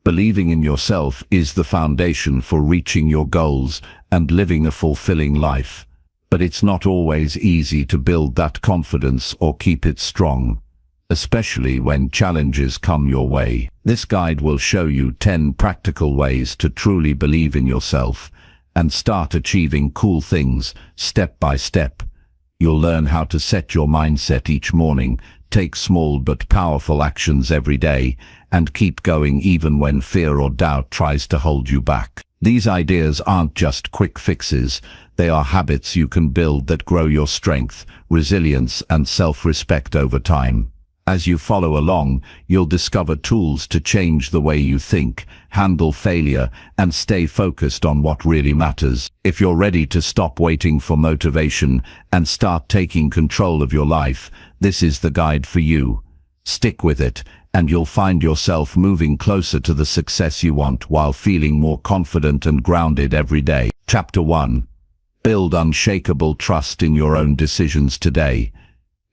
Believing in yourself is the foundation for reaching your goals and living a fulfilling life. But it's not always easy to build that confidence or keep it strong, especially when challenges come your way. This guide will show you 10 practical ways to truly believe in yourself and start achieving cool things step by step. You'll learn how to set your mindset each morning, take small but powerful actions every day, and keep going even when fear or doubt tries to hold you back. These ideas aren't just quick fixes, they are habits you can build that grow your strength, resilience, and self-respect over time. As you follow along, you'll discover tools to change the way you think, handle failure, and stay focused on what really matters. If you're ready to stop waiting for motivation and start taking control of your life, this is the guide for you. Stick with it, and you'll find yourself moving closer to the success you want while feeling more confident and grounded every day. Chapter 1. Build unshakable trust in your own decisions today.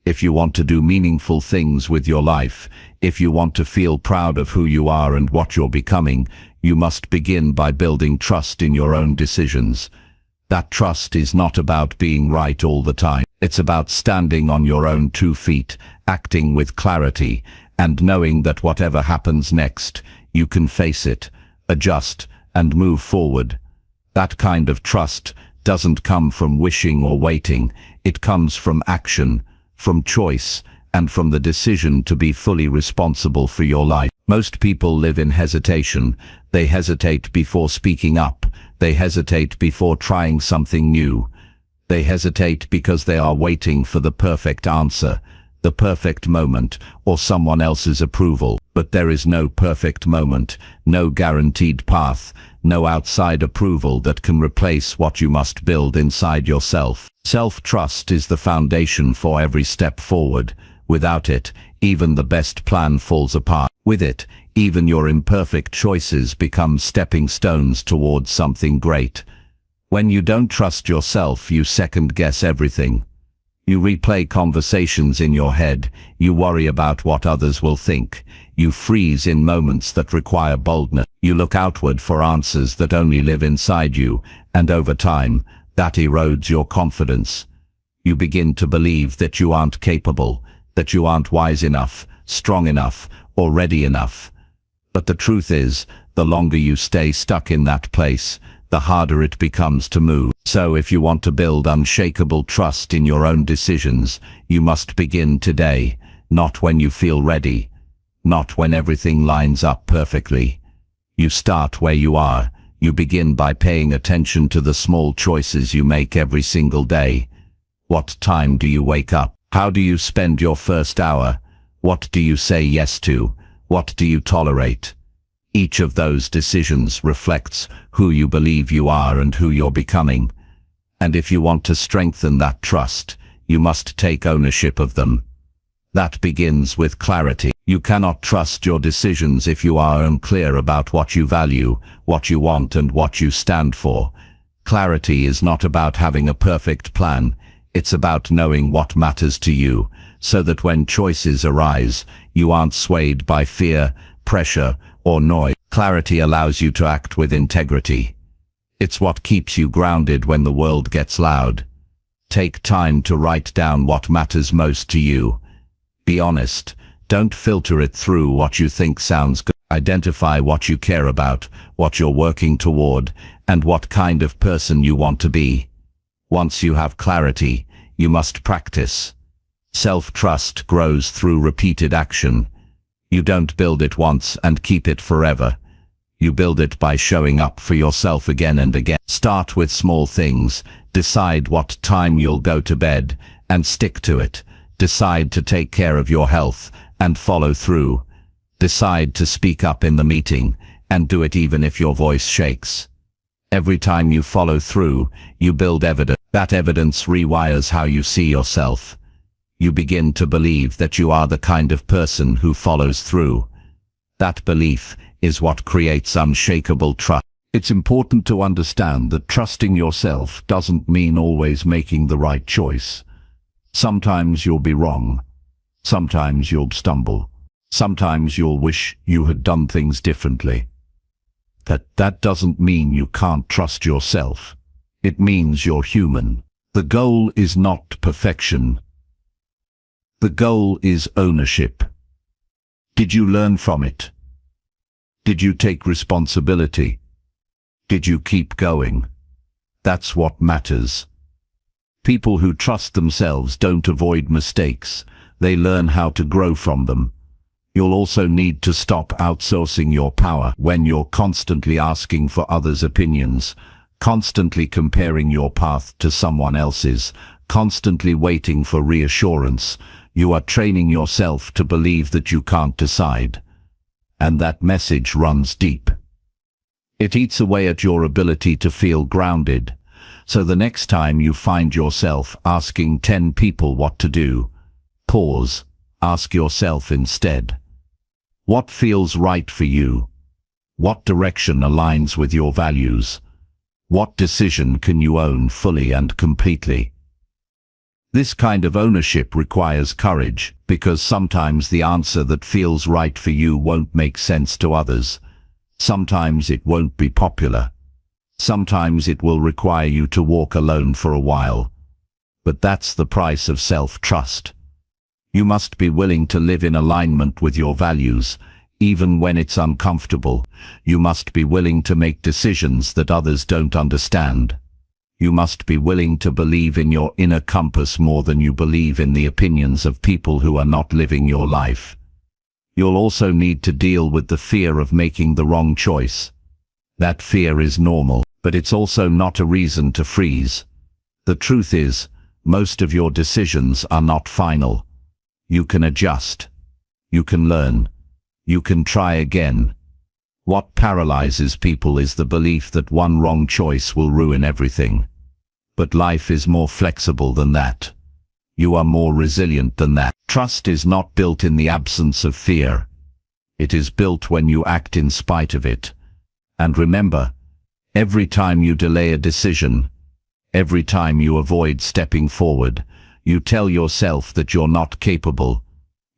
If you want to do meaningful things with your life, if you want to feel proud of who you are and what you're becoming, you must begin by building trust in your own decisions. That trust is not about being right all the time. It's about standing on your own 2 feet, acting with clarity, and knowing that whatever happens next, you can face it, adjust, and move forward. That kind of trust doesn't come from wishing or waiting. It comes from action, from choice, and from the decision to be fully responsible for your life. Most people live in hesitation. They hesitate before speaking up. They hesitate before trying something new. They hesitate because they are waiting for the perfect answer, the perfect moment, or someone else's approval. But there is no perfect moment, no guaranteed path, no outside approval that can replace what you must build inside yourself. Self-trust is the foundation for every step forward. Without it, even the best plan falls apart. With it, even your imperfect choices become stepping stones towards something great. When you don't trust yourself, you second-guess everything. You replay conversations in your head. You worry about what others will think. You freeze in moments that require boldness. You look outward for answers that only live inside you, and over time, that erodes your confidence. You begin to believe that you aren't capable, that you aren't wise enough, strong enough, or ready enough. But the truth is, the longer you stay stuck in that place, the harder it becomes to move. So if you want to build unshakable trust in your own decisions, you must begin today, not when you feel ready, not when everything lines up perfectly. You start where you are. You begin by paying attention to the small choices you make every single day. What time do you wake up? How do you spend your first hour? What do you say yes to? What do you tolerate? Each of those decisions reflects who you believe you are and who you're becoming. And if you want to strengthen that trust, you must take ownership of them. That begins with clarity. You cannot trust your decisions if you are unclear about what you value, what you want, and what you stand for. Clarity is not about having a perfect plan. It's about knowing what matters to you, so that when choices arise, you aren't swayed by fear, pressure, or noise. Clarity allows you to act with integrity. It's what keeps you grounded when the world gets loud. Take time to write down what matters most to you. Be honest. Don't filter it through what you think sounds good. Identify what you care about, what you're working toward, and what kind of person you want to be. Once you have clarity, you must practice. Self-trust grows through repeated action. You don't build it once and keep it forever. You build it by showing up for yourself again and again. Start with small things. Decide what time you'll go to bed, and stick to it. Decide to take care of your health, and follow through. Decide to speak up in the meeting, and do it even if your voice shakes. Every time you follow through, you build evidence. That evidence rewires how you see yourself. You begin to believe that you are the kind of person who follows through. That belief is what creates unshakable trust. It's important to understand that trusting yourself doesn't mean always making the right choice. Sometimes you'll be wrong. Sometimes you'll stumble. Sometimes you'll wish you had done things differently. That doesn't mean you can't trust yourself. It means you're human. The goal is not perfection. The goal is ownership. Did you learn from it? Did you take responsibility? Did you keep going? That's what matters. People who trust themselves don't avoid mistakes. They learn how to grow from them. You'll also need to stop outsourcing your power when you're constantly asking for others' opinions, constantly comparing your path to someone else's, constantly waiting for reassurance. You are training yourself to believe that you can't decide. And that message runs deep. It eats away at your ability to feel grounded. So the next time you find yourself asking 10 people what to do, pause, ask yourself instead, what feels right for you? What direction aligns with your values? What decision can you own fully and completely? This kind of ownership requires courage, because sometimes the answer that feels right for you won't make sense to others. Sometimes it won't be popular. Sometimes it will require you to walk alone for a while. But that's the price of self-trust. You must be willing to live in alignment with your values, even when it's uncomfortable. You must be willing to make decisions that others don't understand. You must be willing to believe in your inner compass more than you believe in the opinions of people who are not living your life. You'll also need to deal with the fear of making the wrong choice. That fear is normal, but it's also not a reason to freeze. The truth is, most of your decisions are not final. You can adjust. You can learn. You can try again. What paralyzes people is the belief that one wrong choice will ruin everything. But life is more flexible than that. You are more resilient than that. Trust is not built in the absence of fear. It is built when you act in spite of it. And remember, every time you delay a decision, every time you avoid stepping forward, you tell yourself that you're not capable.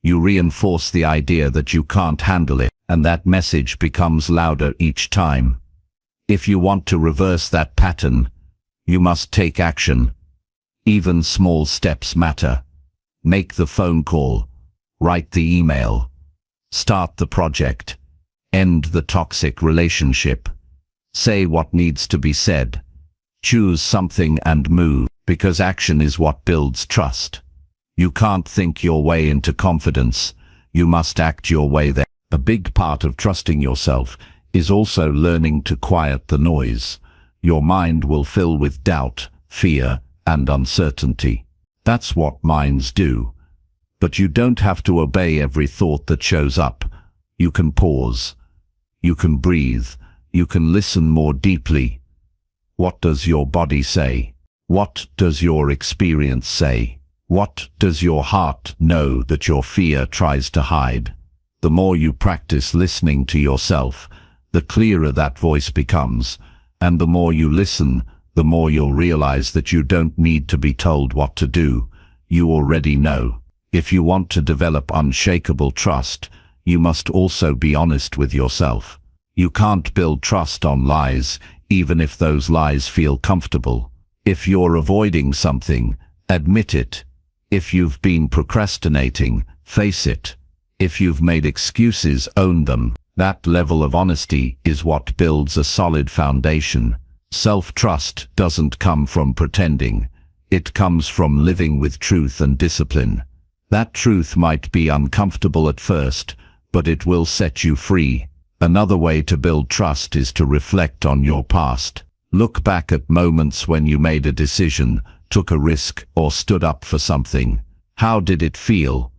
You reinforce the idea that you can't handle it, and that message becomes louder each time. If you want to reverse that pattern, you must take action. Even small steps matter. Make the phone call, write the email, start the project, end the toxic relationship. Say what needs to be said. Choose something and move, because action is what builds trust. You can't think your way into confidence. You must act your way there. A big part of trusting yourself is also learning to quiet the noise. Your mind will fill with doubt, fear, and uncertainty. That's what minds do. But you don't have to obey every thought that shows up. You can pause. You can breathe. You can listen more deeply. What does your body say? What does your experience say? What does your heart know that your fear tries to hide? The more you practice listening to yourself, the clearer that voice becomes. And the more you listen, the more you'll realize that you don't need to be told what to do. You already know. If you want to develop unshakable trust, you must also be honest with yourself. You can't build trust on lies, even if those lies feel comfortable. If you're avoiding something, admit it. If you've been procrastinating, face it. If you've made excuses, own them. That level of honesty is what builds a solid foundation. Self-trust doesn't come from pretending. It comes from living with truth and discipline. That truth might be uncomfortable at first, but it will set you free. Another way to build trust is to reflect on your past. Look back at moments when you made a decision, took a risk, or stood up for something. How did it feel?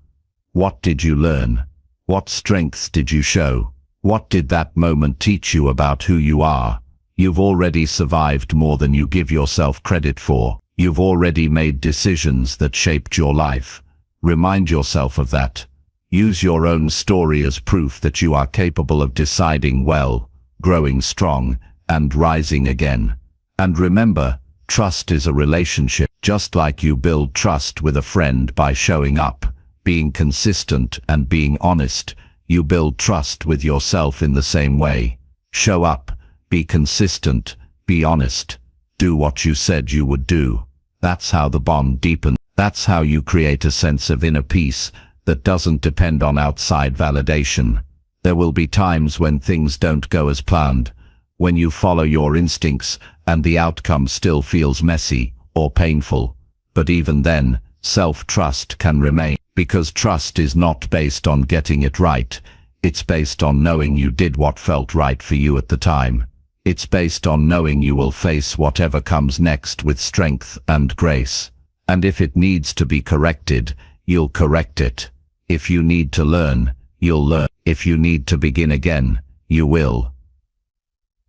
What did you learn? What strengths did you show? What did that moment teach you about who you are? You've already survived more than you give yourself credit for. You've already made decisions that shaped your life. Remind yourself of that. Use your own story as proof that you are capable of deciding well, growing strong, and rising again. And remember, trust is a relationship. Just like you build trust with a friend by showing up, being consistent, and being honest, you build trust with yourself in the same way. Show up, Be consistent, be honest, do what you said you would do. That's how the bond deepens. That's how you create a sense of inner peace that doesn't depend on outside validation. There will be times when things don't go as planned, when you follow your instincts and the outcome still feels messy or painful. But even then, self-trust can remain, because trust is not based on getting it right. It's based on knowing you did what felt right for you at the time. It's based on knowing you will face whatever comes next with strength and grace. And if it needs to be corrected, you'll correct it. If you need to learn, you'll learn. If you need to begin again, you will.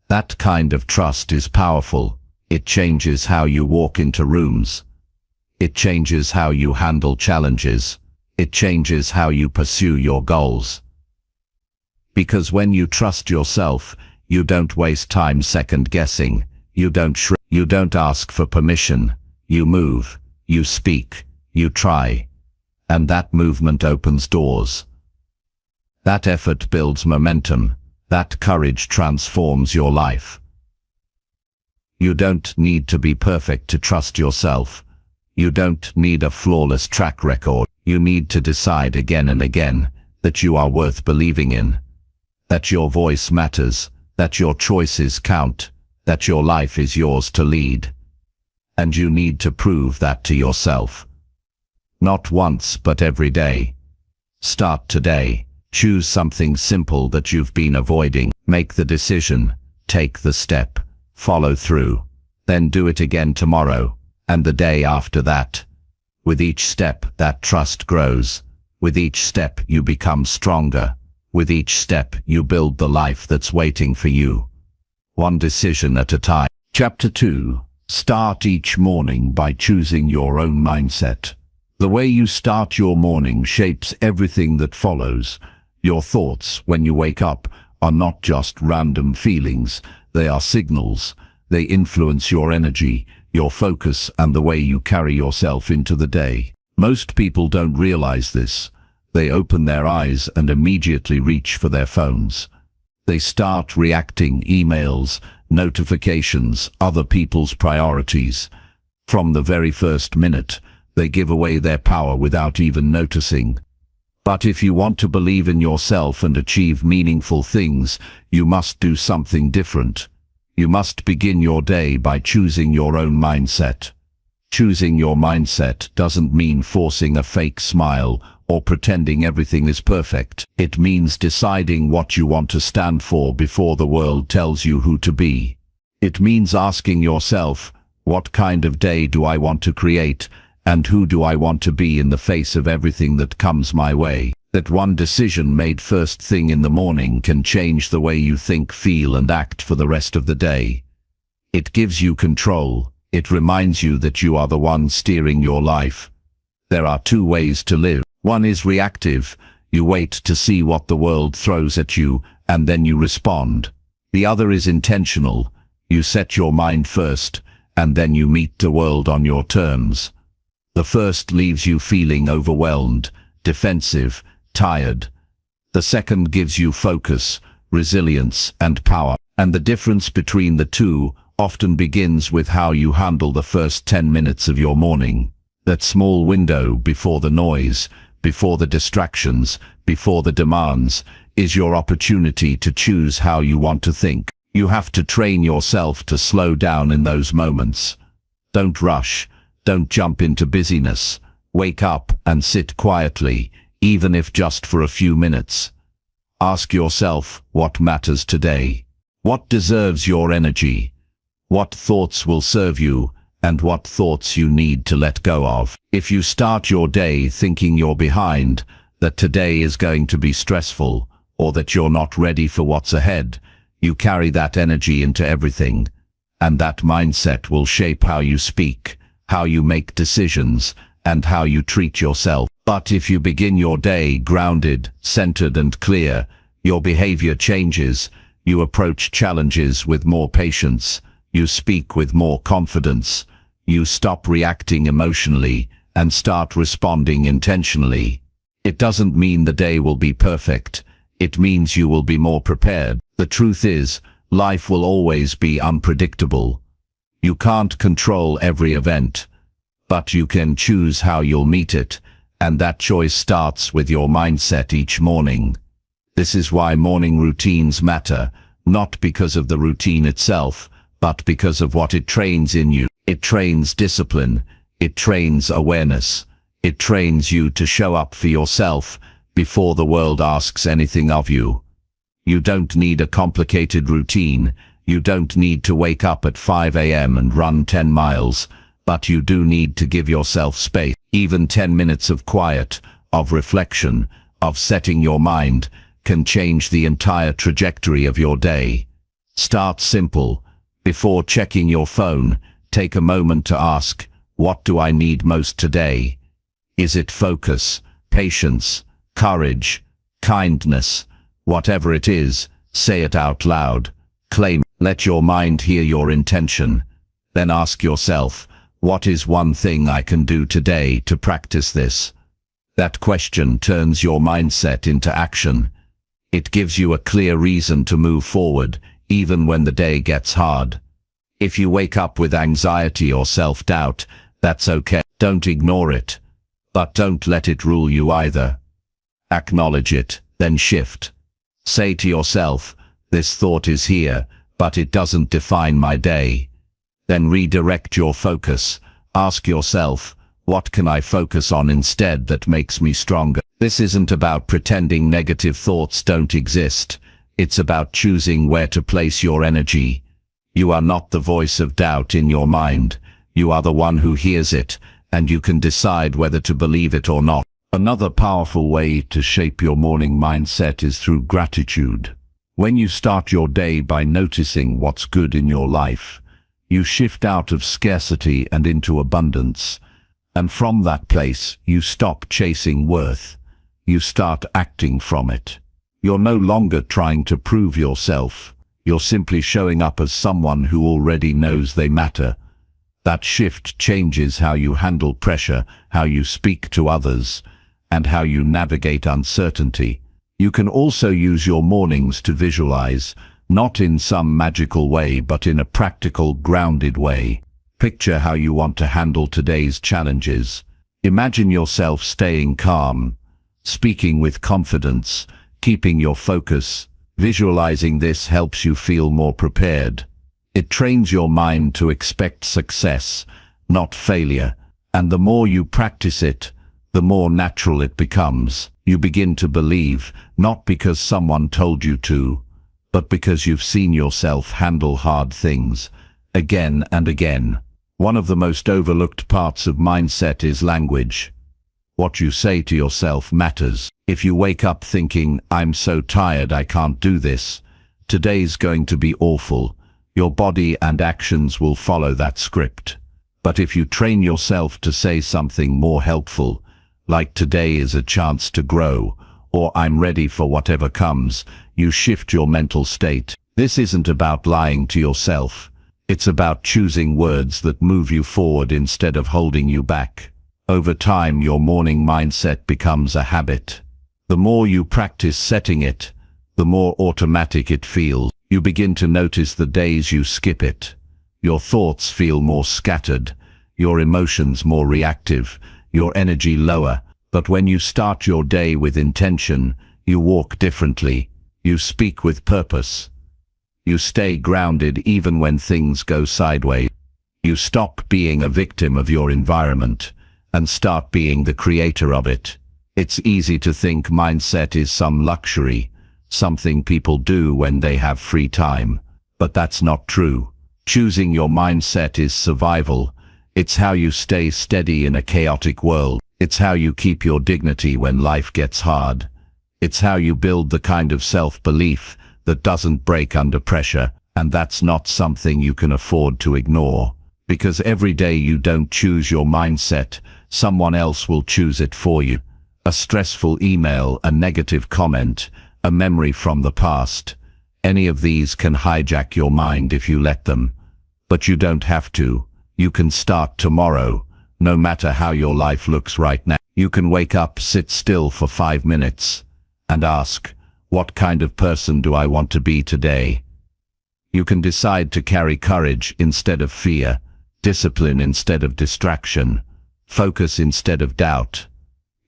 That kind of trust is powerful. It changes how you walk into rooms. It changes how you handle challenges. It changes how you pursue your goals. Because when you trust yourself, you don't waste time second-guessing. You don't shrink. You don't ask for permission. You move. You speak. You try. And that movement opens doors. That effort builds momentum. That courage transforms your life. You don't need to be perfect to trust yourself. You don't need a flawless track record. You need to decide again and again that you are worth believing in, that your voice matters, that your choices count, that your life is yours to lead. And you need to prove that to yourself. Not once, but every day. Start today. Choose something simple that you've been avoiding. Make the decision. Take the step. Follow through. Then do it again tomorrow, and the day after that. With each step, that trust grows. With each step, you become stronger. With each step, you build the life that's waiting for you. One decision at a time. Chapter 2. Start each morning by choosing your own mindset. The way you start your morning shapes everything that follows. Your thoughts, when you wake up, are not just random feelings. They are signals. They influence your energy, your focus, and the way you carry yourself into the day. Most people don't realize this. They open their eyes and immediately reach for their phones. They start reacting, emails, notifications, other people's priorities. From the very first minute, they give away their power without even noticing. But if you want to believe in yourself and achieve meaningful things, you must do something different. You must begin your day by choosing your own mindset. Choosing your mindset doesn't mean forcing a fake smile or pretending everything is perfect. It means deciding what you want to stand for before the world tells you who to be. It means asking yourself, what kind of day do I want to create, and who do I want to be in the face of everything that comes my way? That one decision made first thing in the morning can change the way you think, feel, and act for the rest of the day. It gives you control. It reminds you that you are the one steering your life. There are two ways to live. One is reactive. You wait to see what the world throws at you, and then you respond. The other is intentional. You set your mind first, and then you meet the world on your terms. The first leaves you feeling overwhelmed, defensive, tired. The second gives you focus, resilience, and power. And the difference between the two often begins with how you handle the first 10 minutes of your morning. That small window before the noise, before the distractions, before the demands, is your opportunity to choose how you want to think. You have to train yourself to slow down in those moments. Don't rush. Don't jump into busyness. Wake up and sit quietly, even if just for a few minutes. Ask yourself what matters today. What deserves your energy? What thoughts will serve you, and what thoughts you need to let go of? If you start your day thinking you're behind, that today is going to be stressful, or that you're not ready for what's ahead, you carry that energy into everything, and that mindset will shape how you speak, how you make decisions, and how you treat yourself. But if you begin your day grounded, centered, and clear, your behavior changes. You approach challenges with more patience. You speak with more confidence. You stop reacting emotionally and start responding intentionally. It doesn't mean the day will be perfect. It means you will be more prepared. The truth is, Life will always be unpredictable. You can't control every event, but you can choose how you'll meet it, and that choice starts with your mindset each morning. This is why morning routines matter, not because of the routine itself, but because of what it trains in you. It trains discipline, it trains awareness, it trains you to show up for yourself before the world asks anything of you. You don't need a complicated routine, you don't need to wake up at 5 a.m. and run 10 miles, but you do need to give yourself space. Even 10 minutes of quiet, of reflection, of setting your mind, can change the entire trajectory of your day. Start simple. Before checking your phone, take a moment to ask, what do I need most today? Is it focus, patience, courage, kindness? Whatever it is, say it out loud. Claim, let your mind hear your intention. Then ask yourself, what is one thing I can do today to practice this? That question turns your mindset into action. It gives you a clear reason to move forward, even when the day gets hard. If you wake up with anxiety or self-doubt, that's okay. Don't ignore it. But don't let it rule you either. Acknowledge it, then shift. Say to yourself, this thought is here, but it doesn't define my day. Then redirect your focus. Ask yourself, what can I focus on instead that makes me stronger? This isn't about pretending negative thoughts don't exist. It's about choosing where to place your energy. You are not the voice of doubt in your mind. You are the one who hears it, and you can decide whether to believe it or not. Another powerful way to shape your morning mindset is through gratitude. When you start your day by noticing what's good in your life, you shift out of scarcity and into abundance. And from that place, you stop chasing worth. You start acting from it. You're no longer trying to prove yourself. You're simply showing up as someone who already knows they matter. That shift changes how you handle pressure, how you speak to others, and how you navigate uncertainty. You can also use your mornings to visualize, not in some magical way, but in a practical, grounded way. Picture how you want to handle today's challenges. Imagine yourself staying calm, speaking with confidence, keeping your focus. Visualizing this helps you feel more prepared. It trains your mind to expect success, not failure, and the more you practice it, the more natural it becomes. You begin to believe, not because someone told you to, but because you've seen yourself handle hard things, again and again. One of the most overlooked parts of mindset is language. What you say to yourself matters. If you wake up thinking, I'm so tired I can't do this, today's going to be awful, your body and actions will follow that script. But if you train yourself to say something more helpful, like today is a chance to grow, or I'm ready for whatever comes, you shift your mental state. This isn't about lying to yourself. It's about choosing words that move you forward instead of holding you back. Over time, your morning mindset becomes a habit. The more you practice setting it, the more automatic it feels. You begin to notice the days you skip it. Your thoughts feel more scattered, your emotions more reactive, your energy lower. But when you start your day with intention, you walk differently. You speak with purpose. You stay grounded even when things go sideways. You stop being a victim of your environment and start being the creator of it. It's easy to think mindset is some luxury, something people do when they have free time. But that's not true. Choosing your mindset is survival. It's how you stay steady in a chaotic world. It's how you keep your dignity when life gets hard. It's how you build the kind of self-belief that doesn't break under pressure, and that's not something you can afford to ignore. Because every day you don't choose your mindset, someone else will choose it for you. A stressful email, a negative comment, a memory from the past. Any of these can hijack your mind if you let them. But you don't have to. You can start tomorrow, no matter how your life looks right now. You can wake up, sit still for 5 minutes, and ask, what kind of person do I want to be today? You can decide to carry courage instead of fear, discipline instead of distraction, focus instead of doubt.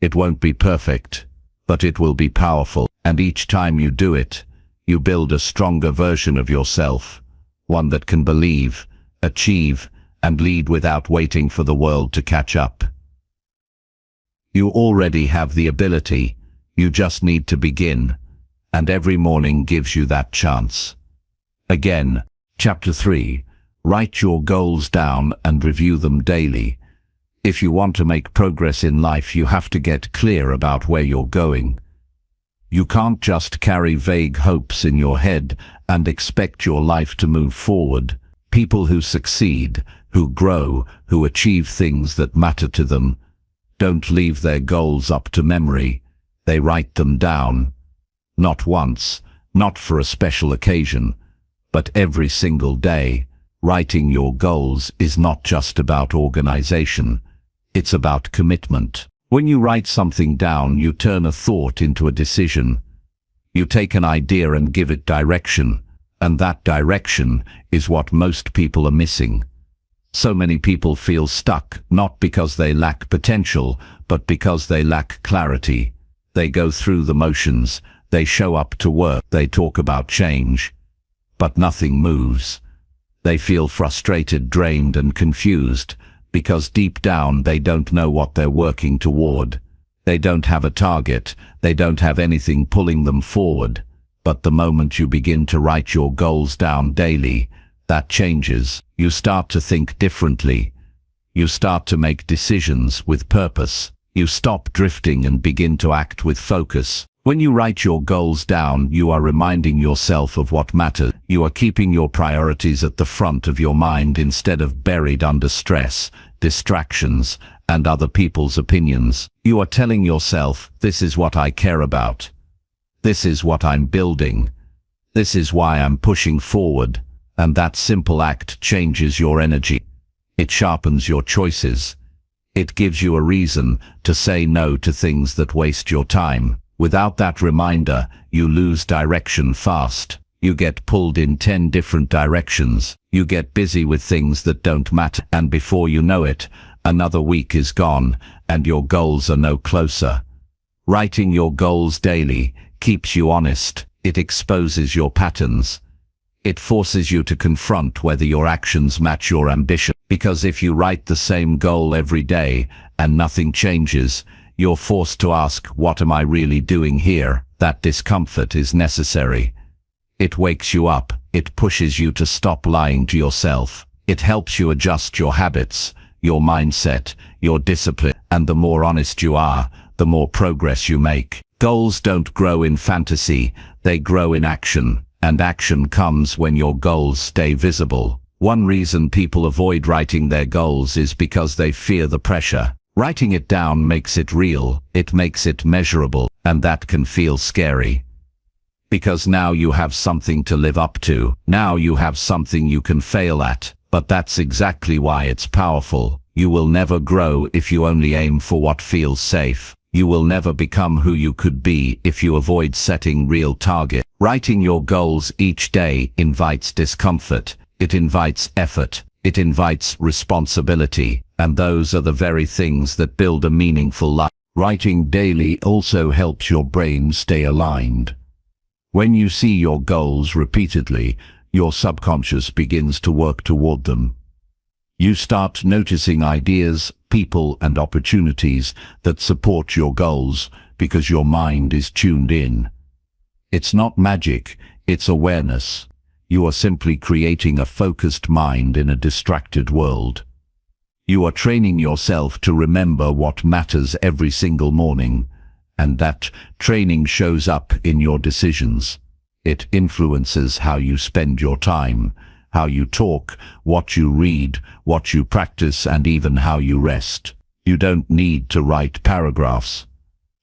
It won't be perfect, but it will be powerful, and each time you do it, you build a stronger version of yourself, one that can believe, achieve, and lead without waiting for the world to catch up. You already have the ability, you just need to begin, and every morning gives you that chance. Again, Chapter 3, write your goals down and review them daily. If you want to make progress in life, you have to get clear about where you're going. You can't just carry vague hopes in your head and expect your life to move forward. People who succeed, who grow, who achieve things that matter to them, don't leave their goals up to memory. They write them down. Not once, not for a special occasion, but every single day. Writing your goals is not just about organization. It's about commitment. When you write something down, you turn a thought into a decision. You take an idea and give it direction, and that direction is what most people are missing. So many people feel stuck, not because they lack potential, but because they lack clarity. They go through the motions, they show up to work, they talk about change, but nothing moves. They feel frustrated, drained, and confused, because deep down they don't know what they're working toward. They don't have a target, they don't have anything pulling them forward. But the moment you begin to write your goals down daily, that changes. You start to think differently. You start to make decisions with purpose. You stop drifting and begin to act with focus. When you write your goals down, you are reminding yourself of what matters. You are keeping your priorities at the front of your mind instead of buried under stress, distractions, and other people's opinions. You are telling yourself, this is what I care about. This is what I'm building. This is why I'm pushing forward. And that simple act changes your energy. It sharpens your choices. It gives you a reason to say no to things that waste your time. Without that reminder, you lose direction fast. You get pulled in 10 different directions. You get busy with things that don't matter, and before you know it, another week is gone, and your goals are no closer. Writing your goals daily keeps you honest. It exposes your patterns. It forces you to confront whether your actions match your ambition. Because if you write the same goal every day and nothing changes, you're forced to ask, what am I really doing here? That discomfort is necessary. It wakes you up. It pushes you to stop lying to yourself. It helps you adjust your habits, your mindset, your discipline. And the more honest you are, the more progress you make. Goals don't grow in fantasy, they grow in action. And action comes when your goals stay visible. One reason people avoid writing their goals is because they fear the pressure. Writing it down makes it real, it makes it measurable, and that can feel scary. Because now you have something to live up to. Now you have something you can fail at. But that's exactly why it's powerful. You will never grow if you only aim for what feels safe. You will never become who you could be if you avoid setting real targets. Writing your goals each day invites discomfort. It invites effort. It invites responsibility. And those are the very things that build a meaningful life. Writing daily also helps your brain stay aligned. When you see your goals repeatedly, your subconscious begins to work toward them. You start noticing ideas, people, and opportunities that support your goals because your mind is tuned in. It's not magic, it's awareness. You are simply creating a focused mind in a distracted world. You are training yourself to remember what matters every single morning, and that training shows up in your decisions. It influences how you spend your time, how you talk, what you read, what you practice, and even how you rest. You don't need to write paragraphs.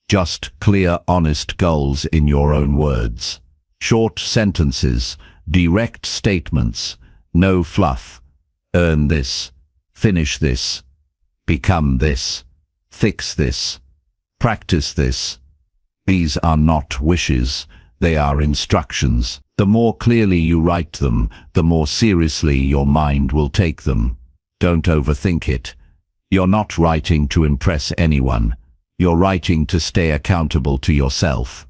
Just clear, honest goals in your own words. Short sentences, direct statements, no fluff. Earn this, finish this, become this, fix this, practice this. These are not wishes, they are instructions. The more clearly you write them, the more seriously your mind will take them. Don't overthink it. You're not writing to impress anyone. You're writing to stay accountable to yourself.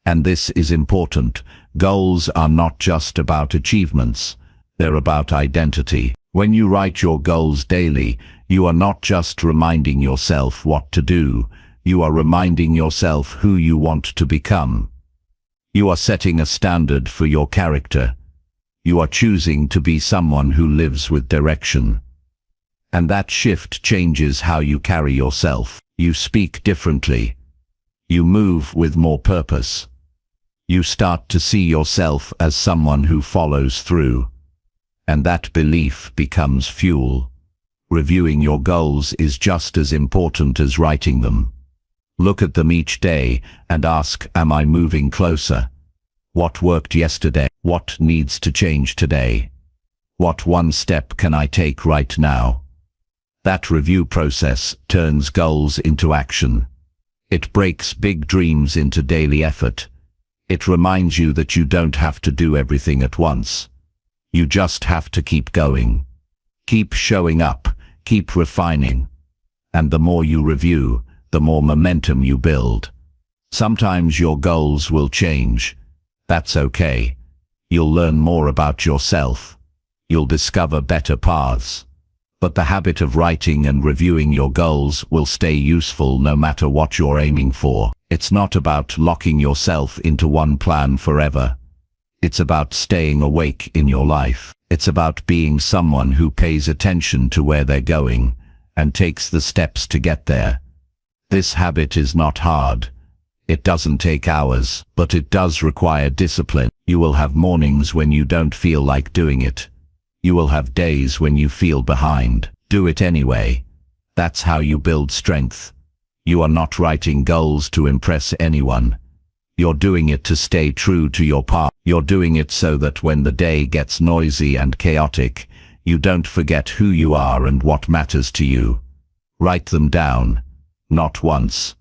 And this is important. Goals are not just about achievements. They're about identity. When you write your goals daily, you are not just reminding yourself what to do. You are reminding yourself who you want to become. You are setting a standard for your character. You are choosing to be someone who lives with direction. And that shift changes how you carry yourself. You speak differently. You move with more purpose. You start to see yourself as someone who follows through. And that belief becomes fuel. Reviewing your goals is just as important as writing them. Look at them each day and ask, am I moving closer? What worked yesterday? What needs to change today? What one step can I take right now? That review process turns goals into action. It breaks big dreams into daily effort. It reminds you that you don't have to do everything at once. You just have to keep going. Keep showing up, keep refining. And the more you review, the more momentum you build. Sometimes your goals will change. That's okay. You'll learn more about yourself. You'll discover better paths. But the habit of writing and reviewing your goals will stay useful no matter what you're aiming for. It's not about locking yourself into one plan forever. It's about staying awake in your life. It's about being someone who pays attention to where they're going and takes the steps to get there. This habit is not hard. It doesn't take hours, but it does require discipline. You will have mornings when you don't feel like doing it. You will have days when you feel behind. Do it anyway. That's how you build strength. You are not writing goals to impress anyone. You're doing it to stay true to your path. You're doing it so that when the day gets noisy and chaotic, you don't forget who you are and what matters to you. Write them down. Not once.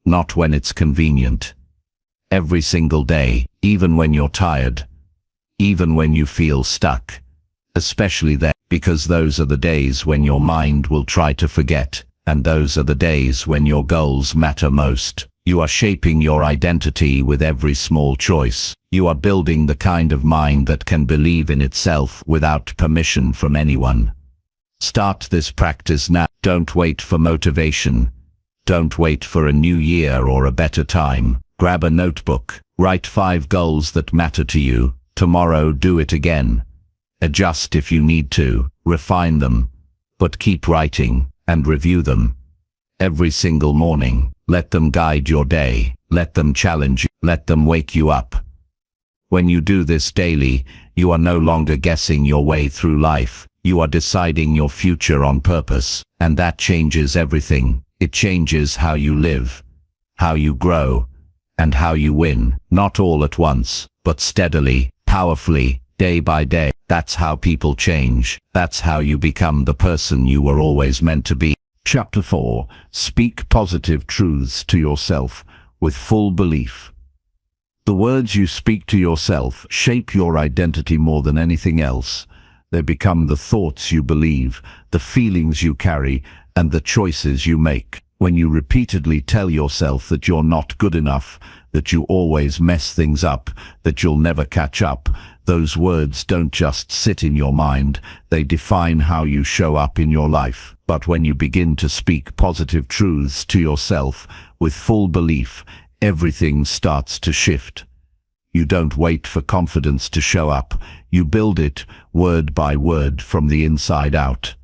Not when it's convenient. Every single day, even when you're tired. Even when you feel stuck. Especially then, because those are the days when your mind will try to forget, and those are the days when your goals matter most. You are shaping your identity with every small choice. You are building the kind of mind that can believe in itself without permission from anyone. Start this practice now. Don't wait for motivation. Don't wait for a new year or a better time. Grab a notebook. Write 5 goals that matter to you. Tomorrow, do it again. Adjust if you need to. Refine them. But keep writing and review them. Every single morning. Let them guide your day. Let them challenge you. Let them wake you up. When you do this daily, you are no longer guessing your way through life. You are deciding your future on purpose. And that changes everything. It changes how you live, how you grow, and how you win. Not all at once, but steadily, powerfully, day by day. That's how people change. That's how you become the person you were always meant to be. Chapter 4. Speak positive truths to yourself with full belief. The words you speak to yourself shape your identity more than anything else. They become the thoughts you believe, the feelings you carry, and the choices you make. When you repeatedly tell yourself that you're not good enough, that you always mess things up, that you'll never catch up, those words don't just sit in your mind, they define how you show up in your life. But when you begin to speak positive truths to yourself with full belief, everything starts to shift. You don't wait for confidence to show up, you build it word by word from the inside out.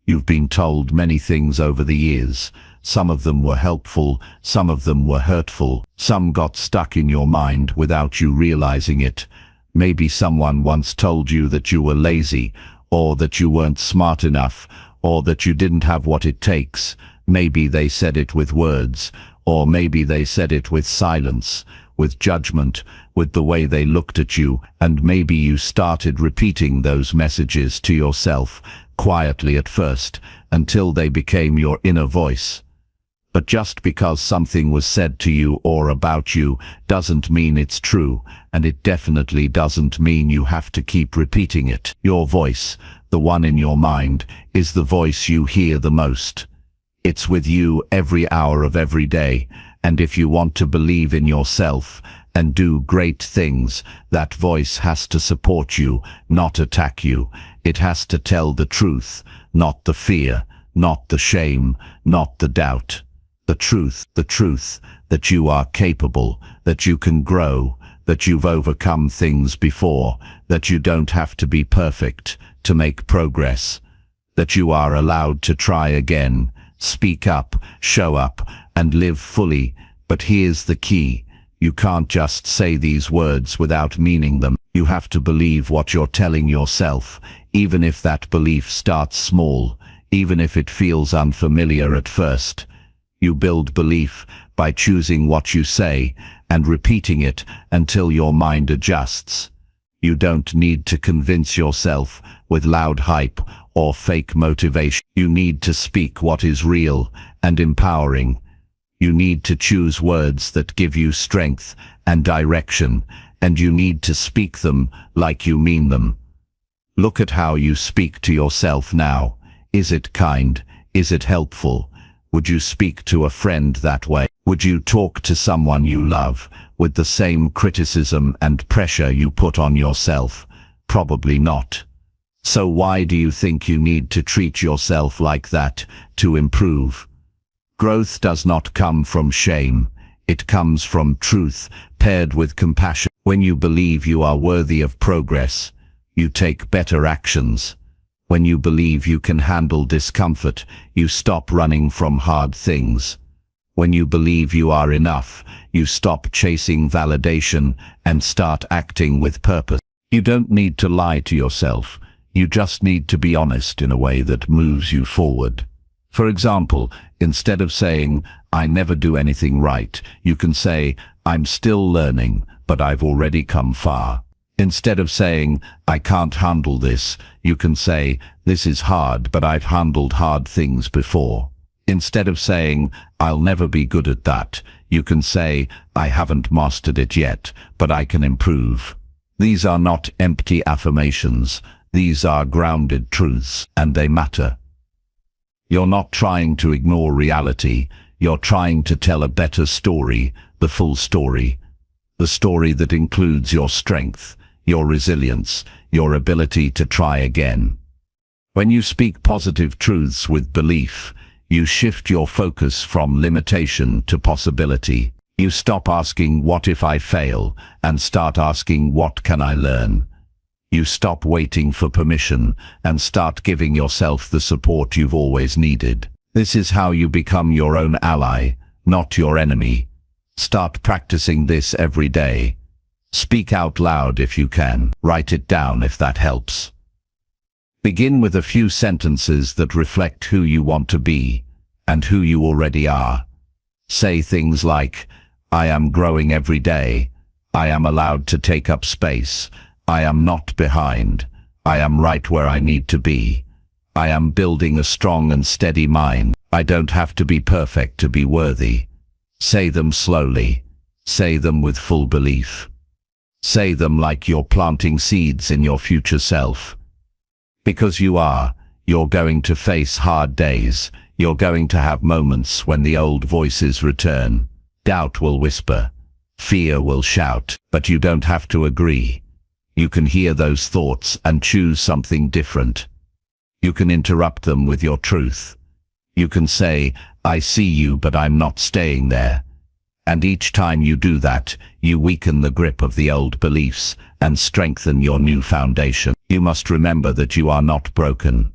You've been told many things over the years. Some of them were helpful, some of them were hurtful, some got stuck in your mind without you realizing it. Maybe someone once told you that you were lazy, or that you weren't smart enough, or that you didn't have what it takes. Maybe they said it with words, or maybe they said it with silence, with judgment, with the way they looked at you, and maybe you started repeating those messages to yourself, quietly at first, until they became your inner voice. But just because something was said to you or about you doesn't mean it's true, and it definitely doesn't mean you have to keep repeating it. Your voice, the one in your mind, is the voice you hear the most. It's with you every hour of every day, and if you want to believe in yourself and do great things, that voice has to support you, not attack you. It has to tell the truth, not the fear, not the shame, not the doubt. The truth that you are capable, that you can grow, that you've overcome things before, that you don't have to be perfect to make progress, that you are allowed to try again, speak up, show up, and live fully. But here's the key. You can't just say these words without meaning them. You have to believe what you're telling yourself, even if that belief starts small, even if it feels unfamiliar at first. You build belief by choosing what you say and repeating it until your mind adjusts. You don't need to convince yourself with loud hype or fake motivation. You need to speak what is real and empowering. You need to choose words that give you strength and direction, and you need to speak them like you mean them. Look at how you speak to yourself now. Is it kind? Is it helpful? Would you speak to a friend that way? Would you talk to someone you love with the same criticism and pressure you put on yourself? Probably not. So why do you think you need to treat yourself like that to improve? Growth does not come from shame. It comes from truth paired with compassion. When you believe you are worthy of progress, you take better actions. When you believe you can handle discomfort, you stop running from hard things. When you believe you are enough, you stop chasing validation and start acting with purpose. You don't need to lie to yourself. You just need to be honest in a way that moves you forward. For example, instead of saying, "I never do anything right," you can say, "I'm still learning, but I've already come far." Instead of saying, "I can't handle this," you can say, "This is hard, but I've handled hard things before." Instead of saying, "I'll never be good at that," you can say, "I haven't mastered it yet, but I can improve." These are not empty affirmations. These are grounded truths, and they matter. You're not trying to ignore reality. You're trying to tell a better story, the full story. The story that includes your strength, your resilience, your ability to try again. When you speak positive truths with belief, you shift your focus from limitation to possibility. You stop asking, "What if I fail?" and start asking, "What can I learn?" You stop waiting for permission and start giving yourself the support you've always needed. This is how you become your own ally, not your enemy. Start practicing this every day. Speak out loud if you can. Write it down if that helps. Begin with a few sentences that reflect who you want to be and who you already are. Say things like, "I am growing every day. I am allowed to take up space. I am not behind. I am right where I need to be. I am building a strong and steady mind. I don't have to be perfect to be worthy." Say them slowly. Say them with full belief. Say them like you're planting seeds in your future self. Because you are, you're going to face hard days. You're going to have moments when the old voices return. Doubt will whisper. Fear will shout. But you don't have to agree. You can hear those thoughts and choose something different. You can interrupt them with your truth. You can say, "I see you, but I'm not staying there." And each time you do that, you weaken the grip of the old beliefs and strengthen your new foundation. You must remember that you are not broken.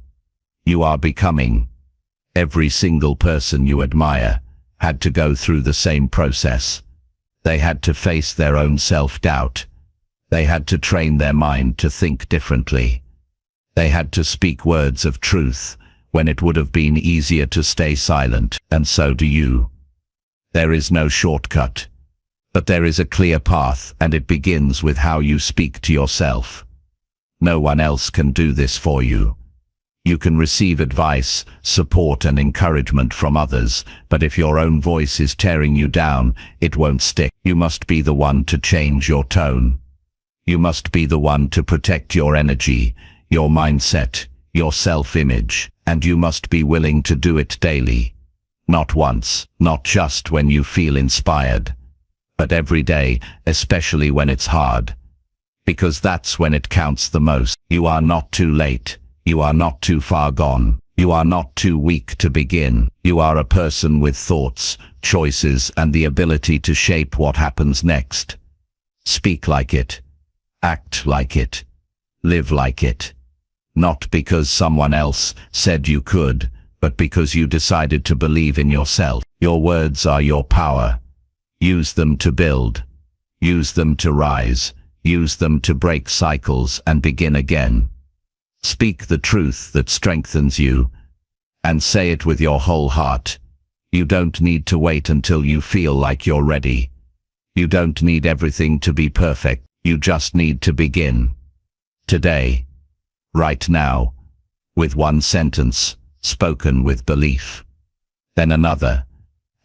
You are becoming. Every single person you admire had to go through the same process. They had to face their own self-doubt. They had to train their mind to think differently. They had to speak words of truth when it would have been easier to stay silent, and so do you. There is no shortcut, but there is a clear path, and it begins with how you speak to yourself. No one else can do this for you. You can receive advice, support and encouragement from others, but if your own voice is tearing you down, it won't stick. You must be the one to change your tone. You must be the one to protect your energy, your mindset, your self-image, and you must be willing to do it daily. Not once, not just when you feel inspired, but every day, especially when it's hard. Because that's when it counts the most. You are not too late. You are not too far gone. You are not too weak to begin. You are a person with thoughts, choices, and the ability to shape what happens next. Speak like it. Act like it. Live like it. Not because someone else said you could, but because you decided to believe in yourself. Your words are your power. Use them to build. Use them to rise. Use them to break cycles and begin again. Speak the truth that strengthens you, and say it with your whole heart. You don't need to wait until you feel like you're ready. You don't need everything to be perfect. You just need to begin. Today. Right now. With one sentence, spoken with belief. Then another,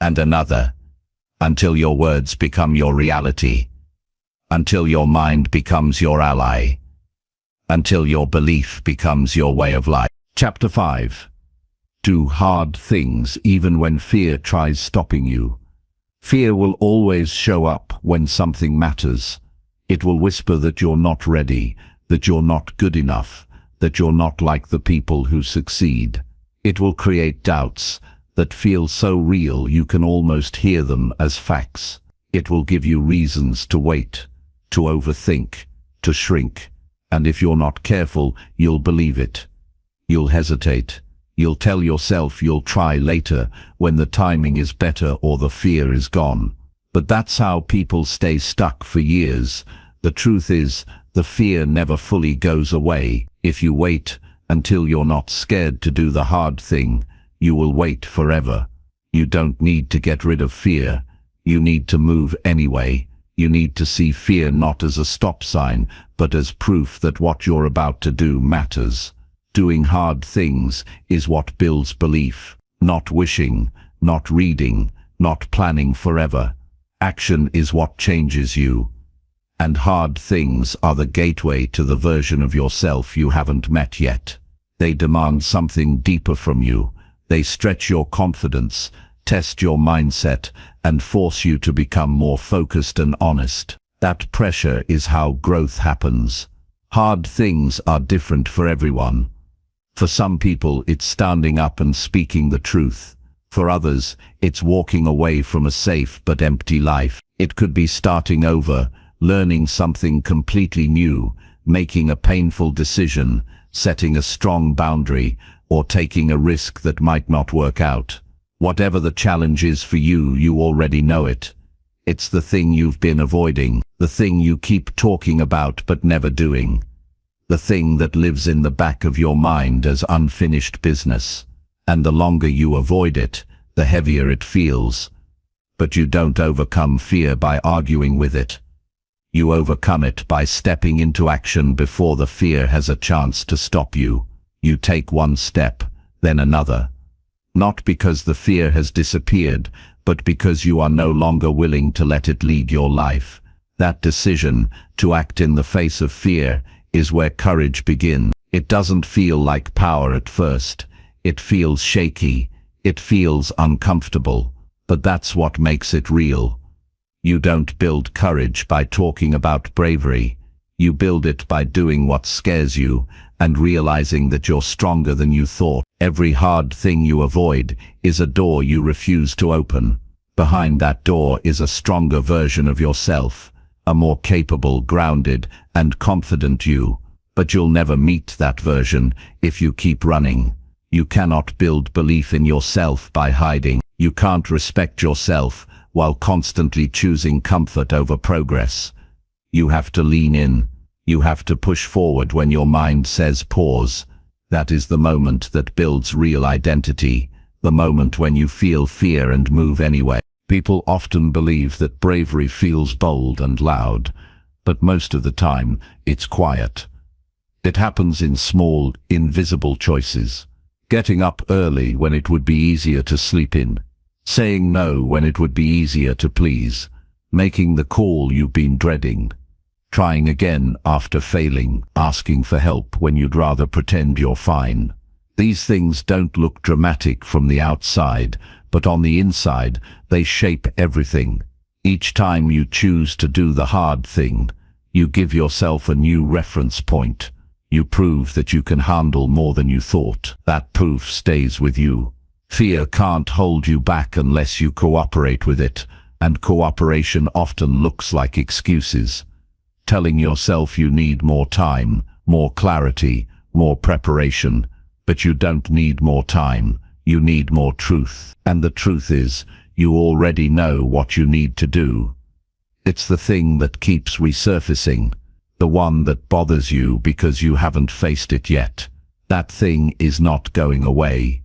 and another, until your words become your reality. Until your mind becomes your ally. Until your belief becomes your way of life. Chapter 5. Do hard things even when fear tries stopping you. Fear will always show up when something matters. It will whisper that you're not ready, that you're not good enough, that you're not like the people who succeed. It will create doubts that feel so real you can almost hear them as facts. It will give you reasons to wait, to overthink, to shrink. And if you're not careful, you'll believe it. You'll hesitate. You'll tell yourself you'll try later when the timing is better or the fear is gone. But that's how people stay stuck for years. The truth is, the fear never fully goes away. If you wait until you're not scared to do the hard thing, you will wait forever. You don't need to get rid of fear. You need to move anyway. You need to see fear not as a stop sign, but as proof that what you're about to do matters. Doing hard things is what builds belief. Not wishing, not reading, not planning forever. Action is what changes you. And hard things are the gateway to the version of yourself you haven't met yet. They demand something deeper from you. They stretch your confidence, test your mindset, and force you to become more focused and honest. That pressure is how growth happens. Hard things are different for everyone. For some people, it's standing up and speaking the truth. For others, it's walking away from a safe but empty life. It could be starting over, learning something completely new, making a painful decision, setting a strong boundary, or taking a risk that might not work out. Whatever the challenge is for you, you already know it. It's the thing you've been avoiding, the thing you keep talking about but never doing. The thing that lives in the back of your mind as unfinished business. And the longer you avoid it, the heavier it feels. But you don't overcome fear by arguing with it. You overcome it by stepping into action before the fear has a chance to stop you. You take one step, then another. Not because the fear has disappeared, but because you are no longer willing to let it lead your life. That decision, to act in the face of fear, is where courage begins. It doesn't feel like power at first. It feels shaky. It feels uncomfortable. But that's what makes it real. You don't build courage by talking about bravery. You build it by doing what scares you and realizing that you're stronger than you thought. Every hard thing you avoid is a door you refuse to open. Behind that door is a stronger version of yourself, a more capable, grounded, and confident you. But you'll never meet that version if you keep running. You cannot build belief in yourself by hiding. You can't respect yourself while constantly choosing comfort over progress. You have to lean in. You have to push forward when your mind says pause. That is the moment that builds real identity, the moment when you feel fear and move anyway. People often believe that bravery feels bold and loud, but most of the time it's quiet. It happens in small, invisible choices. Getting up early when it would be easier to sleep in. Saying no when it would be easier to please. Making the call you've been dreading. Trying again after failing. Asking for help when you'd rather pretend you're fine. These things don't look dramatic from the outside, but on the inside, they shape everything. Each time you choose to do the hard thing, you give yourself a new reference point. You prove that you can handle more than you thought. That proof stays with you. Fear can't hold you back unless you cooperate with it, and cooperation often looks like excuses. Telling yourself you need more time, more clarity, more preparation, but you don't need more time, you need more truth. And the truth is, you already know what you need to do. It's the thing that keeps resurfacing, the one that bothers you because you haven't faced it yet. That thing is not going away.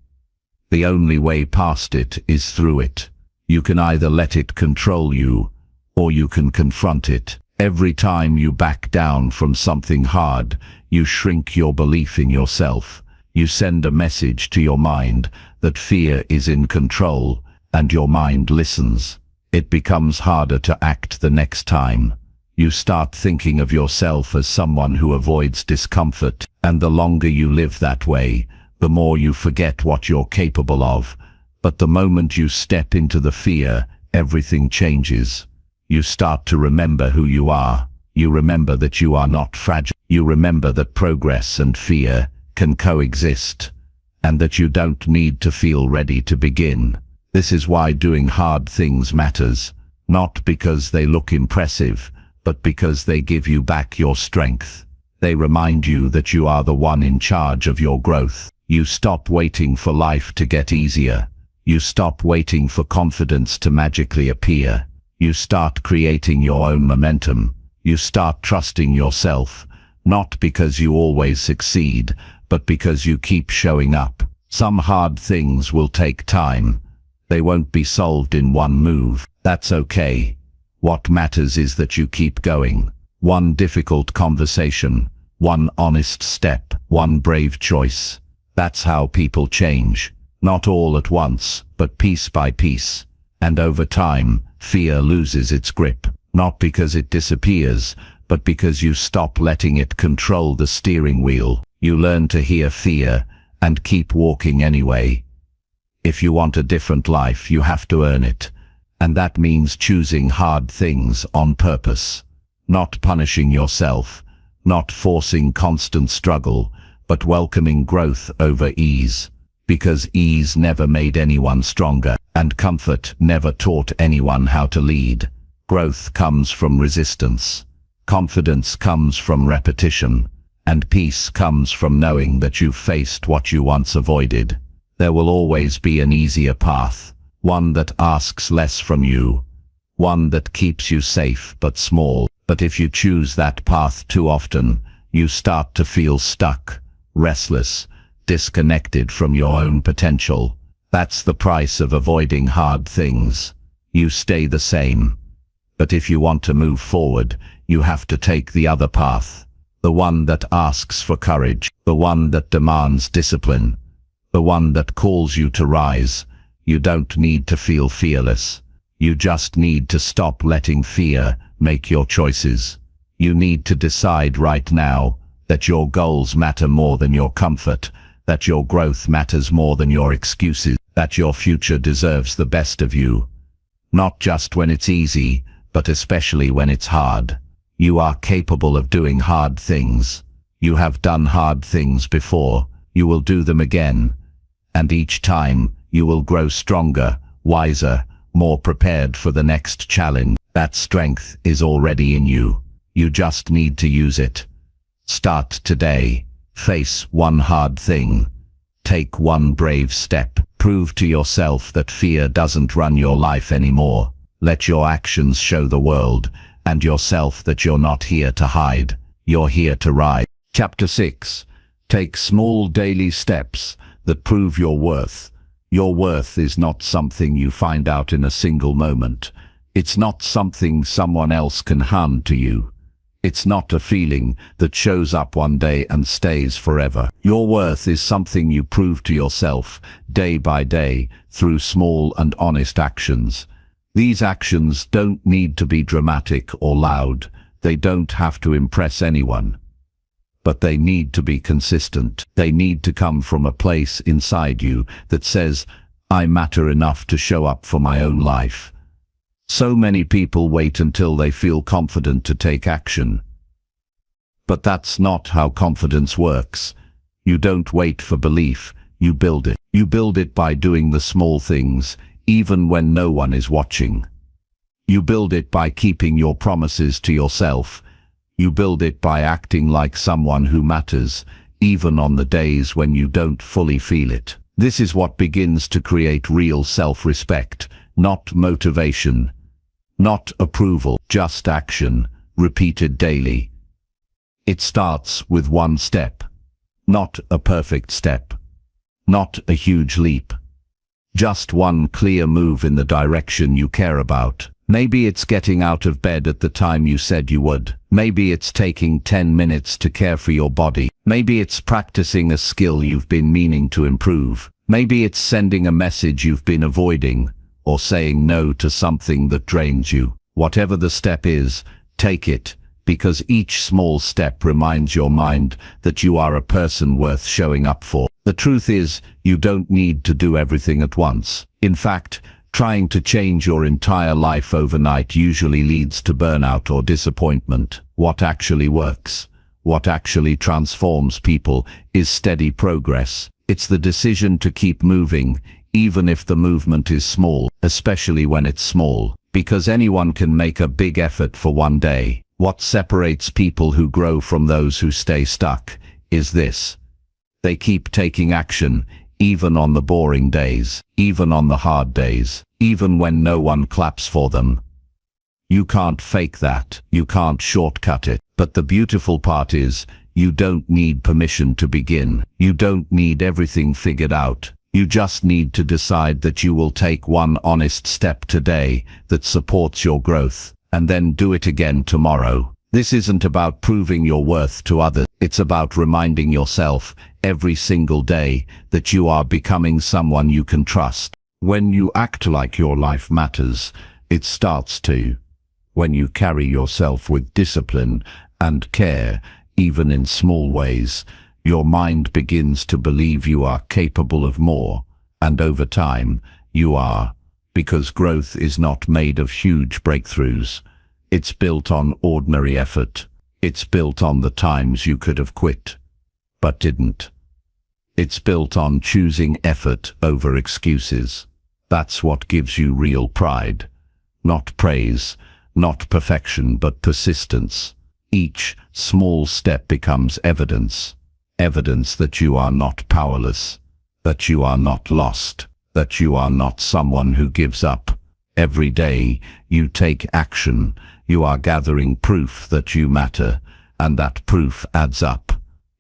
The only way past it is through it. You can either let it control you, or you can confront it. Every time you back down from something hard, you shrink your belief in yourself. You send a message to your mind that fear is in control, and your mind listens. It becomes harder to act the next time. You start thinking of yourself as someone who avoids discomfort, and the longer you live that way, the more you forget what you're capable of. But the moment you step into the fear, everything changes. You start to remember who you are. You remember that you are not fragile. You remember that progress and fear can coexist, and that you don't need to feel ready to begin. This is why doing hard things matters, not because they look impressive, but because they give you back your strength. They remind you that you are the one in charge of your growth. You stop waiting for life to get easier. You stop waiting for confidence to magically appear. You start creating your own momentum. You start trusting yourself, not because you always succeed, but because you keep showing up. Some hard things will take time. They won't be solved in one move. That's okay. What matters is that you keep going. One difficult conversation, one honest step, one brave choice. That's how people change. Not all at once, but piece by piece. And over time, fear loses its grip. Not because it disappears, but because you stop letting it control the steering wheel. You learn to hear fear and keep walking anyway. If you want a different life, you have to earn it. And that means choosing hard things on purpose. Not punishing yourself, not forcing constant struggle, but welcoming growth over ease. Because ease never made anyone stronger, and comfort never taught anyone how to lead. Growth comes from resistance. Confidence comes from repetition. And peace comes from knowing that you've faced what you once avoided. There will always be an easier path, one that asks less from you, one that keeps you safe but small. But if you choose that path too often, you start to feel stuck, restless, disconnected from your own potential. That's the price of avoiding hard things. You stay the same. But if you want to move forward, you have to take the other path. The one that asks for courage, the one that demands discipline, the one that calls you to rise. You don't need to feel fearless. You just need to stop letting fear make your choices. You need to decide right now that your goals matter more than your comfort, that your growth matters more than your excuses, that your future deserves the best of you. Not just when it's easy, but especially when it's hard. You are capable of doing hard things. You have done hard things before. You will do them again. And each time, you will grow stronger, wiser, more prepared for the next challenge. That strength is already in you. You just need to use it. Start today. Face one hard thing. Take one brave step. Prove to yourself that fear doesn't run your life anymore. Let your actions show the world and yourself that you're not here to hide. You're here to rise. Chapter 6. Take small daily steps that prove your worth. Your worth is not something you find out in a single moment. It's not something someone else can hand to you. It's not a feeling that shows up one day and stays forever. Your worth is something you prove to yourself day by day through small and honest actions. These actions don't need to be dramatic or loud. They don't have to impress anyone. But they need to be consistent. They need to come from a place inside you that says, I matter enough to show up for my own life. So many people wait until they feel confident to take action. But that's not how confidence works. You don't wait for belief, you build it. You build it by doing the small things, even when no one is watching. You build it by keeping your promises to yourself. You build it by acting like someone who matters, even on the days when you don't fully feel it. This is what begins to create real self-respect, not motivation. Not approval, just action, repeated daily. It starts with one step. Not a perfect step. Not a huge leap. Just one clear move in the direction you care about. Maybe it's getting out of bed at the time you said you would. Maybe it's taking 10 minutes to care for your body. Maybe it's practicing a skill you've been meaning to improve. Maybe it's sending a message you've been avoiding, or saying no to something that drains you. Whatever the step is, take it, because each small step reminds your mind that you are a person worth showing up for. The truth is, you don't need to do everything at once. In fact, trying to change your entire life overnight usually leads to burnout or disappointment. What actually works, what actually transforms people, is steady progress. It's the decision to keep moving, even if the movement is small, especially when it's small, because anyone can make a big effort for one day. What separates people who grow from those who stay stuck is this: they keep taking action, even on the boring days, even on the hard days, even when no one claps for them. You can't fake that, you can't shortcut it. But the beautiful part is, you don't need permission to begin. You don't need everything figured out. You just need to decide that you will take one honest step today that supports your growth, and then do it again tomorrow. This isn't about proving your worth to others. It's about reminding yourself every single day that you are becoming someone you can trust. When you act like your life matters, it starts to. When you carry yourself with discipline and care, even in small ways, your mind begins to believe you are capable of more, and over time, you are, because growth is not made of huge breakthroughs. It's built on ordinary effort. It's built on the times you could have quit, but didn't. It's built on choosing effort over excuses. That's what gives you real pride. Not praise, not perfection, but persistence. Each small step becomes evidence. Evidence that you are not powerless, that you are not lost, that you are not someone who gives up. Every day you take action, you are gathering proof that you matter, and that proof adds up.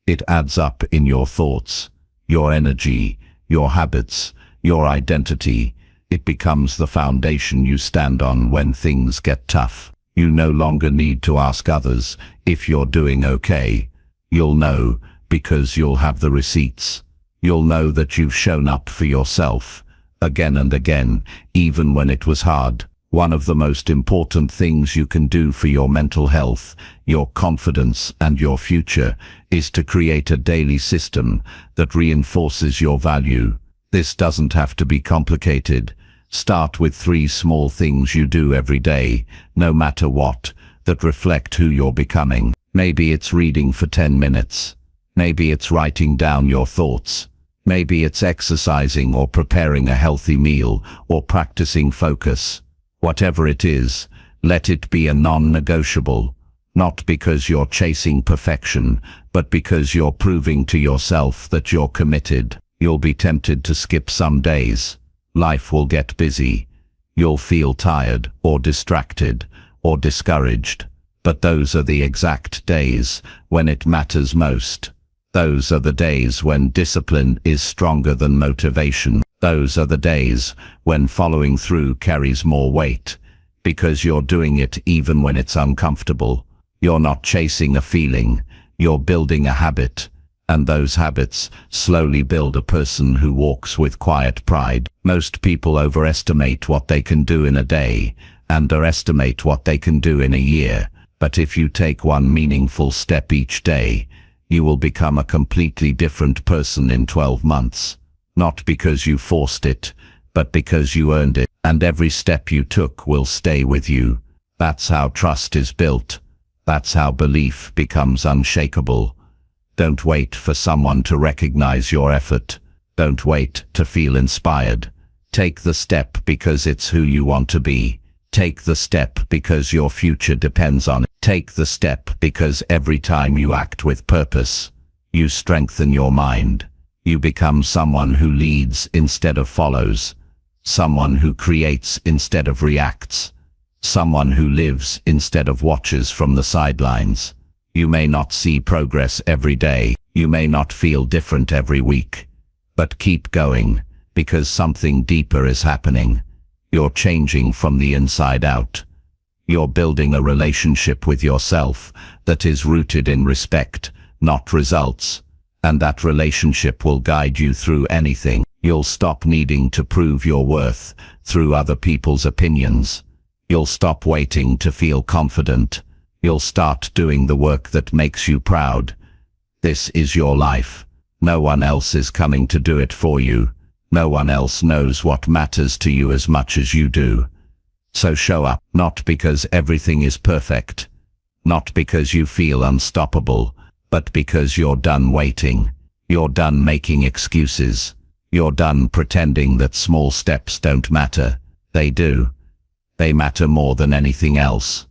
It adds up in your thoughts, your energy, your habits, your identity. It becomes the foundation you stand on when things get tough. You no longer need to ask others if you're doing okay. You'll know, because you'll have the receipts. You'll know that you've shown up for yourself, again and again, even when it was hard. One of the most important things you can do for your mental health, your confidence, and your future is to create a daily system that reinforces your value. This doesn't have to be complicated. Start with 3 small things you do every day, no matter what, that reflect who you're becoming. Maybe it's reading for 10 minutes. Maybe it's writing down your thoughts. Maybe it's exercising or preparing a healthy meal or practicing focus. Whatever it is, let it be a non-negotiable. Not because you're chasing perfection, but because you're proving to yourself that you're committed. You'll be tempted to skip some days. Life will get busy. You'll feel tired or distracted or discouraged. But those are the exact days when it matters most. Those are the days when discipline is stronger than motivation. Those are the days when following through carries more weight, because you're doing it even when it's uncomfortable. You're not chasing a feeling, you're building a habit. And those habits slowly build a person who walks with quiet pride. Most people overestimate what they can do in a day, underestimate what they can do in a year. But if you take one meaningful step each day, you will become a completely different person in 12 months. Not because you forced it, but because you earned it. And every step you took will stay with you. That's how trust is built. That's how belief becomes unshakable. Don't wait for someone to recognize your effort. Don't wait to feel inspired. Take the step because it's who you want to be. Take the step because your future depends on it. Take the step because every time you act with purpose, you strengthen your mind. You become someone who leads instead of follows. Someone who creates instead of reacts. Someone who lives instead of watches from the sidelines. You may not see progress every day. You may not feel different every week. But keep going, because something deeper is happening. You're changing from the inside out. You're building a relationship with yourself that is rooted in respect, not results. And that relationship will guide you through anything. You'll stop needing to prove your worth through other people's opinions. You'll stop waiting to feel confident. You'll start doing the work that makes you proud. This is your life. No one else is coming to do it for you. No one else knows what matters to you as much as you do. So show up, not because everything is perfect, not because you feel unstoppable, but because you're done waiting. You're done making excuses. You're done pretending that small steps don't matter. They do. They matter more than anything else.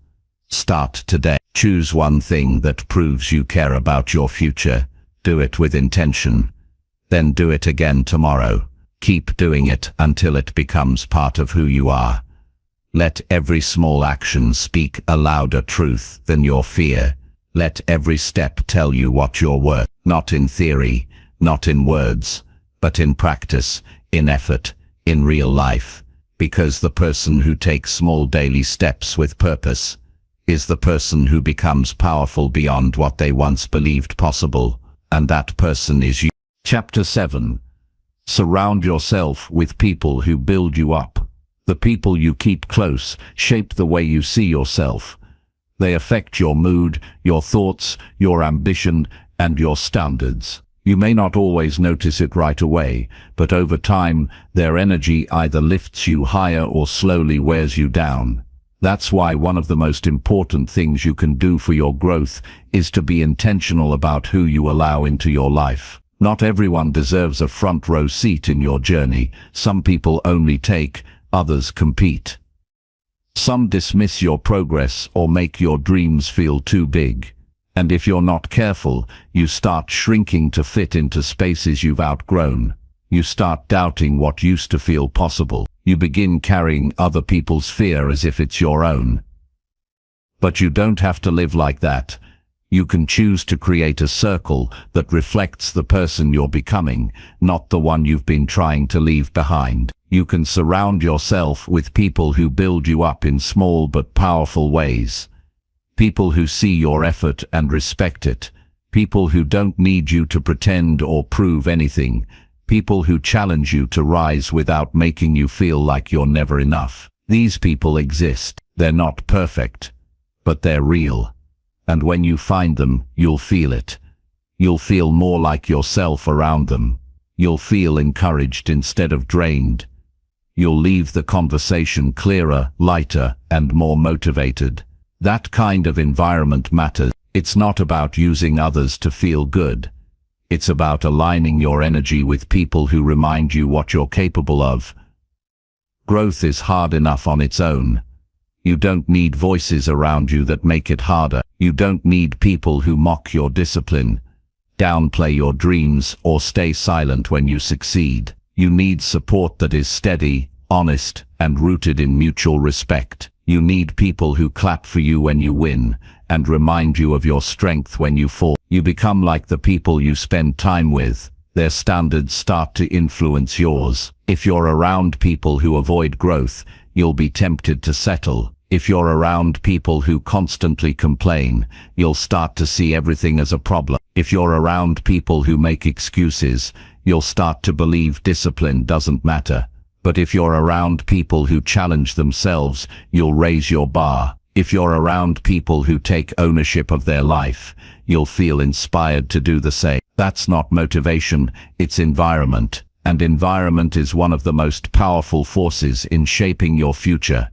Start today. Choose one thing that proves you care about your future. Do it with intention. Then do it again tomorrow. Keep doing it until it becomes part of who you are. Let every small action speak a louder truth than your fear. Let every step tell you what you're worth. Not in theory, not in words, but in practice, in effort, in real life. Because the person who takes small daily steps with purpose is the person who becomes powerful beyond what they once believed possible, and that person is you. Chapter 7. Surround yourself with people who build you up. The people you keep close shape the way you see yourself. They affect your mood, your thoughts, your ambition, and your standards. You may not always notice it right away, but over time, their energy either lifts you higher or slowly wears you down. That's why one of the most important things you can do for your growth is to be intentional about who you allow into your life. Not everyone deserves a front row seat in your journey. Some people only take, others compete. Some dismiss your progress or make your dreams feel too big. And if you're not careful, you start shrinking to fit into spaces you've outgrown. You start doubting what used to feel possible. You begin carrying other people's fear as if it's your own. But you don't have to live like that. You can choose to create a circle that reflects the person you're becoming, not the one you've been trying to leave behind. You can surround yourself with people who build you up in small but powerful ways. People who see your effort and respect it. People who don't need you to pretend or prove anything. People who challenge you to rise without making you feel like you're never enough. These people exist. They're not perfect, but they're real. And when you find them, you'll feel it. You'll feel more like yourself around them. You'll feel encouraged instead of drained. You'll leave the conversation clearer, lighter, and more motivated. That kind of environment matters. It's not about using others to feel good. It's about aligning your energy with people who remind you what you're capable of. Growth is hard enough on its own. You don't need voices around you that make it harder. You don't need people who mock your discipline, downplay your dreams, or stay silent when you succeed. You need support that is steady, honest, and rooted in mutual respect. You need people who clap for you when you win, and remind you of your strength when you fall. You become like the people you spend time with. Their standards start to influence yours. If you're around people who avoid growth, you'll be tempted to settle. If you're around people who constantly complain, you'll start to see everything as a problem. If you're around people who make excuses, you'll start to believe discipline doesn't matter. But if you're around people who challenge themselves, you'll raise your bar. If you're around people who take ownership of their life, you'll feel inspired to do the same. That's not motivation, it's environment. And environment is one of the most powerful forces in shaping your future.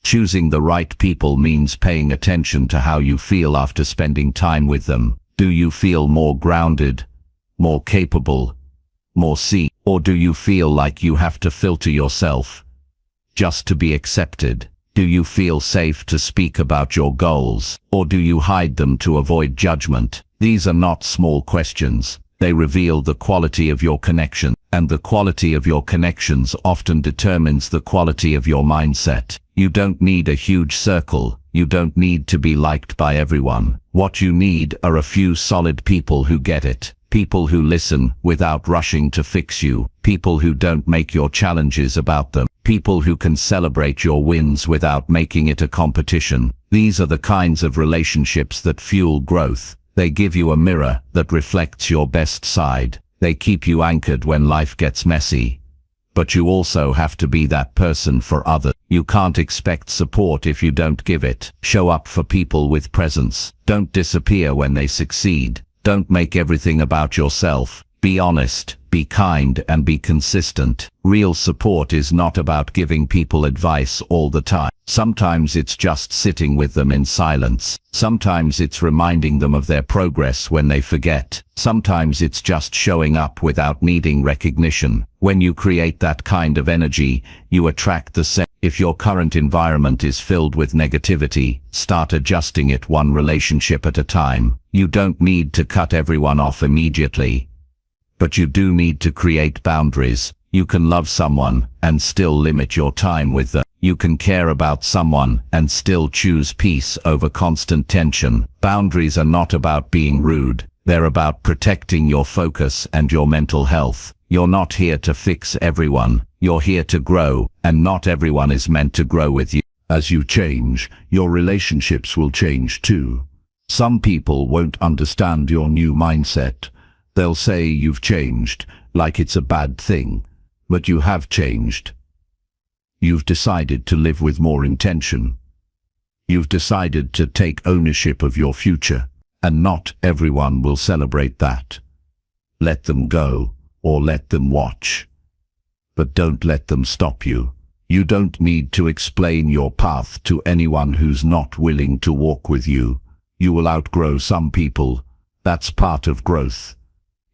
Choosing the right people means paying attention to how you feel after spending time with them. Do you feel more grounded, more capable, more seen? Or do you feel like you have to filter yourself just to be accepted? Do you feel safe to speak about your goals, or do you hide them to avoid judgment? These are not small questions. They reveal the quality of your connection, and the quality of your connections often determines the quality of your mindset. You don't need a huge circle. You don't need to be liked by everyone. What you need are a few solid people who get it. People who listen without rushing to fix you. People who don't make your challenges about them. People who can celebrate your wins without making it a competition. These are the kinds of relationships that fuel growth. They give you a mirror that reflects your best side. They keep you anchored when life gets messy. But you also have to be that person for others. You can't expect support if you don't give it. Show up for people with presence. Don't disappear when they succeed. Don't make everything about yourself. Be honest, be kind, and be consistent. Real support is not about giving people advice all the time. Sometimes it's just sitting with them in silence. Sometimes it's reminding them of their progress when they forget. Sometimes it's just showing up without needing recognition. When you create that kind of energy, you attract the same. If your current environment is filled with negativity, start adjusting it one relationship at a time. You don't need to cut everyone off immediately, but you do need to create boundaries. You can love someone and still limit your time with them. You can care about someone and still choose peace over constant tension. Boundaries are not about being rude. They're about protecting your focus and your mental health. You're not here to fix everyone. You're here to grow, and not everyone is meant to grow with you. As you change, your relationships will change too. Some people won't understand your new mindset. They'll say you've changed, like it's a bad thing. But you have changed. You've decided to live with more intention. You've decided to take ownership of your future, and not everyone will celebrate that. Let them go, or let them watch. But don't let them stop you. You don't need to explain your path to anyone who's not willing to walk with you. You will outgrow some people. That's part of growth.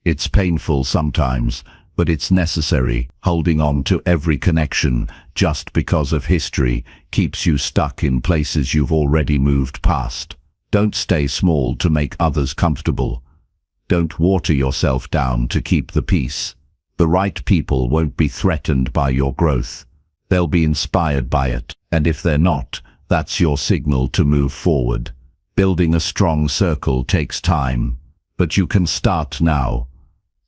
It's painful sometimes, but it's necessary. Holding on to every connection just because of history keeps you stuck in places you've already moved past. Don't stay small to make others comfortable. Don't water yourself down to keep the peace. The right people won't be threatened by your growth. They'll be inspired by it. And if they're not, that's your signal to move forward. Building a strong circle takes time, but you can start now.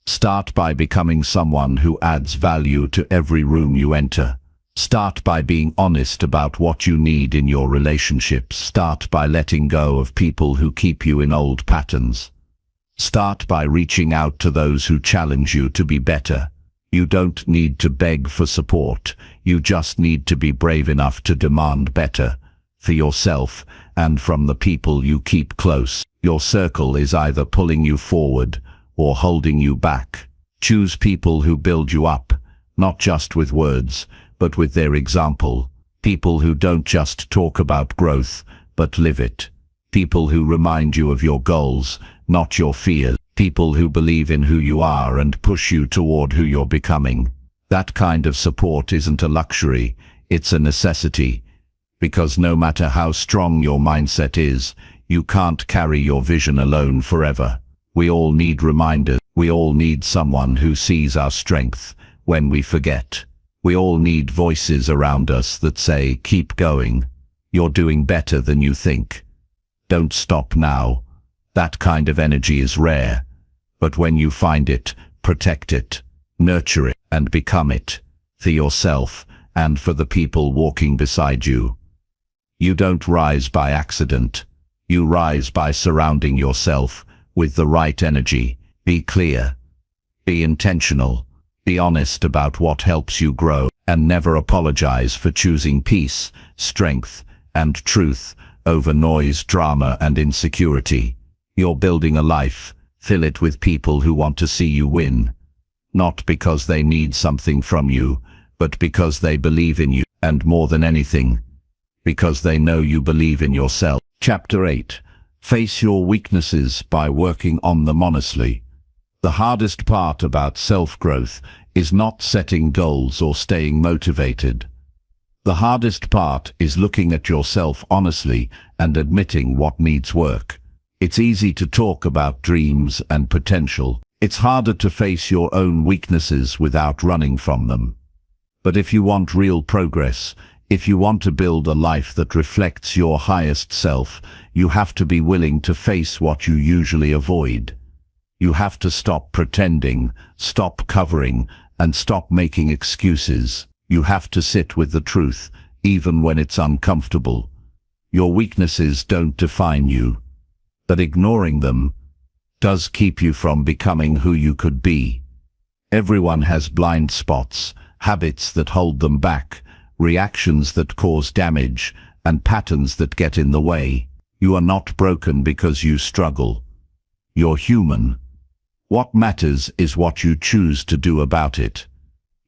Start by becoming someone who adds value to every room you enter. Start by being honest about what you need in your relationships. Start by letting go of people who keep you in old patterns. Start by reaching out to those who challenge you to be better. You don't need to beg for support. You just need to be brave enough to demand better for yourself and from the people you keep close. Your circle is either pulling you forward or holding you back. Choose people who build you up, not just with words, but with their example. People who don't just talk about growth, but live it. People who remind you of your goals, not your fears. People who believe in who you are and push you toward who you're becoming. That kind of support isn't a luxury, it's a necessity. Because no matter how strong your mindset is, you can't carry your vision alone forever. We all need reminders. We all need someone who sees our strength when we forget. We all need voices around us that say, keep going. You're doing better than you think. Don't stop now. That kind of energy is rare. But when you find it, protect it, nurture it, and become it, for yourself and for the people walking beside you. You don't rise by accident. You rise by surrounding yourself with the right energy. Be clear. Be intentional. Be honest about what helps you grow, and never apologize for choosing peace, strength, and truth over noise, drama, and insecurity. You're building a life. Fill it with people who want to see you win. Not because they need something from you, but because they believe in you, and more than anything, because they know you believe in yourself. Chapter 8. Face your weaknesses by working on them honestly. The hardest part about self-growth is not setting goals or staying motivated. The hardest part is looking at yourself honestly and admitting what needs work. It's easy to talk about dreams and potential. It's harder to face your own weaknesses without running from them. But if you want real progress, if you want to build a life that reflects your highest self, you have to be willing to face what you usually avoid. You have to stop pretending, stop covering, and stop making excuses. You have to sit with the truth, even when it's uncomfortable. Your weaknesses don't define you, but ignoring them does keep you from becoming who you could be. Everyone has blind spots, habits that hold them back, reactions that cause damage, and patterns that get in the way. You are not broken because you struggle. You're human. What matters is what you choose to do about it.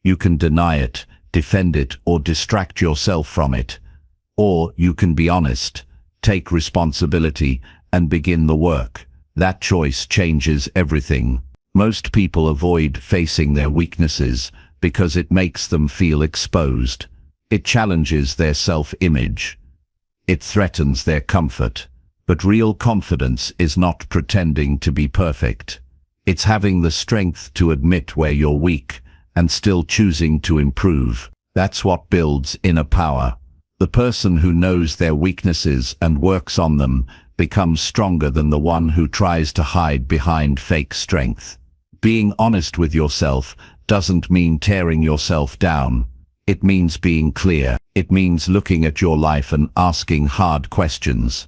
You can deny it, defend it, or distract yourself from it. Or you can be honest, take responsibility, and begin the work. That choice changes everything. Most people avoid facing their weaknesses because it makes them feel exposed. It challenges their self-image. It threatens their comfort. But real confidence is not pretending to be perfect. It's having the strength to admit where you're weak and still choosing to improve. That's what builds inner power. The person who knows their weaknesses and works on them becomes stronger than the one who tries to hide behind fake strength. Being honest with yourself doesn't mean tearing yourself down. It means being clear. It means looking at your life and asking hard questions.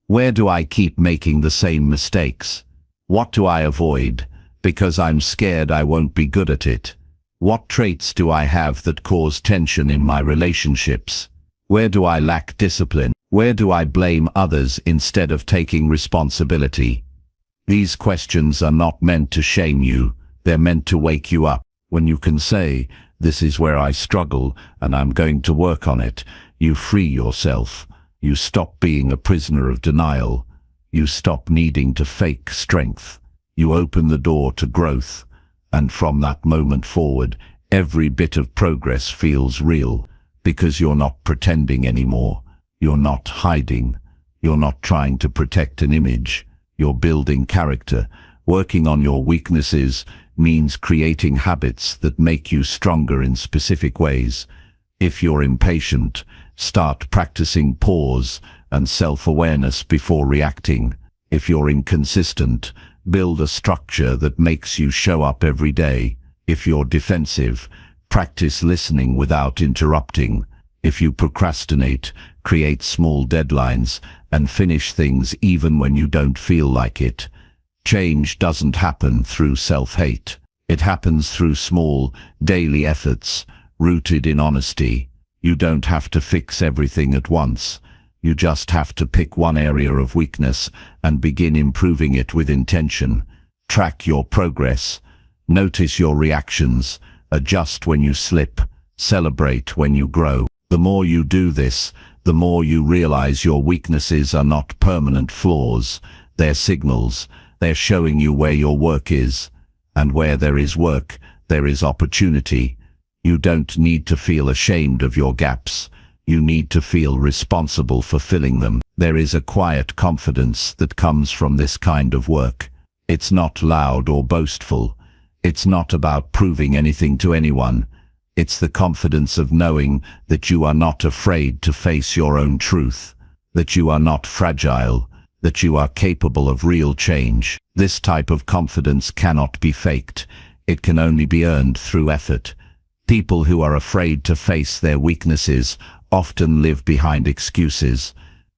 Where do I keep making the same mistakes? What do I avoid because I'm scared I won't be good at it? What traits do I have that cause tension in my relationships? Where do I lack discipline? Where do I blame others instead of taking responsibility? These questions are not meant to shame you. They're meant to wake you up. When you can say, "This is where I struggle and I'm going to work on it," you free yourself. You stop being a prisoner of denial. You stop needing to fake strength. You open the door to growth. And from that moment forward, every bit of progress feels real, because you're not pretending anymore. You're not hiding. You're not trying to protect an image. You're building character. Working on your weaknesses means creating habits that make you stronger in specific ways. If you're impatient, start practicing pause and self-awareness before reacting. If you're inconsistent, build a structure that makes you show up every day. If you're defensive, practice listening without interrupting. If you procrastinate, create small deadlines and finish things even when you don't feel like it. Change doesn't happen through self-hate. It happens through small, daily efforts, rooted in honesty. You don't have to fix everything at once. You just have to pick one area of weakness and begin improving it with intention. Track your progress. Notice your reactions. Adjust when you slip. Celebrate when you grow. The more you do this, the more you realize your weaknesses are not permanent flaws. They're signals. They're showing you where your work is. And where there is work, there is opportunity. You don't need to feel ashamed of your gaps. You need to feel responsible for filling them. There is a quiet confidence that comes from this kind of work. It's not loud or boastful. It's not about proving anything to anyone. It's the confidence of knowing that you are not afraid to face your own truth, that you are not fragile, that you are capable of real change. This type of confidence cannot be faked. It can only be earned through effort. People who are afraid to face their weaknesses often live behind excuses.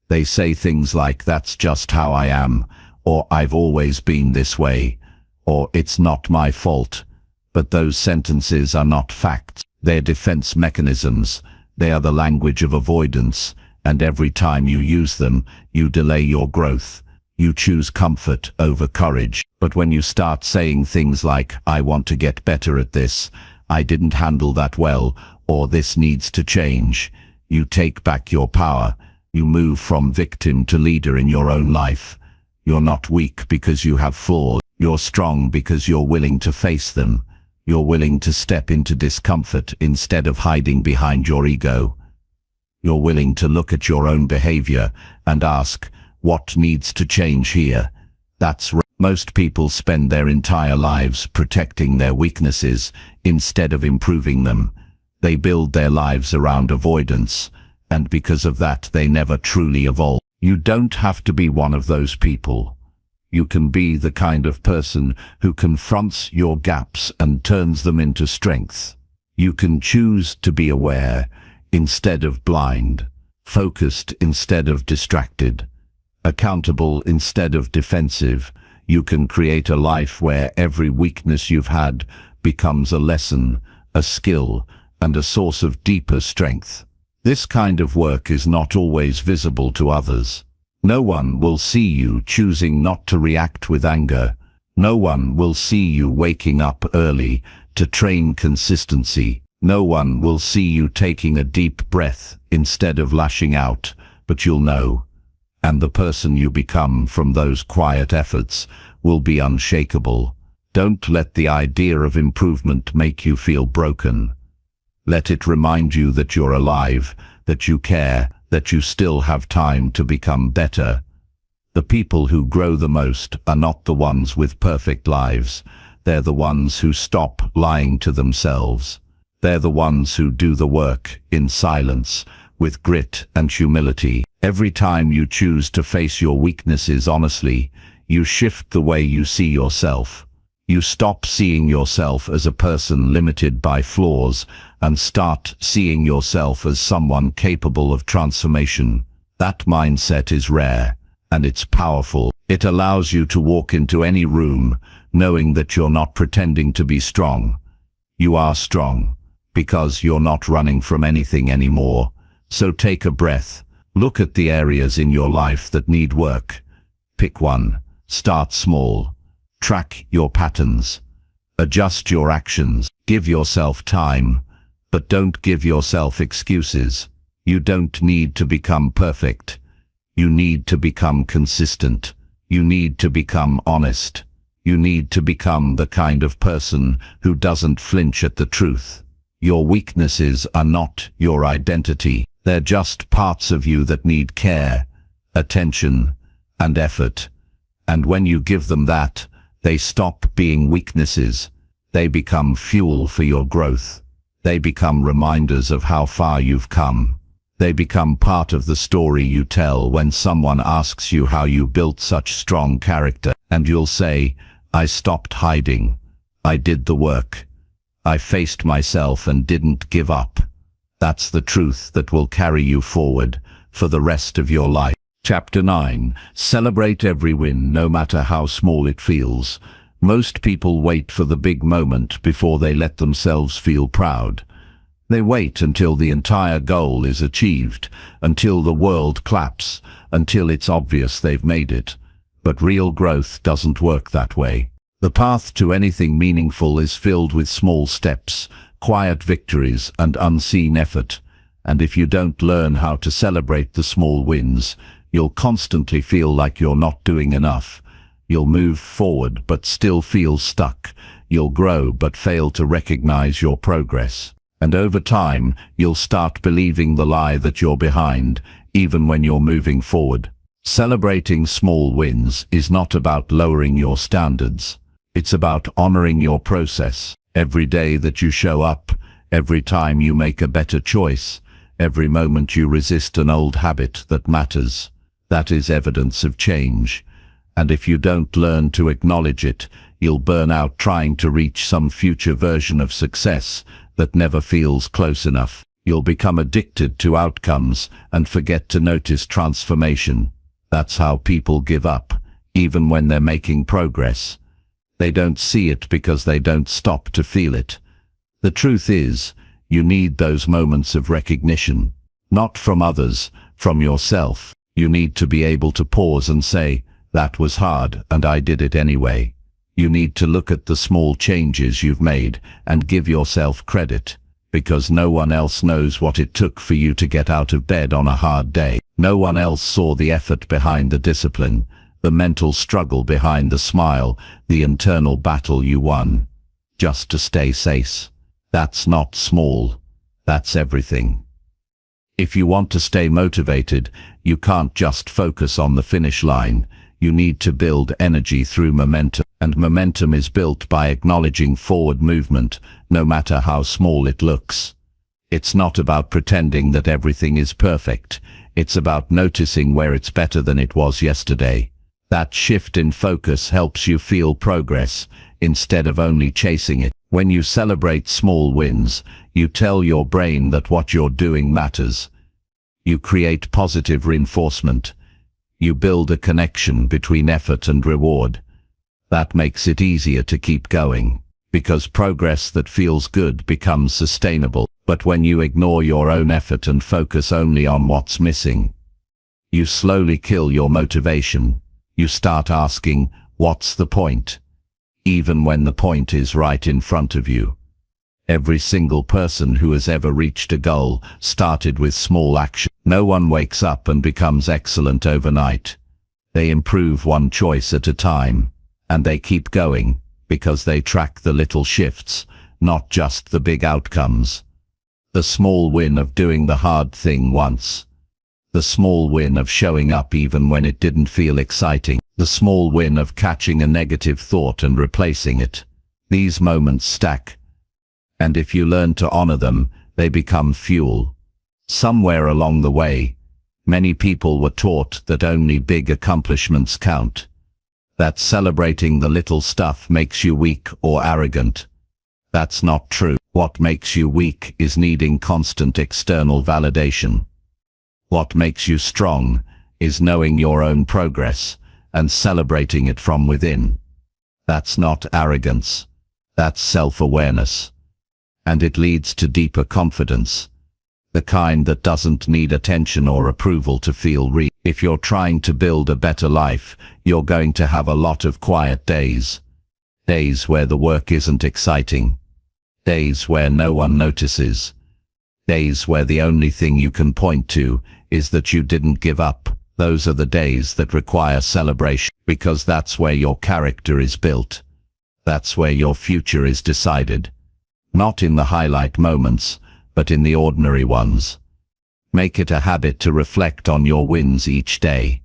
They say things like, "That's just how I am," or "I've always been this way," or "It's not my fault." But those sentences are not facts. They're defense mechanisms. They are the language of avoidance, and every time you use them, you delay your growth. You choose comfort over courage. But when you start saying things like, "I want to get better at this," "I didn't handle that well," or "This needs to change," you take back your power. You move from victim to leader in your own life. You're not weak because you have flaws. You're strong because you're willing to face them. You're willing to step into discomfort instead of hiding behind your ego. You're willing to look at your own behavior and ask, what needs to change here? Most people spend their entire lives protecting their weaknesses instead of improving them. They build their lives around avoidance, and because of that they never truly evolve. You don't have to be one of those people. You can be the kind of person who confronts your gaps and turns them into strength. You can choose to be aware instead of blind, focused instead of distracted, accountable instead of defensive. You can create a life where every weakness you've had becomes a lesson, a skill, and a source of deeper strength. This kind of work is not always visible to others. No one will see you choosing not to react with anger. No one will see you waking up early to train consistency. No one will see you taking a deep breath instead of lashing out, but you'll know. And the person you become from those quiet efforts will be unshakable. Don't let the idea of improvement make you feel broken. Let it remind you that you're alive, that you care, that you still have time to become better. The people who grow the most are not the ones with perfect lives. They're the ones who stop lying to themselves. They're the ones who do the work in silence, with grit and humility. Every time you choose to face your weaknesses honestly, you shift the way you see yourself. You stop seeing yourself as a person limited by flaws and start seeing yourself as someone capable of transformation. That mindset is rare, and it's powerful. It allows you to walk into any room knowing that you're not pretending to be strong. You are strong because you're not running from anything anymore. So take a breath. Look at the areas in your life that need work. Pick one. Start small. Track your patterns. Adjust your actions. Give yourself time, but don't give yourself excuses. You don't need to become perfect. You need to become consistent. You need to become honest. You need to become the kind of person who doesn't flinch at the truth. Your weaknesses are not your identity. They're just parts of you that need care, attention, and effort. And when you give them that, they stop being weaknesses. They become fuel for your growth. They become reminders of how far you've come. They become part of the story you tell when someone asks you how you built such strong character, and you'll say, "I stopped hiding. I did the work. I faced myself and didn't give up." That's the truth that will carry you forward for the rest of your life. Chapter 9. Celebrate every win, no matter how small it feels. Most people wait for the big moment before they let themselves feel proud. They wait until the entire goal is achieved, until the world claps, until it's obvious they've made it. But real growth doesn't work that way. The path to anything meaningful is filled with small steps, quiet victories, and unseen effort. And if you don't learn how to celebrate the small wins, you'll constantly feel like you're not doing enough. You'll move forward but still feel stuck. You'll grow but fail to recognize your progress. And over time, you'll start believing the lie that you're behind, even when you're moving forward. Celebrating small wins is not about lowering your standards. It's about honoring your process. Every day that you show up, every time you make a better choice, every moment you resist an old habit that matters, that is evidence of change. And if you don't learn to acknowledge it, you'll burn out trying to reach some future version of success that never feels close enough. You'll become addicted to outcomes and forget to notice transformation. That's how people give up, even when they're making progress. They don't see it because they don't stop to feel it. The truth is, you need those moments of recognition, not from others, from yourself. You need to be able to pause and say, "That was hard, and I did it anyway." You need to look at the small changes you've made and give yourself credit, because no one else knows what it took for you to get out of bed on a hard day. No one else saw the effort behind the discipline, the mental struggle behind the smile, the internal battle you won, just to stay safe. That's not small. That's everything. If you want to stay motivated, you can't just focus on the finish line. You need to build energy through momentum, and momentum is built by acknowledging forward movement, no matter how small it looks. It's not about pretending that everything is perfect. It's about noticing where it's better than it was yesterday. That shift in focus helps you feel progress, instead of only chasing it. When you celebrate small wins, you tell your brain that what you're doing matters. You create positive reinforcement. You build a connection between effort and reward. That makes it easier to keep going, because progress that feels good becomes sustainable. But when you ignore your own effort and focus only on what's missing, you slowly kill your motivation. You start asking, "What's the point?" Even when the point is right in front of you. Every single person who has ever reached a goal started with small action. No one wakes up and becomes excellent overnight. They improve one choice at a time, and they keep going, because they track the little shifts, not just the big outcomes. The small win of doing the hard thing once. The small win of showing up even when it didn't feel exciting. The small win of catching a negative thought and replacing it. These moments stack. And if you learn to honor them, they become fuel. Somewhere along the way, many people were taught that only big accomplishments count. That celebrating the little stuff makes you weak or arrogant. That's not true. What makes you weak is needing constant external validation. What makes you strong is knowing your own progress and celebrating it from within. That's not arrogance. That's self-awareness. And it leads to deeper confidence. The kind that doesn't need attention or approval to feel real. If you're trying to build a better life, you're going to have a lot of quiet days. Days where the work isn't exciting. Days where no one notices. Days where the only thing you can point to is that you didn't give up. Those are the days that require celebration, because that's where your character is built. That's where your future is decided. Not in the highlight moments, but in the ordinary ones. Make it a habit to reflect on your wins each day.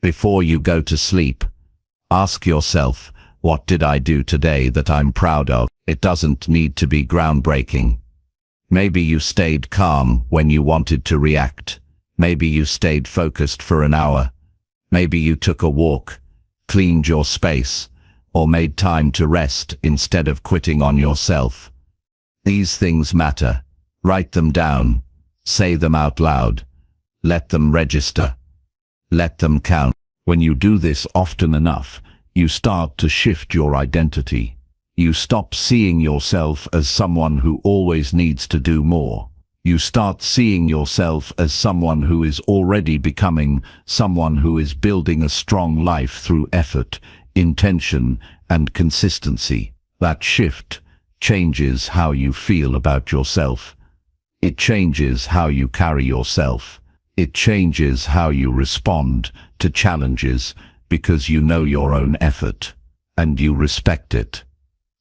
Before you go to sleep, ask yourself, what did I do today that I'm proud of? It doesn't need to be groundbreaking. Maybe you stayed calm when you wanted to react. Maybe you stayed focused for an hour. Maybe you took a walk, cleaned your space, or made time to rest instead of quitting on yourself. These things matter. Write them down. Say them out loud. Let them register. Let them count. When you do this often enough, you start to shift your identity. You stop seeing yourself as someone who always needs to do more. You start seeing yourself as someone who is already becoming, someone who is building a strong life through effort, intention, and consistency. That shift changes how you feel about yourself. It changes how you carry yourself. It changes how you respond to challenges, because you know your own effort, and you respect it.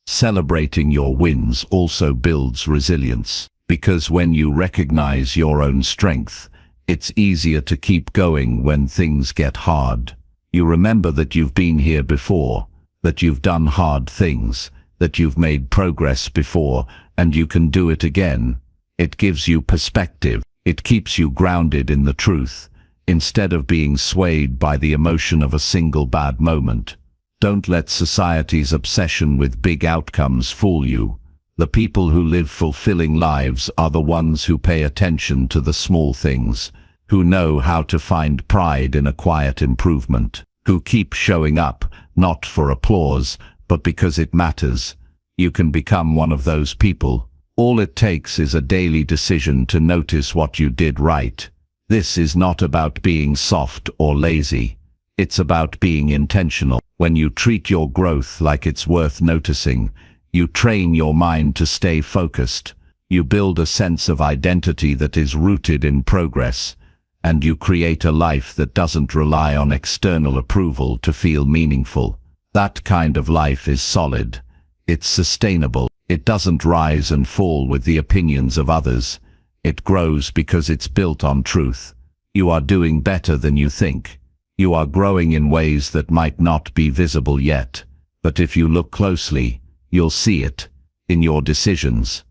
Celebrating your wins also builds resilience, because when you recognize your own strength, it's easier to keep going when things get hard. You remember that you've been here before, that you've done hard things, that you've made progress before, and you can do it again. It gives you perspective. It keeps you grounded in the truth, instead of being swayed by the emotion of a single bad moment. Don't let society's obsession with big outcomes fool you. The people who live fulfilling lives are the ones who pay attention to the small things, who know how to find pride in a quiet improvement, who keep showing up, not for applause, but because it matters. You can become one of those people. All it takes is a daily decision to notice what you did right. This is not about being soft or lazy. It's about being intentional. When you treat your growth like it's worth noticing, you train your mind to stay focused. You build a sense of identity that is rooted in progress, and you create a life that doesn't rely on external approval to feel meaningful. That kind of life is solid. It's sustainable. It doesn't rise and fall with the opinions of others. It grows because it's built on truth. You are doing better than you think. You are growing in ways that might not be visible yet, but if you look closely, you'll see it. In your decisions,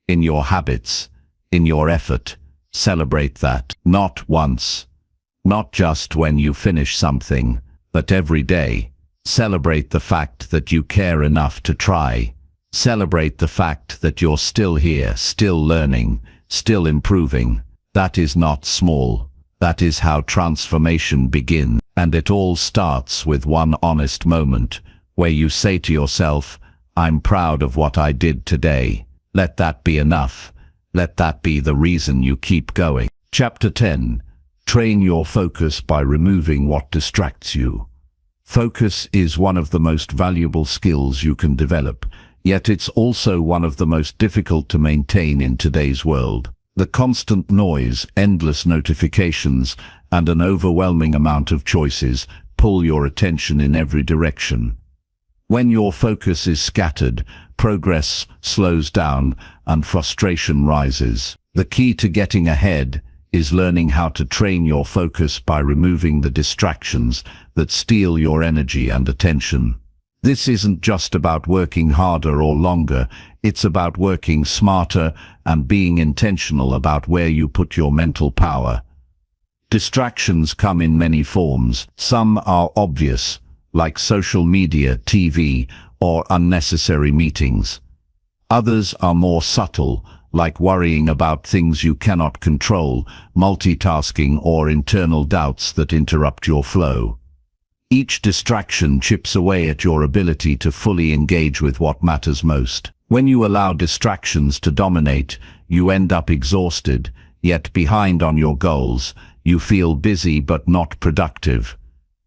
in your habits, in your effort. Celebrate that. Not once. Not just when you finish something, but every day. Celebrate the fact that you care enough to try. Celebrate the fact that you're still here, still learning, still improving. That is not small. That is how transformation begins. And it all starts with one honest moment, where you say to yourself, I'm proud of what I did today. Let that be enough. Let that be the reason you keep going. Chapter 10. Train your focus by removing what distracts you. Focus is one of the most valuable skills you can develop, yet it's also one of the most difficult to maintain in today's world. The constant noise, endless notifications, and an overwhelming amount of choices pull your attention in every direction. When your focus is scattered, progress slows down and frustration rises. The key to getting ahead is learning how to train your focus by removing the distractions that steal your energy and attention. This isn't just about working harder or longer, it's about working smarter and being intentional about where you put your mental power. Distractions come in many forms. Some are obvious, like social media, TV, or unnecessary meetings. Others are more subtle, like worrying about things you cannot control, multitasking, or internal doubts that interrupt your flow. Each distraction chips away at your ability to fully engage with what matters most. When you allow distractions to dominate, you end up exhausted, yet behind on your goals. You feel busy but not productive.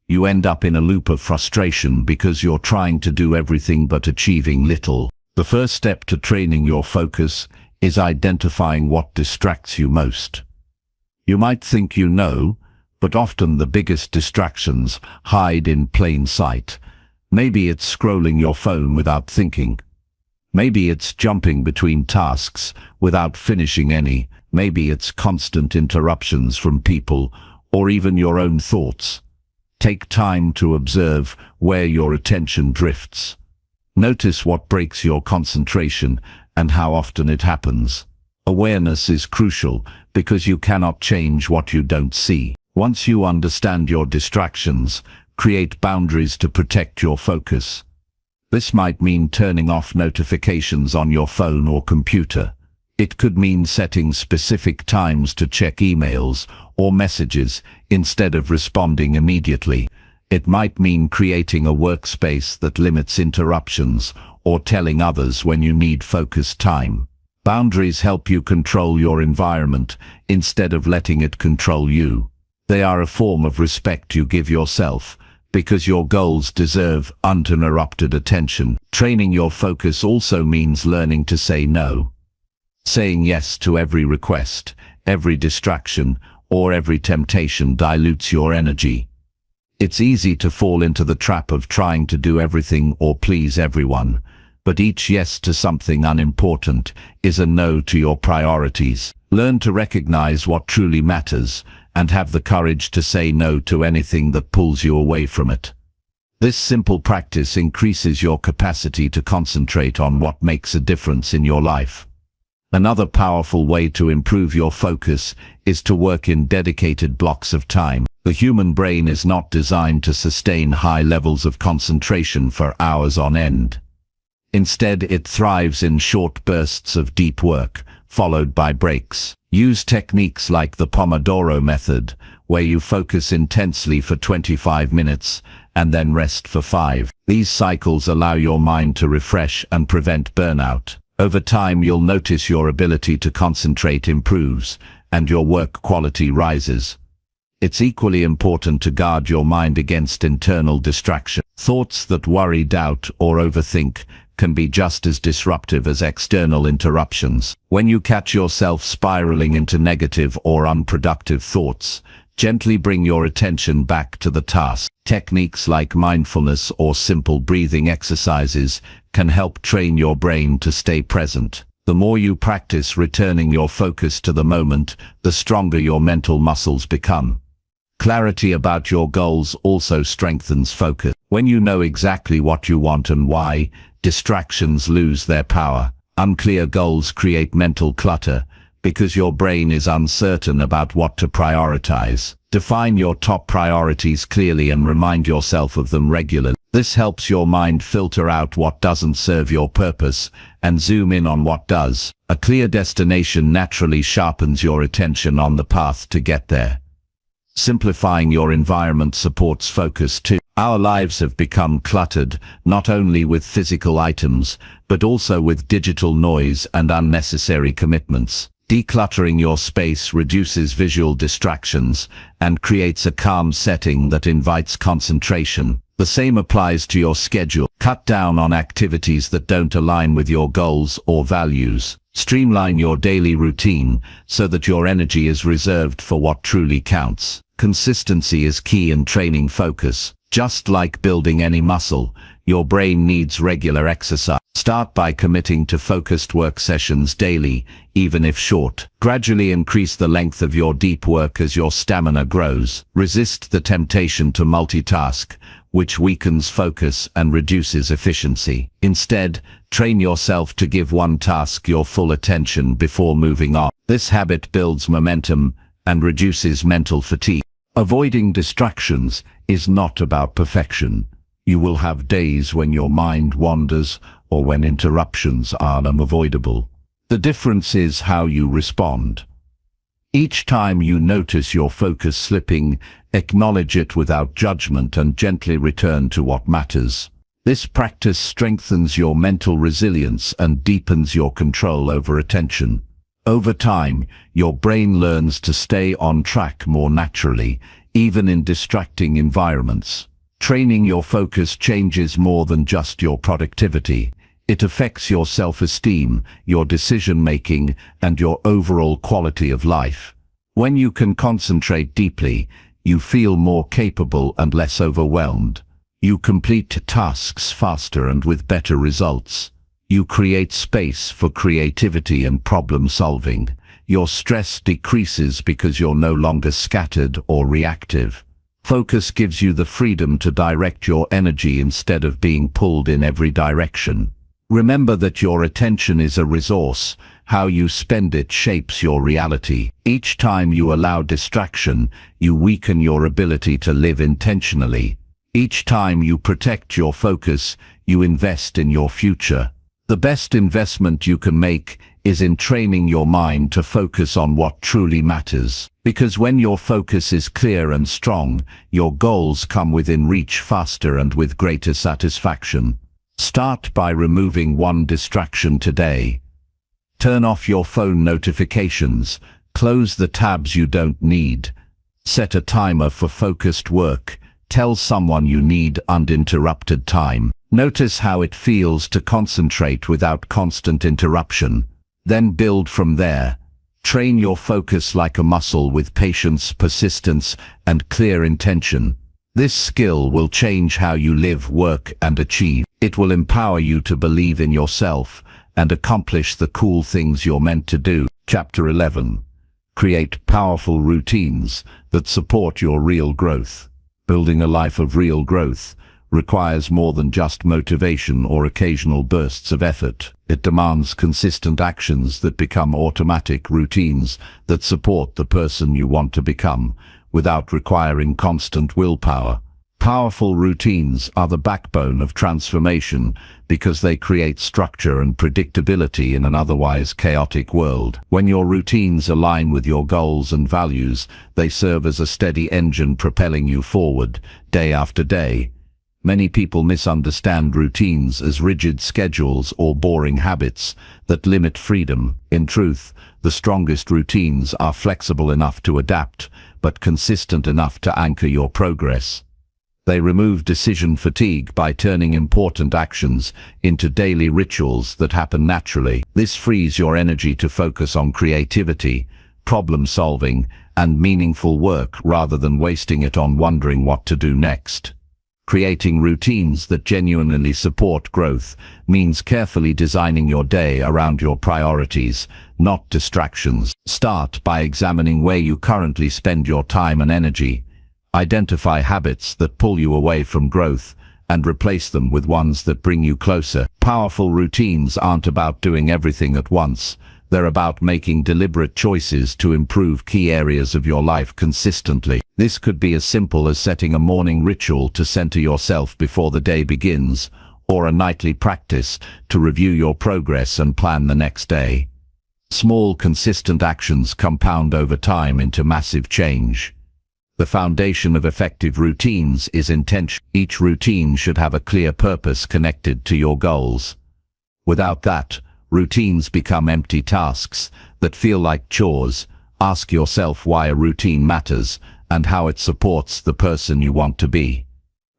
You end up in a loop of frustration because you're trying to do everything but achieving little. The first step to training your focus is identifying what distracts you most. You might think you know, but often the biggest distractions hide in plain sight. Maybe it's scrolling your phone without thinking. Maybe it's jumping between tasks without finishing any. Maybe it's constant interruptions from people or even your own thoughts. Take time to observe where your attention drifts. Notice what breaks your concentration and how often it happens. Awareness is crucial because you cannot change what you don't see. Once you understand your distractions, create boundaries to protect your focus. This might mean turning off notifications on your phone or computer. It could mean setting specific times to check emails or messages instead of responding immediately. It might mean creating a workspace that limits interruptions or telling others when you need focused time. Boundaries help you control your environment instead of letting it control you. They are a form of respect you give yourself because your goals deserve uninterrupted attention. Training your focus also means learning to say no. Saying yes to every request, every distraction, or every temptation dilutes your energy. It's easy to fall into the trap of trying to do everything or please everyone, but each yes to something unimportant is a no to your priorities. Learn to recognize what truly matters and have the courage to say no to anything that pulls you away from it. This simple practice increases your capacity to concentrate on what makes a difference in your life. Another powerful way to improve your focus is to work in dedicated blocks of time. The human brain is not designed to sustain high levels of concentration for hours on end. Instead, it thrives in short bursts of deep work, followed by breaks. Use techniques like the Pomodoro method, where you focus intensely for 25 minutes and then rest for 5. These cycles allow your mind to refresh and prevent burnout. Over time, you'll notice your ability to concentrate improves and your work quality rises. It's equally important to guard your mind against internal distraction. Thoughts that worry, doubt, or overthink can be just as disruptive as external interruptions. When you catch yourself spiraling into negative or unproductive thoughts, gently bring your attention back to the task. Techniques like mindfulness or simple breathing exercises can help train your brain to stay present. The more you practice returning your focus to the moment, the stronger your mental muscles become. Clarity about your goals also strengthens focus. When you know exactly what you want and why, distractions lose their power. Unclear goals create mental clutter because your brain is uncertain about what to prioritize. Define your top priorities clearly and remind yourself of them regularly. This helps your mind filter out what doesn't serve your purpose and zoom in on what does. A clear destination naturally sharpens your attention on the path to get there. Simplifying your environment supports focus too. Our lives have become cluttered, not only with physical items, but also with digital noise and unnecessary commitments. Decluttering your space reduces visual distractions and creates a calm setting that invites concentration. The same applies to your schedule. Cut down on activities that don't align with your goals or values. Streamline your daily routine so that your energy is reserved for what truly counts. Consistency is key in training focus. Just like building any muscle, your brain needs regular exercise. Start by committing to focused work sessions daily, even if short. Gradually increase the length of your deep work as your stamina grows. Resist the temptation to multitask, which weakens focus and reduces efficiency. Instead, train yourself to give one task your full attention before moving on. This habit builds momentum and reduces mental fatigue. Avoiding distractions is not about perfection. You will have days when your mind wanders or when interruptions are unavoidable. The difference is how you respond. Each time you notice your focus slipping, acknowledge it without judgment and gently return to what matters. This practice strengthens your mental resilience and deepens your control over attention. Over time, your brain learns to stay on track more naturally, even in distracting environments. Training your focus changes more than just your productivity. It affects your self-esteem, your decision-making, and your overall quality of life. When you can concentrate deeply, you feel more capable and less overwhelmed. You complete tasks faster and with better results. You create space for creativity and problem-solving. Your stress decreases because you're no longer scattered or reactive. Focus gives you the freedom to direct your energy instead of being pulled in every direction. Remember that your attention is a resource. How you spend it shapes your reality. Each time you allow distraction, you weaken your ability to live intentionally. Each time you protect your focus, you invest in your future. The best investment you can make is in training your mind to focus on what truly matters. Because when your focus is clear and strong, your goals come within reach faster and with greater satisfaction. Start by removing one distraction today. Turn off your phone notifications. Close the tabs you don't need. Set a timer for focused work. Tell someone you need uninterrupted time. Notice how it feels to concentrate without constant interruption. Then build from there. Train your focus like a muscle with patience, persistence, and clear intention. This skill will change how you live, work, and achieve. It will empower you to believe in yourself and accomplish the cool things you're meant to do. Chapter 11. Create powerful routines that support your real growth. Building a life of real growth requires more than just motivation or occasional bursts of effort. It demands consistent actions that become automatic routines that support the person you want to become, without requiring constant willpower. Powerful routines are the backbone of transformation because they create structure and predictability in an otherwise chaotic world. When your routines align with your goals and values, they serve as a steady engine propelling you forward, day after day. Many people misunderstand routines as rigid schedules or boring habits that limit freedom. In truth, the strongest routines are flexible enough to adapt, but consistent enough to anchor your progress. They remove decision fatigue by turning important actions into daily rituals that happen naturally. This frees your energy to focus on creativity, problem solving, and meaningful work rather than wasting it on wondering what to do next. Creating routines that genuinely support growth means carefully designing your day around your priorities, not distractions. Start by examining where you currently spend your time and energy. Identify habits that pull you away from growth and replace them with ones that bring you closer. Powerful routines aren't about doing everything at once. They're about making deliberate choices to improve key areas of your life consistently. This could be as simple as setting a morning ritual to center yourself before the day begins, or a nightly practice to review your progress and plan the next day. Small, consistent actions compound over time into massive change. The foundation of effective routines is intention. Each routine should have a clear purpose connected to your goals. Without that, routines become empty tasks that feel like chores. Ask yourself why a routine matters and how it supports the person you want to be.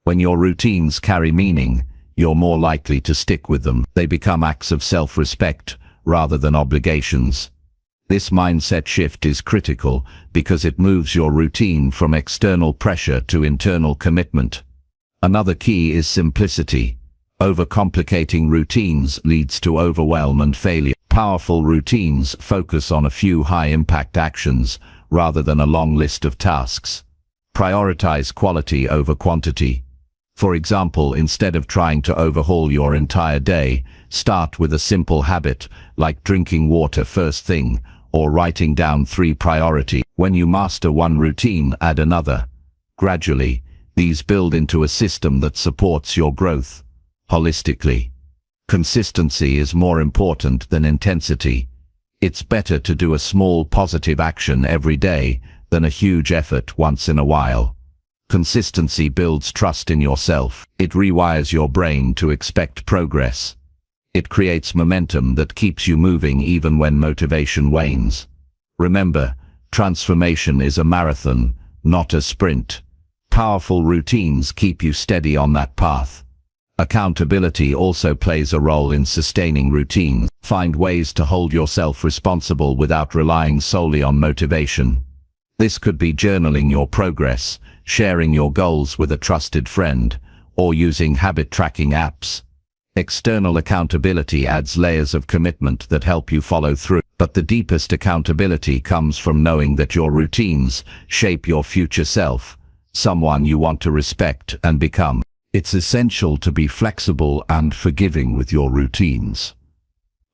When your routines carry meaning, you're more likely to stick with them. They become acts of self-respect rather than obligations. This mindset shift is critical because it moves your routine from external pressure to internal commitment. Another key is simplicity. Overcomplicating routines leads to overwhelm and failure. Powerful routines focus on a few high-impact actions rather than a long list of tasks. Prioritize quality over quantity. For example, instead of trying to overhaul your entire day, start with a simple habit like drinking water first thing, or writing down 3 priorities. When you master one routine, add another. Gradually, these build into a system that supports your growth. Holistically, consistency is more important than intensity. It's better to do a small positive action every day than a huge effort once in a while. Consistency builds trust in yourself. It rewires your brain to expect progress. It creates momentum that keeps you moving even when motivation wanes. Remember, transformation is a marathon, not a sprint. Powerful routines keep you steady on that path. Accountability also plays a role in sustaining routines. Find ways to hold yourself responsible without relying solely on motivation. This could be journaling your progress, sharing your goals with a trusted friend, or using habit tracking apps. External accountability adds layers of commitment that help you follow through. But the deepest accountability comes from knowing that your routines shape your future self, someone you want to respect and become. It's essential to be flexible and forgiving with your routines.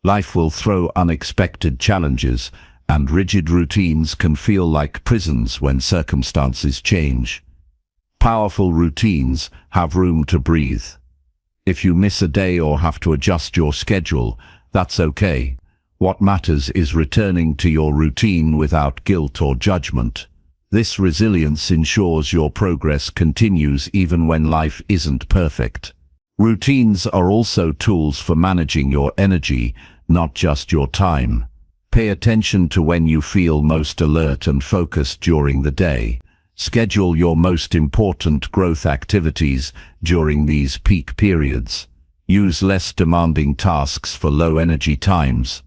Life will throw unexpected challenges, and rigid routines can feel like prisons when circumstances change. Powerful routines have room to breathe. If you miss a day or have to adjust your schedule, that's okay. What matters is returning to your routine without guilt or judgment. This resilience ensures your progress continues even when life isn't perfect. Routines are also tools for managing your energy, not just your time. Pay attention to when you feel most alert and focused during the day. Schedule your most important growth activities during these peak periods. Use less demanding tasks for low-energy times.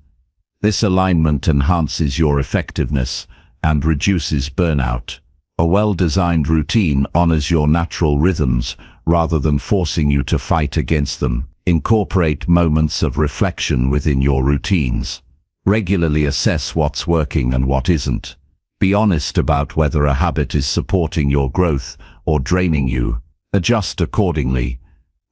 This alignment enhances your effectiveness and reduces burnout. A well-designed routine honors your natural rhythms rather than forcing you to fight against them. Incorporate moments of reflection within your routines. Regularly assess what's working and what isn't. Be honest about whether a habit is supporting your growth or draining you. Adjust accordingly.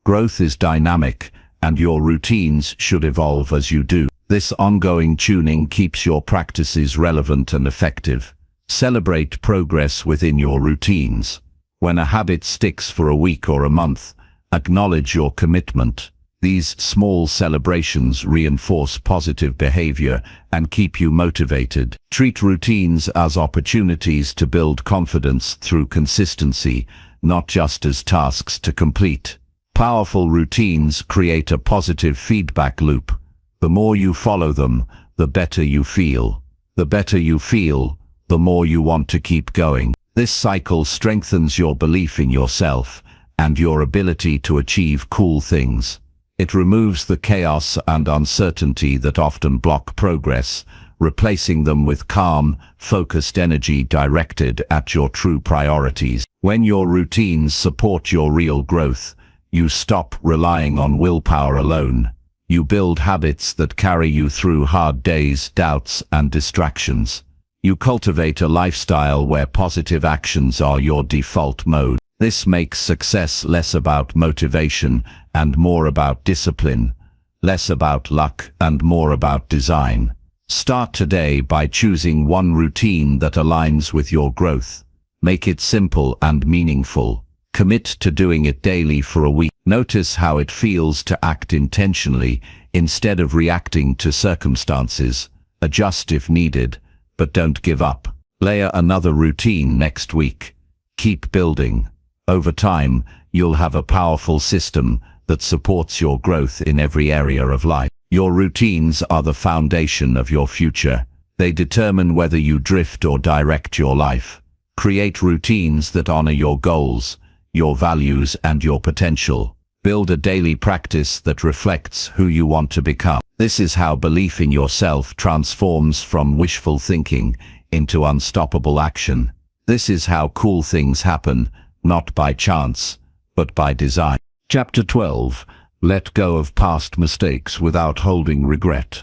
Growth is dynamic, and your routines should evolve as you do. This ongoing tuning keeps your practices relevant and effective. Celebrate progress within your routines. When a habit sticks for a week or a month, acknowledge your commitment. These small celebrations reinforce positive behavior and keep you motivated. Treat routines as opportunities to build confidence through consistency, not just as tasks to complete. Powerful routines create a positive feedback loop. The more you follow them, the better you feel. The better you feel, the more you want to keep going. This cycle strengthens your belief in yourself and your ability to achieve cool things. It removes the chaos and uncertainty that often block progress, replacing them with calm, focused energy directed at your true priorities. When your routines support your real growth, you stop relying on willpower alone. You build habits that carry you through hard days, doubts, and distractions. You cultivate a lifestyle where positive actions are your default mode. This makes success less about motivation and more about discipline, less about luck and more about design. Start today by choosing one routine that aligns with your growth. Make it simple and meaningful. Commit to doing it daily for a week. Notice how it feels to act intentionally instead of reacting to circumstances. Adjust if needed, but don't give up. Layer another routine next week. Keep building. Over time, you'll have a powerful system that supports your growth in every area of life. Your routines are the foundation of your future. They determine whether you drift or direct your life. Create routines that honor your goals, your values, and your potential. Build a daily practice that reflects who you want to become. This is how belief in yourself transforms from wishful thinking into unstoppable action. This is how cool things happen, not by chance, but by design. Chapter 12. Let go of past mistakes without holding regret.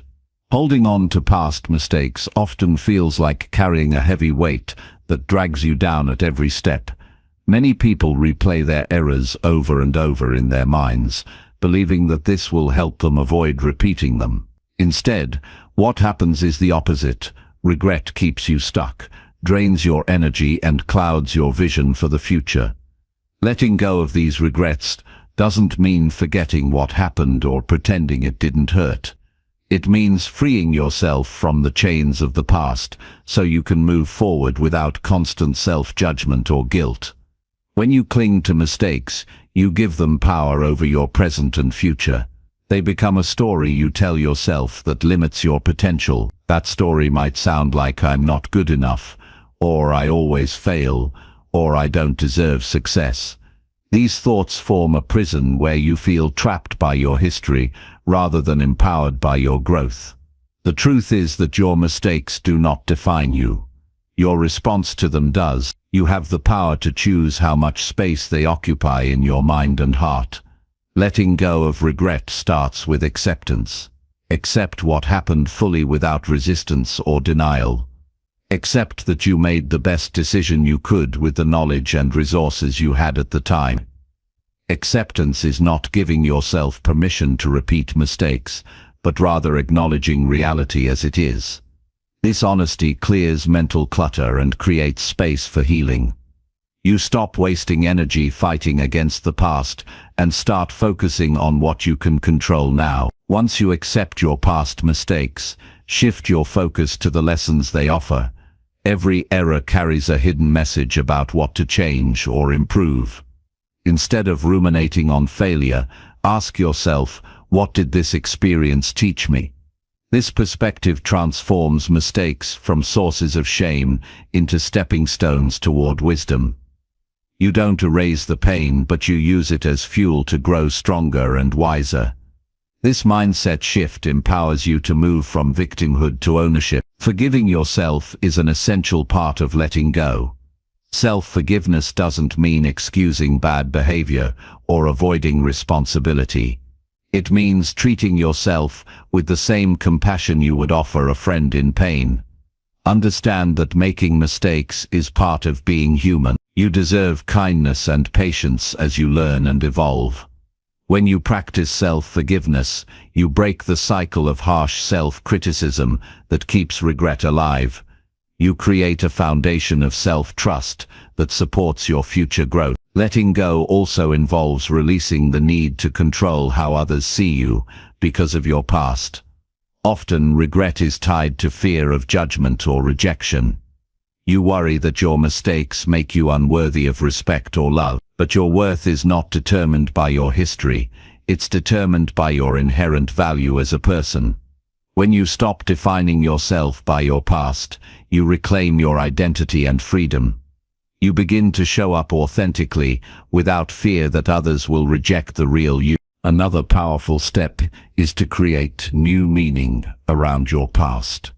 Holding on to past mistakes often feels like carrying a heavy weight that drags you down at every step. Many people replay their errors over and over in their minds, believing that this will help them avoid repeating them. Instead, what happens is the opposite. Regret keeps you stuck, drains your energy, and clouds your vision for the future. Letting go of these regrets doesn't mean forgetting what happened or pretending it didn't hurt. It means freeing yourself from the chains of the past so you can move forward without constant self-judgment or guilt. When you cling to mistakes, you give them power over your present and future. They become a story you tell yourself that limits your potential. That story might sound like "I'm not good enough," or "I always fail," or "I don't deserve success." These thoughts form a prison where you feel trapped by your history rather than empowered by your growth. The truth is that your mistakes do not define you. Your response to them does. You have the power to choose how much space they occupy in your mind and heart. Letting go of regret starts with acceptance. Accept what happened fully without resistance or denial. Accept that you made the best decision you could with the knowledge and resources you had at the time. Acceptance is not giving yourself permission to repeat mistakes, but rather acknowledging reality as it is. This honesty clears mental clutter and creates space for healing. You stop wasting energy fighting against the past and start focusing on what you can control now. Once you accept your past mistakes, shift your focus to the lessons they offer. Every error carries a hidden message about what to change or improve. Instead of ruminating on failure, ask yourself, what did this experience teach me? This perspective transforms mistakes from sources of shame into stepping stones toward wisdom. You don't erase the pain, but you use it as fuel to grow stronger and wiser. This mindset shift empowers you to move from victimhood to ownership. Forgiving yourself is an essential part of letting go. Self-forgiveness doesn't mean excusing bad behavior or avoiding responsibility. It means treating yourself with the same compassion you would offer a friend in pain. Understand that making mistakes is part of being human. You deserve kindness and patience as you learn and evolve. When you practice self-forgiveness, you break the cycle of harsh self-criticism that keeps regret alive. You create a foundation of self-trust that supports your future growth. Letting go also involves releasing the need to control how others see you because of your past. Often, regret is tied to fear of judgment or rejection. You worry that your mistakes make you unworthy of respect or love, but your worth is not determined by your history. It's determined by your inherent value as a person. When you stop defining yourself by your past, you reclaim your identity and freedom. You begin to show up authentically without fear that others will reject the real you. Another powerful step is to create new meaning around your past.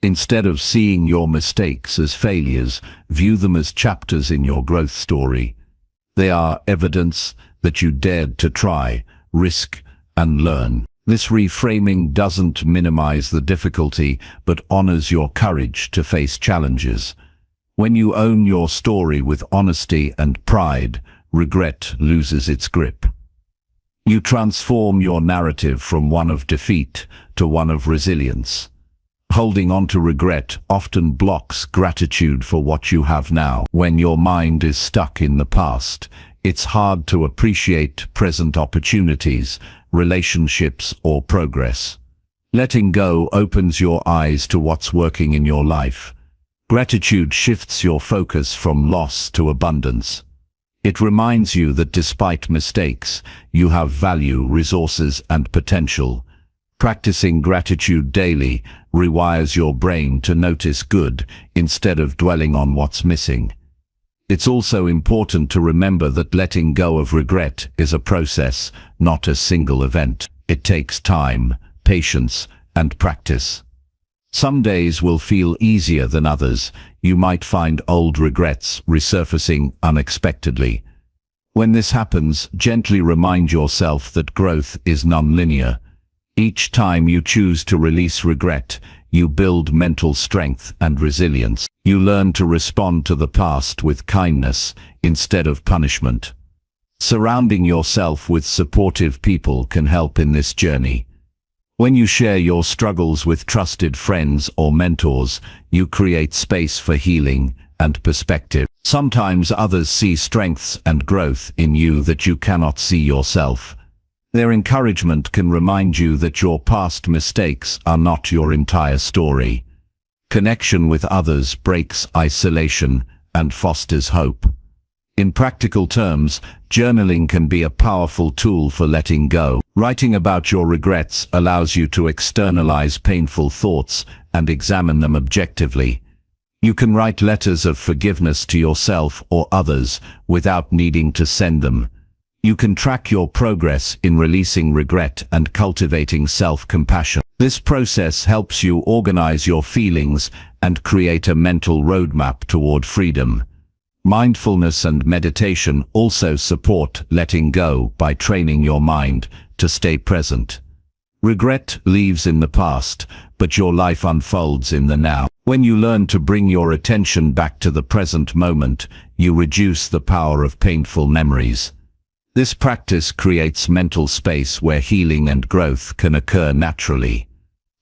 Instead of seeing your mistakes as failures, view them as chapters in your growth story. They are evidence that you dared to try, risk, and learn. This reframing doesn't minimize the difficulty, but honors your courage to face challenges. When you own your story with honesty and pride, regret loses its grip. You transform your narrative from one of defeat to one of resilience. Holding on to regret often blocks gratitude for what you have now. When your mind is stuck in the past, it's hard to appreciate present opportunities, relationships, or progress. Letting go opens your eyes to what's working in your life. Gratitude shifts your focus from loss to abundance. It reminds you that despite mistakes, you have value, resources, and potential. Practicing gratitude daily rewires your brain to notice good instead of dwelling on what's missing. It's also important to remember that letting go of regret is a process, not a single event. It takes time, patience, and practice. Some days will feel easier than others. You might find old regrets resurfacing unexpectedly. When this happens, gently remind yourself that growth is non-linear. Each time you choose to release regret, you build mental strength and resilience. You learn to respond to the past with kindness instead of punishment. Surrounding yourself with supportive people can help in this journey. When you share your struggles with trusted friends or mentors, you create space for healing and perspective. Sometimes others see strengths and growth in you that you cannot see yourself. Their encouragement can remind you that your past mistakes are not your entire story. Connection with others breaks isolation and fosters hope. In practical terms, journaling can be a powerful tool for letting go. Writing about your regrets allows you to externalize painful thoughts and examine them objectively. You can write letters of forgiveness to yourself or others without needing to send them. You can track your progress in releasing regret and cultivating self-compassion. This process helps you organize your feelings and create a mental roadmap toward freedom. Mindfulness and meditation also support letting go by training your mind to stay present. Regret lives in the past, but your life unfolds in the now. When you learn to bring your attention back to the present moment, you reduce the power of painful memories. This practice creates mental space where healing and growth can occur naturally.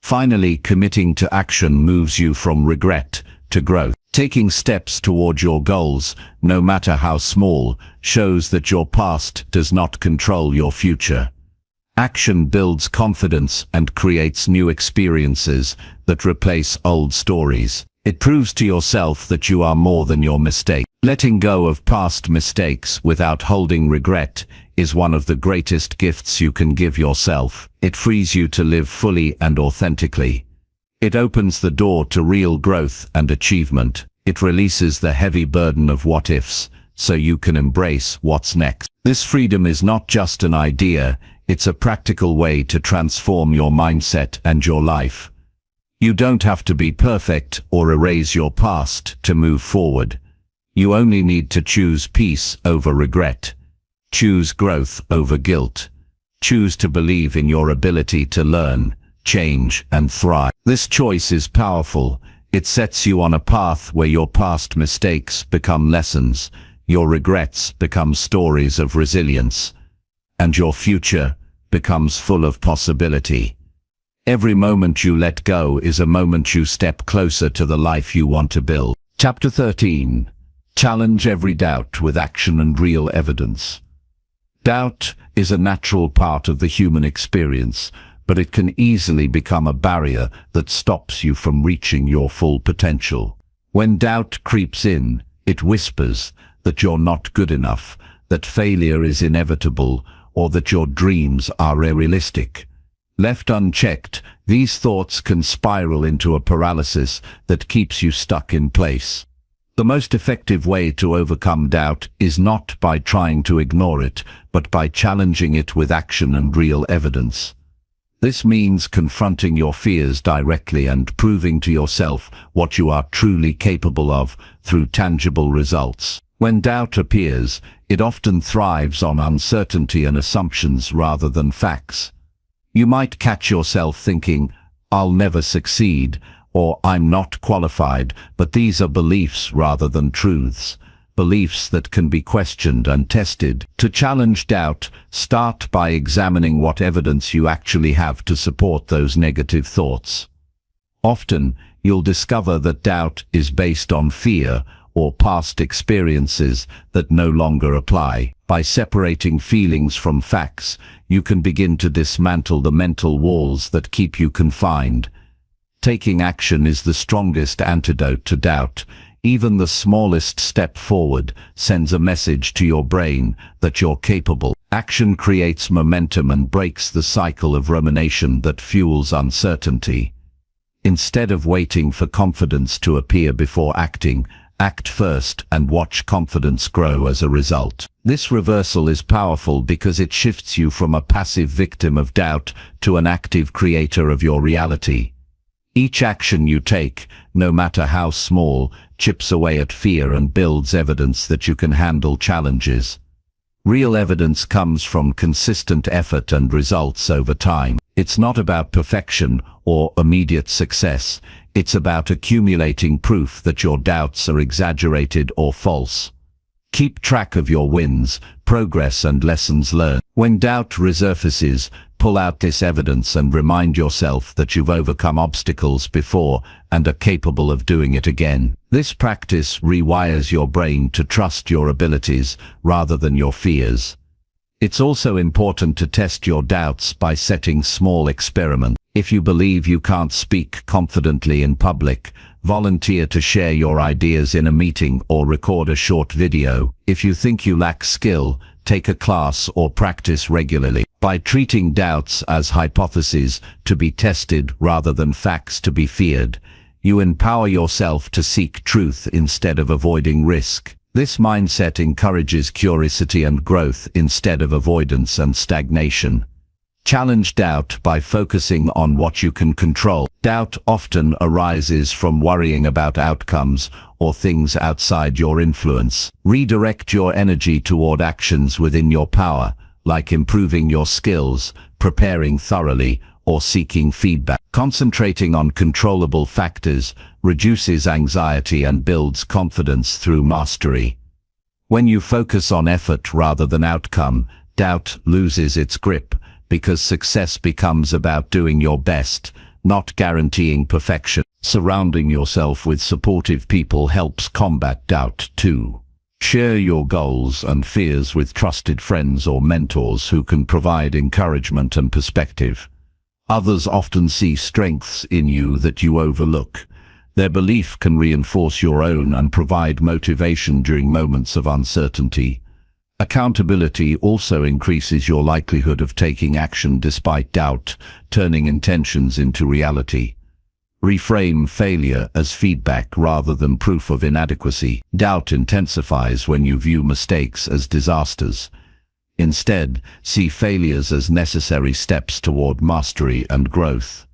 Finally, committing to action moves you from regret to growth. Taking steps toward your goals, no matter how small, shows that your past does not control your future. Action builds confidence and creates new experiences that replace old stories. It proves to yourself that you are more than your mistake. Letting go of past mistakes without holding regret is one of the greatest gifts you can give yourself. It frees you to live fully and authentically. It opens the door to real growth and achievement. It releases the heavy burden of what-ifs, so you can embrace what's next. This freedom is not just an idea, it's a practical way to transform your mindset and your life. You don't have to be perfect or erase your past to move forward. You only need to choose peace over regret. Choose growth over guilt. Choose to believe in your ability to learn, change, and thrive. This choice is powerful. It sets you on a path where your past mistakes become lessons, your regrets become stories of resilience, and your future becomes full of possibility. Every moment you let go is a moment you step closer to the life you want to build. Chapter 13. Challenge every doubt with action and real evidence. Doubt is a natural part of the human experience, but it can easily become a barrier that stops you from reaching your full potential. When doubt creeps in, it whispers that you're not good enough, that failure is inevitable, or that your dreams are unrealistic. Left unchecked, these thoughts can spiral into a paralysis that keeps you stuck in place. The most effective way to overcome doubt is not by trying to ignore it, but by challenging it with action and real evidence. This means confronting your fears directly and proving to yourself what you are truly capable of through tangible results. When doubt appears, it often thrives on uncertainty and assumptions rather than facts. You might catch yourself thinking, "I'll never succeed," or "I'm not qualified," but these are beliefs rather than truths. Beliefs that can be questioned and tested. To challenge doubt, start by examining what evidence you actually have to support those negative thoughts. Often, you'll discover that doubt is based on fear or past experiences that no longer apply. By separating feelings from facts, you can begin to dismantle the mental walls that keep you confined. Taking action is the strongest antidote to doubt. Even the smallest step forward sends a message to your brain that you're capable. Action creates momentum and breaks the cycle of rumination that fuels uncertainty. Instead of waiting for confidence to appear before acting, act first and watch confidence grow as a result. This reversal is powerful because it shifts you from a passive victim of doubt to an active creator of your reality. Each action you take, no matter how small, chips away at fear and builds evidence that you can handle challenges. Real evidence comes from consistent effort and results over time. It's not about perfection or immediate success. It's about accumulating proof that your doubts are exaggerated or false. Keep track of your wins, progress, and lessons learned. When doubt resurfaces, pull out this evidence and remind yourself that you've overcome obstacles before and are capable of doing it again. This practice rewires your brain to trust your abilities rather than your fears. It's also important to test your doubts by setting small experiments. If you believe you can't speak confidently in public, volunteer to share your ideas in a meeting or record a short video. If you think you lack skill, take a class or practice regularly. By treating doubts as hypotheses to be tested rather than facts to be feared, you empower yourself to seek truth instead of avoiding risk. This mindset encourages curiosity and growth instead of avoidance and stagnation. Challenge doubt by focusing on what you can control. Doubt often arises from worrying about outcomes or things outside your influence. Redirect your energy toward actions within your power, like improving your skills, preparing thoroughly, or seeking feedback. Concentrating on controllable factors reduces anxiety and builds confidence through mastery. When you focus on effort rather than outcome, doubt loses its grip, because success becomes about doing your best, not guaranteeing perfection. Surrounding yourself with supportive people helps combat doubt too. Share your goals and fears with trusted friends or mentors who can provide encouragement and perspective. Others often see strengths in you that you overlook. Their belief can reinforce your own and provide motivation during moments of uncertainty. Accountability also increases your likelihood of taking action despite doubt, turning intentions into reality. Reframe failure as feedback rather than proof of inadequacy. Doubt intensifies when you view mistakes as disasters. Instead, see failures as necessary steps toward mastery and growth.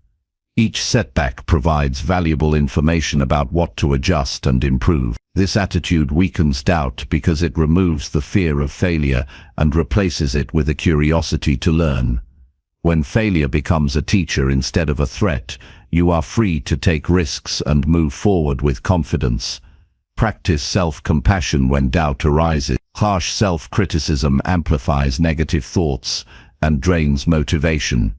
Each setback provides valuable information about what to adjust and improve. This attitude weakens doubt because it removes the fear of failure and replaces it with a curiosity to learn. When failure becomes a teacher instead of a threat, you are free to take risks and move forward with confidence. Practice self-compassion when doubt arises. Harsh self-criticism amplifies negative thoughts and drains motivation.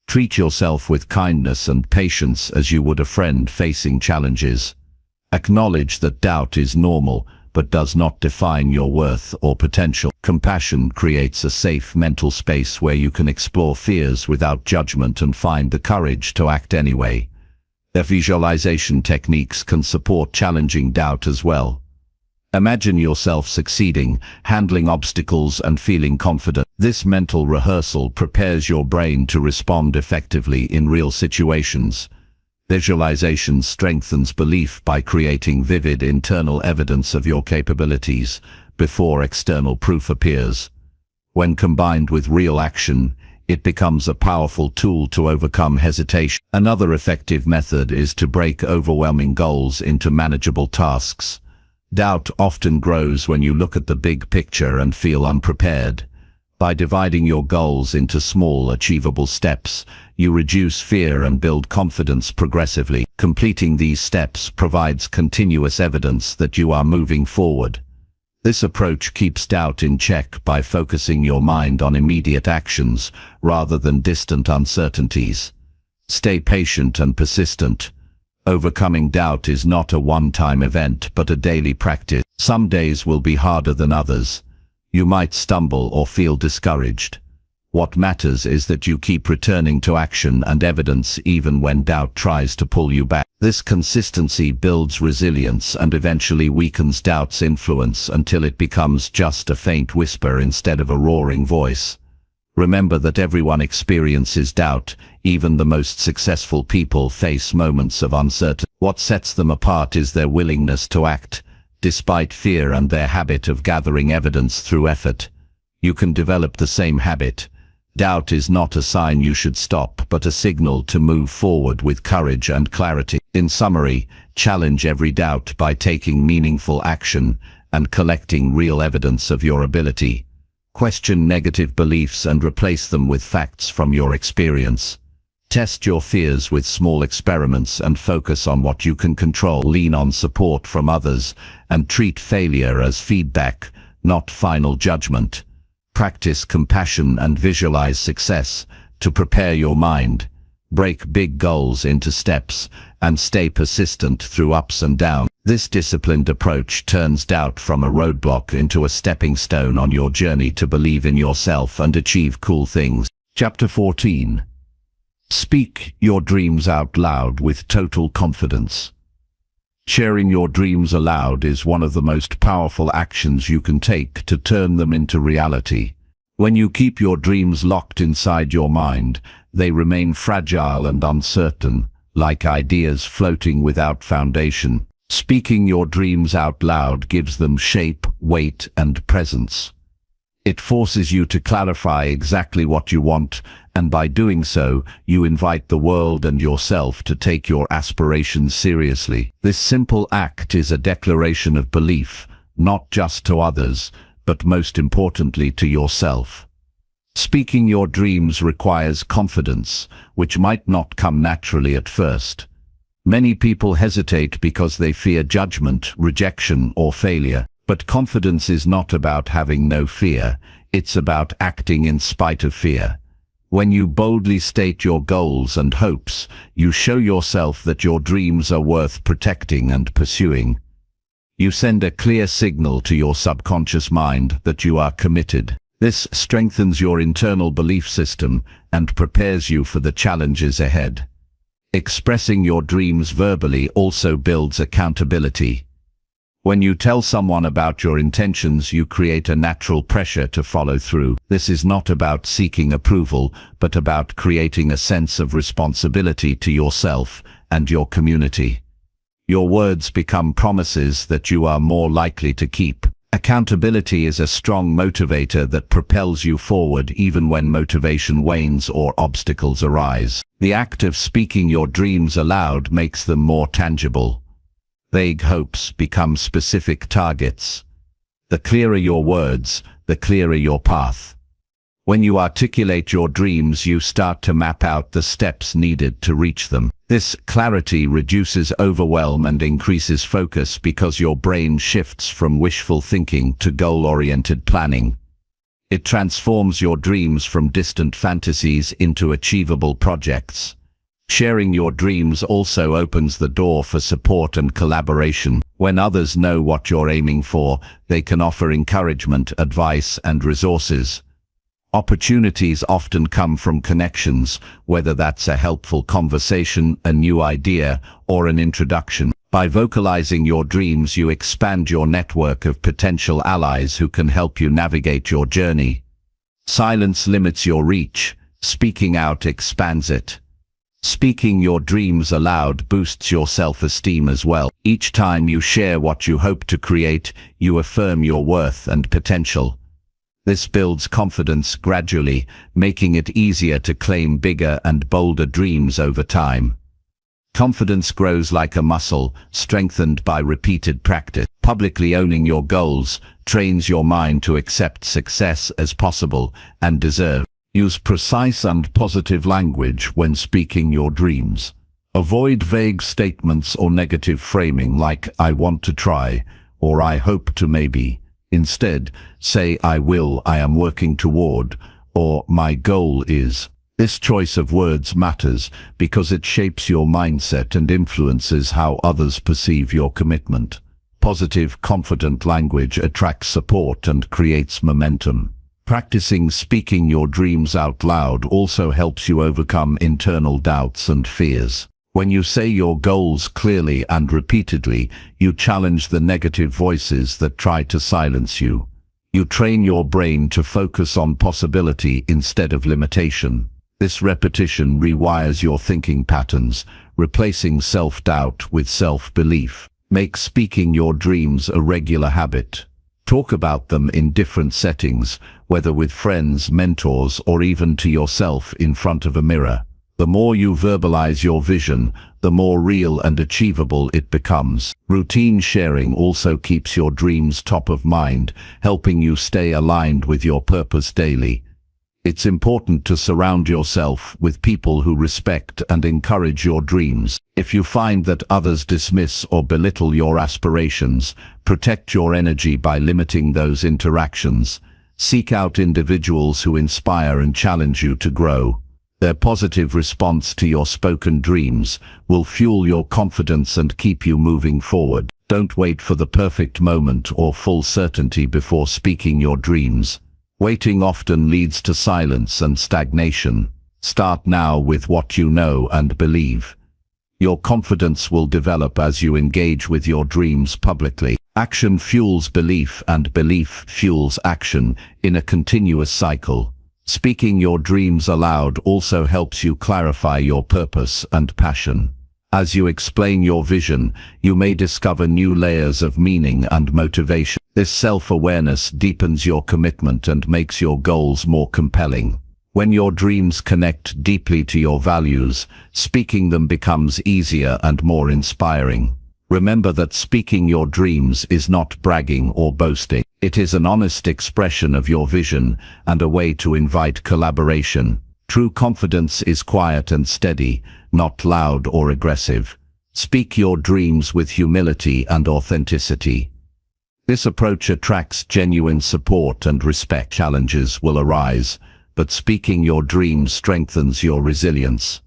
Treat yourself with kindness and patience as you would a friend facing challenges. Acknowledge that doubt is normal, but does not define your worth or potential. Compassion creates a safe mental space where you can explore fears without judgment and find the courage to act anyway. Their visualization techniques can support challenging doubt as well. Imagine yourself succeeding, handling obstacles and feeling confident. This mental rehearsal prepares your brain to respond effectively in real situations. Visualization strengthens belief by creating vivid internal evidence of your capabilities before external proof appears. When combined with real action, it becomes a powerful tool to overcome hesitation. Another effective method is to break overwhelming goals into manageable tasks. Doubt often grows when you look at the big picture and feel unprepared. By dividing your goals into small, achievable steps, you reduce fear and build confidence progressively. Completing these steps provides continuous evidence that you are moving forward. This approach keeps doubt in check by focusing your mind on immediate actions rather than distant uncertainties. Stay patient and persistent. Overcoming doubt is not a one-time event, but a daily practice. Some days will be harder than others. You might stumble or feel discouraged. What matters is that you keep returning to action and evidence even when doubt tries to pull you back. This consistency builds resilience and eventually weakens doubt's influence until it becomes just a faint whisper instead of a roaring voice. Remember that everyone experiences doubt. Even the most successful people face moments of uncertainty. What sets them apart is their willingness to act, despite fear, and their habit of gathering evidence through effort. You can develop the same habit. Doubt is not a sign you should stop, but a signal to move forward with courage and clarity. In summary, challenge every doubt by taking meaningful action and collecting real evidence of your ability. Question negative beliefs and replace them with facts from your experience. Test your fears with small experiments and focus on what you can control. Lean on support from others and treat failure as feedback, not final judgment. Practice compassion and visualize success to prepare your mind. Break big goals into steps and stay persistent through ups and downs. This disciplined approach turns doubt from a roadblock into a stepping stone on your journey to believe in yourself and achieve cool things. Chapter 14. Speak your dreams out loud with total confidence. Sharing your dreams aloud is one of the most powerful actions you can take to turn them into reality. When you keep your dreams locked inside your mind, they remain fragile and uncertain, like ideas floating without foundation. Speaking your dreams out loud gives them shape, weight, and presence. It forces you to clarify exactly what you want, and by doing so, you invite the world and yourself to take your aspirations seriously. This simple act is a declaration of belief, not just to others, but most importantly to yourself. Speaking your dreams requires confidence, which might not come naturally at first. Many people hesitate because they fear judgment, rejection, or failure. But confidence is not about having no fear, it's about acting in spite of fear. When you boldly state your goals and hopes, you show yourself that your dreams are worth protecting and pursuing. You send a clear signal to your subconscious mind that you are committed. This strengthens your internal belief system and prepares you for the challenges ahead. Expressing your dreams verbally also builds accountability. When you tell someone about your intentions, you create a natural pressure to follow through. This is not about seeking approval, but about creating a sense of responsibility to yourself and your community. Your words become promises that you are more likely to keep. Accountability is a strong motivator that propels you forward even when motivation wanes or obstacles arise. The act of speaking your dreams aloud makes them more tangible. Vague hopes become specific targets. The clearer your words, the clearer your path. When you articulate your dreams, you start to map out the steps needed to reach them. This clarity reduces overwhelm and increases focus because your brain shifts from wishful thinking to goal-oriented planning. It transforms your dreams from distant fantasies into achievable projects. Sharing your dreams also opens the door for support and collaboration. When others know what you're aiming for, they can offer encouragement, advice, and resources. Opportunities often come from connections, whether that's a helpful conversation, a new idea, or an introduction. By vocalizing your dreams, you expand your network of potential allies who can help you navigate your journey. Silence limits your reach. Speaking out expands it. Speaking your dreams aloud boosts your self-esteem as well. Each time you share what you hope to create, you affirm your worth and potential. This builds confidence gradually, making it easier to claim bigger and bolder dreams over time. Confidence grows like a muscle, strengthened by repeated practice. Publicly owning your goals trains your mind to accept success as possible and deserved. Use precise and positive language when speaking your dreams. Avoid vague statements or negative framing like "I want to try" or "I hope to maybe." Instead, say "I will," "I am working toward," or "my goal is." This choice of words matters because it shapes your mindset and influences how others perceive your commitment. Positive, confident language attracts support and creates momentum. Practicing speaking your dreams out loud also helps you overcome internal doubts and fears. When you say your goals clearly and repeatedly, you challenge the negative voices that try to silence you. You train your brain to focus on possibility instead of limitation. This repetition rewires your thinking patterns, replacing self-doubt with self-belief. Make speaking your dreams a regular habit. Talk about them in different settings, whether with friends, mentors, or even to yourself in front of a mirror. The more you verbalize your vision, the more real and achievable it becomes. Routine sharing also keeps your dreams top of mind, helping you stay aligned with your purpose daily. It's important to surround yourself with people who respect and encourage your dreams. If you find that others dismiss or belittle your aspirations, protect your energy by limiting those interactions. Seek out individuals who inspire and challenge you to grow. Their positive response to your spoken dreams will fuel your confidence and keep you moving forward. Don't wait for the perfect moment or full certainty before speaking your dreams. Waiting often leads to silence and stagnation. Start now with what you know and believe. Your confidence will develop as you engage with your dreams publicly. Action fuels belief and belief fuels action in a continuous cycle. Speaking your dreams aloud also helps you clarify your purpose and passion. As you explain your vision, you may discover new layers of meaning and motivation. This self-awareness deepens your commitment and makes your goals more compelling. When your dreams connect deeply to your values, speaking them becomes easier and more inspiring. Remember that speaking your dreams is not bragging or boasting. It is an honest expression of your vision and a way to invite collaboration. True confidence is quiet and steady, not loud or aggressive. Speak your dreams with humility and authenticity. This approach attracts genuine support and respect. Challenges will arise, but speaking your dreams strengthens your resilience.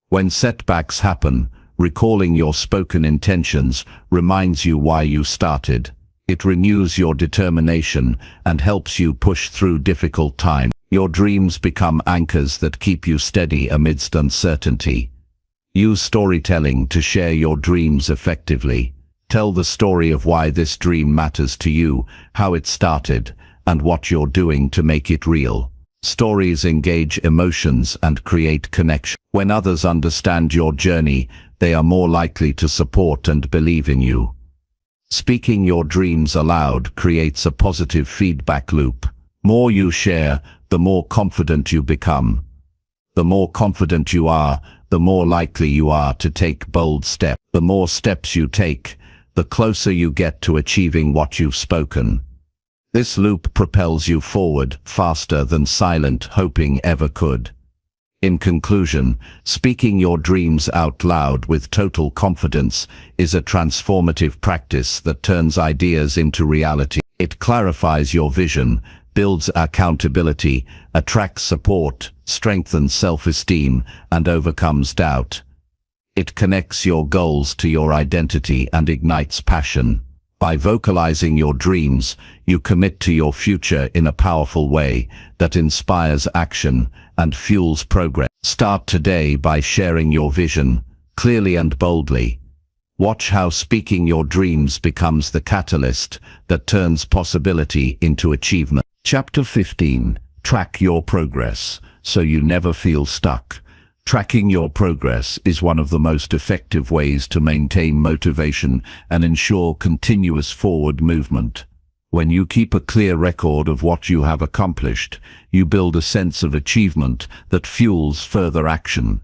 When setbacks happen, recalling your spoken intentions reminds you why you started. It renews your determination and helps you push through difficult times. Your dreams become anchors that keep you steady amidst uncertainty. Use storytelling to share your dreams effectively. Tell the story of why this dream matters to you, how it started, and what you're doing to make it real. Stories engage emotions and create connection. When others understand your journey, they are more likely to support and believe in you. Speaking your dreams aloud creates a positive feedback loop. The more you share, the more confident you become. The more confident you are, the more likely you are to take bold steps. The more steps you take, the closer you get to achieving what you've spoken. This loop propels you forward faster than silent hoping ever could. In conclusion, speaking your dreams out loud with total confidence is a transformative practice that turns ideas into reality. It clarifies your vision, builds accountability, attracts support, strengthens self-esteem, and overcomes doubt. It connects your goals to your identity and ignites passion. By vocalizing your dreams, you commit to your future in a powerful way that inspires action and fuels progress. Start today by sharing your vision, clearly and boldly. Watch how speaking your dreams becomes the catalyst that turns possibility into achievement. Chapter 15. Track your progress, so you never feel stuck. Tracking your progress is one of the most effective ways to maintain motivation and ensure continuous forward movement. When you keep a clear record of what you have accomplished, you build a sense of achievement that fuels further action.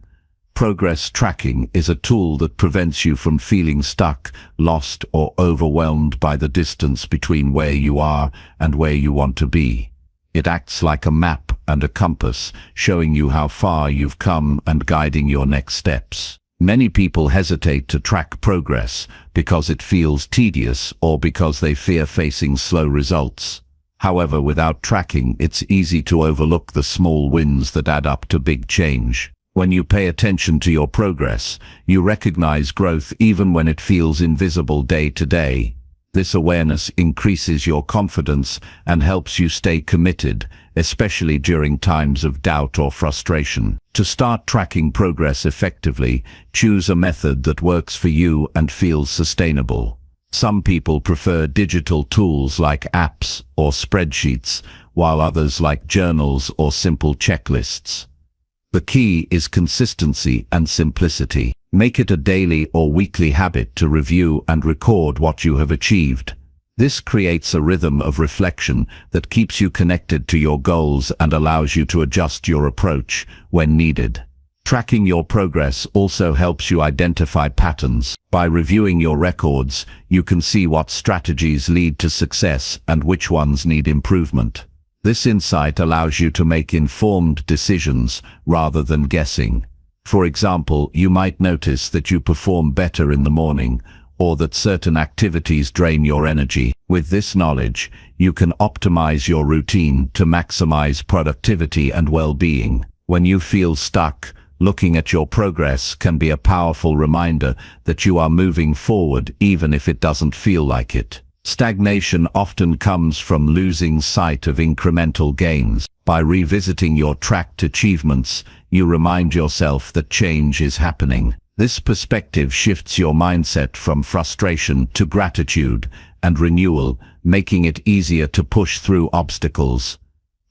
Progress tracking is a tool that prevents you from feeling stuck, lost, or overwhelmed by the distance between where you are and where you want to be. It acts like a map and a compass, showing you how far you've come and guiding your next steps. Many people hesitate to track progress because it feels tedious or because they fear facing slow results. However, without tracking, it's easy to overlook the small wins that add up to big change. When you pay attention to your progress, you recognize growth even when it feels invisible day to day. This awareness increases your confidence and helps you stay committed, especially during times of doubt or frustration. To start tracking progress effectively, choose a method that works for you and feels sustainable. Some people prefer digital tools like apps or spreadsheets, while others like journals or simple checklists. The key is consistency and simplicity. Make it a daily or weekly habit to review and record what you have achieved. This creates a rhythm of reflection that keeps you connected to your goals and allows you to adjust your approach when needed. Tracking your progress also helps you identify patterns. By reviewing your records, you can see what strategies lead to success and which ones need improvement. This insight allows you to make informed decisions rather than guessing. For example, you might notice that you perform better in the morning, or that certain activities drain your energy. With this knowledge, you can optimize your routine to maximize productivity and well-being. When you feel stuck, looking at your progress can be a powerful reminder that you are moving forward even if it doesn't feel like it. Stagnation often comes from losing sight of incremental gains. By revisiting your tracked achievements, you remind yourself that change is happening. This perspective shifts your mindset from frustration to gratitude and renewal, making it easier to push through obstacles.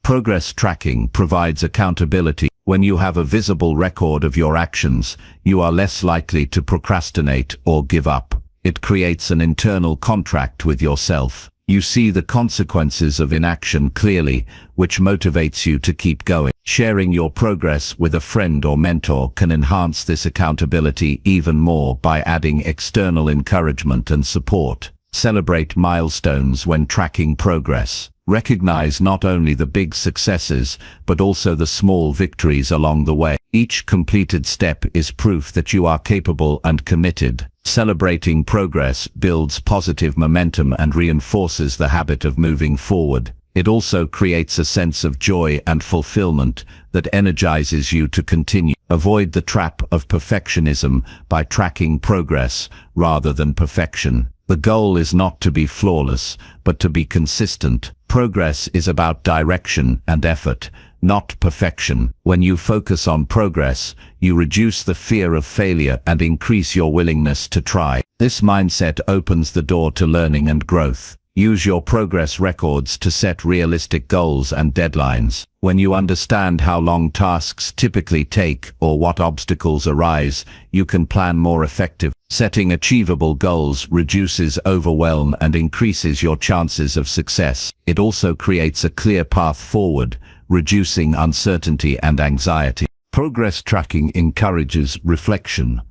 Progress tracking provides accountability. When you have a visible record of your actions, you are less likely to procrastinate or give up. It creates an internal contract with yourself. You see the consequences of inaction clearly, which motivates you to keep going. Sharing your progress with a friend or mentor can enhance this accountability even more by adding external encouragement and support. Celebrate milestones when tracking progress. Recognize not only the big successes, but also the small victories along the way. Each completed step is proof that you are capable and committed. Celebrating progress builds positive momentum and reinforces the habit of moving forward. It also creates a sense of joy and fulfillment that energizes you to continue. Avoid the trap of perfectionism by tracking progress rather than perfection. The goal is not to be flawless, but to be consistent. Progress is about direction and effort, not perfection. When you focus on progress, you reduce the fear of failure and increase your willingness to try. This mindset opens the door to learning and growth. Use your progress records to set realistic goals and deadlines. When you understand how long tasks typically take or what obstacles arise, you can plan more effectively. Setting achievable goals reduces overwhelm and increases your chances of success. It also creates a clear path forward, reducing uncertainty and anxiety. Progress tracking encourages reflection.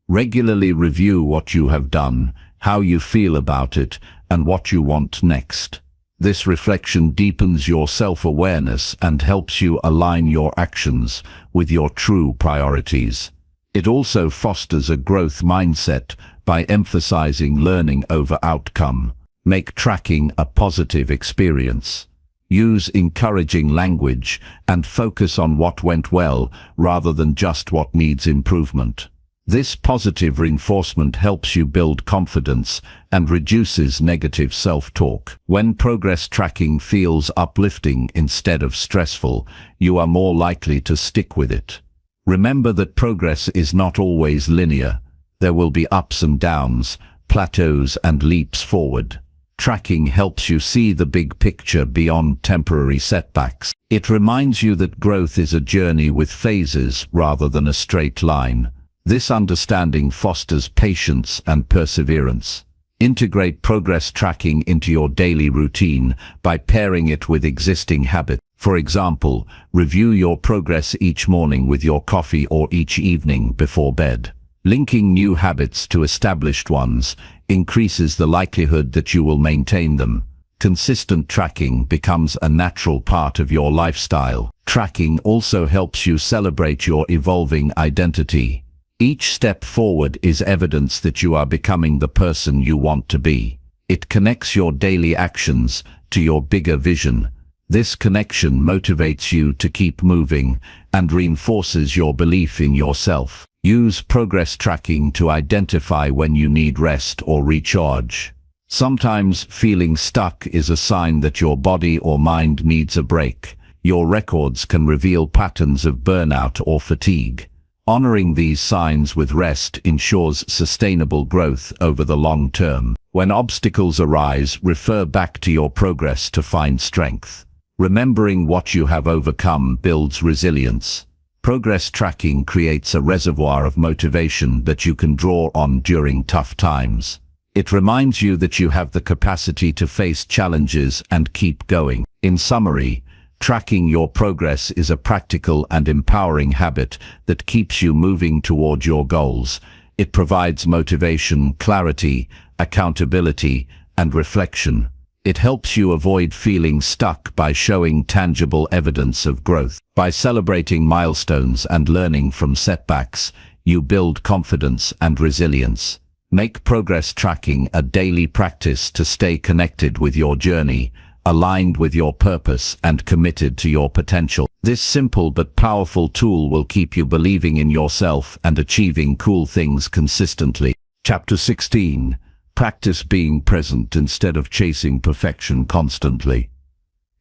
Regularly review what you have done, how you feel about it, and what you want next. This reflection deepens your self-awareness and helps you align your actions with your true priorities. It also fosters a growth mindset by emphasizing learning over outcome. Make tracking a positive experience. Use encouraging language and focus on what went well rather than just what needs improvement. This positive reinforcement helps you build confidence and reduces negative self-talk. When progress tracking feels uplifting instead of stressful, you are more likely to stick with it. Remember that progress is not always linear. There will be ups and downs, plateaus and leaps forward. Tracking helps you see the big picture beyond temporary setbacks. It reminds you that growth is a journey with phases rather than a straight line. This understanding fosters patience and perseverance. Integrate progress tracking into your daily routine by pairing it with existing habits. For example, review your progress each morning with your coffee or each evening before bed. Linking new habits to established ones increases the likelihood that you will maintain them. Consistent tracking becomes a natural part of your lifestyle. Tracking also helps you celebrate your evolving identity. Each step forward is evidence that you are becoming the person you want to be. It connects your daily actions to your bigger vision. This connection motivates you to keep moving and reinforces your belief in yourself. Use progress tracking to identify when you need rest or recharge. Sometimes feeling stuck is a sign that your body or mind needs a break. Your records can reveal patterns of burnout or fatigue. Honoring these signs with rest ensures sustainable growth over the long term. When obstacles arise, refer back to your progress to find strength. Remembering what you have overcome builds resilience. Progress tracking creates a reservoir of motivation that you can draw on during tough times. It reminds you that you have the capacity to face challenges and keep going. In summary, tracking your progress is a practical and empowering habit that keeps you moving toward your goals. It provides motivation, clarity, accountability, and reflection. It helps you avoid feeling stuck by showing tangible evidence of growth. By celebrating milestones and learning from setbacks, you build confidence and resilience. Make progress tracking a daily practice to stay connected with your journey, aligned with your purpose and committed to your potential. This simple but powerful tool will keep you believing in yourself and achieving cool things consistently. Chapter 16. Practice being present instead of chasing perfection constantly.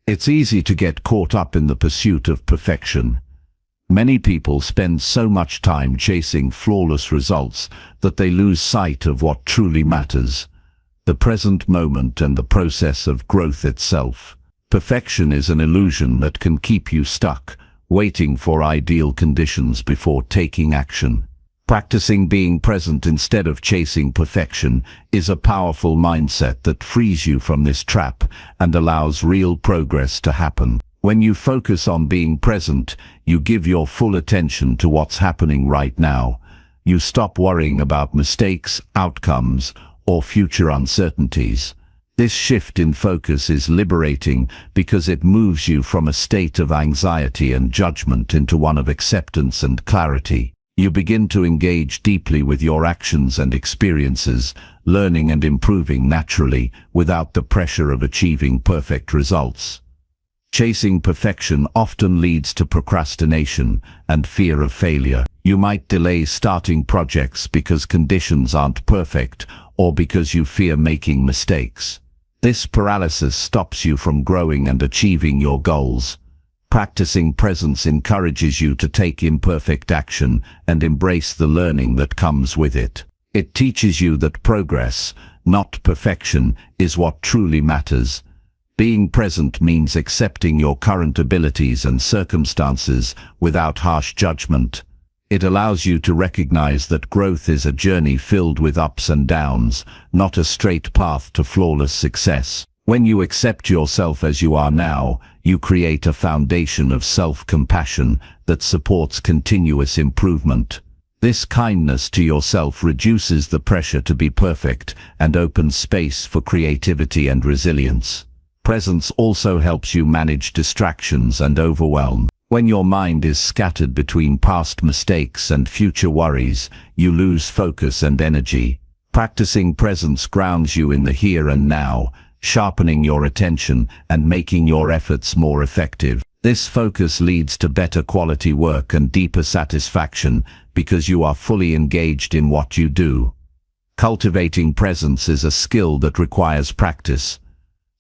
It's easy to get caught up in the pursuit of perfection. Many people spend so much time chasing flawless results that they lose sight of what truly matters: the present moment and the process of growth itself. Perfection is an illusion that can keep you stuck, waiting for ideal conditions before taking action. Practicing being present instead of chasing perfection is a powerful mindset that frees you from this trap and allows real progress to happen. When you focus on being present, you give your full attention to what's happening right now. You stop worrying about mistakes, outcomes, or future uncertainties. This shift in focus is liberating because it moves you from a state of anxiety and judgment into one of acceptance and clarity. You begin to engage deeply with your actions and experiences, learning and improving naturally without the pressure of achieving perfect results. Chasing perfection often leads to procrastination and fear of failure. You might delay starting projects because conditions aren't perfect or because you fear making mistakes. This paralysis stops you from growing and achieving your goals. Practicing presence encourages you to take imperfect action and embrace the learning that comes with it. It teaches you that progress, not perfection, is what truly matters. Being present means accepting your current abilities and circumstances without harsh judgment. It allows you to recognize that growth is a journey filled with ups and downs, not a straight path to flawless success. When you accept yourself as you are now, you create a foundation of self-compassion that supports continuous improvement. This kindness to yourself reduces the pressure to be perfect and opens space for creativity and resilience. Presence also helps you manage distractions and overwhelm. When your mind is scattered between past mistakes and future worries, you lose focus and energy. Practicing presence grounds you in the here and now, sharpening your attention and making your efforts more effective. This focus leads to better quality work and deeper satisfaction because you are fully engaged in what you do. Cultivating presence is a skill that requires practice.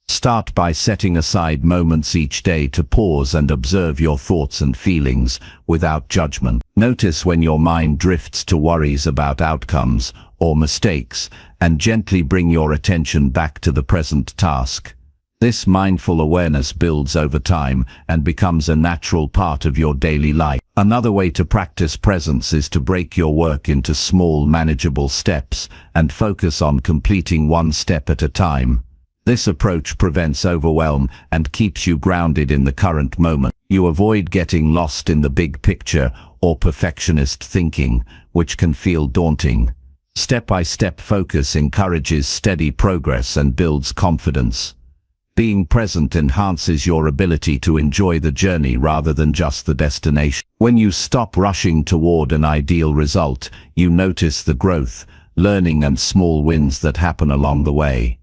Start by setting aside moments each day to pause and observe your thoughts and feelings without judgment. Notice when your mind drifts to worries about outcomes or mistakes, and gently bring your attention back to the present task. This mindful awareness builds over time and becomes a natural part of your daily life. Another way to practice presence is to break your work into small, manageable steps and focus on completing one step at a time. This approach prevents overwhelm and keeps you grounded in the current moment. You avoid getting lost in the big picture or perfectionist thinking, which can feel daunting. Step-by-step focus encourages steady progress and builds confidence. Being present enhances your ability to enjoy the journey rather than just the destination. When you stop rushing toward an ideal result, you notice the growth, learning and small wins that happen along the way.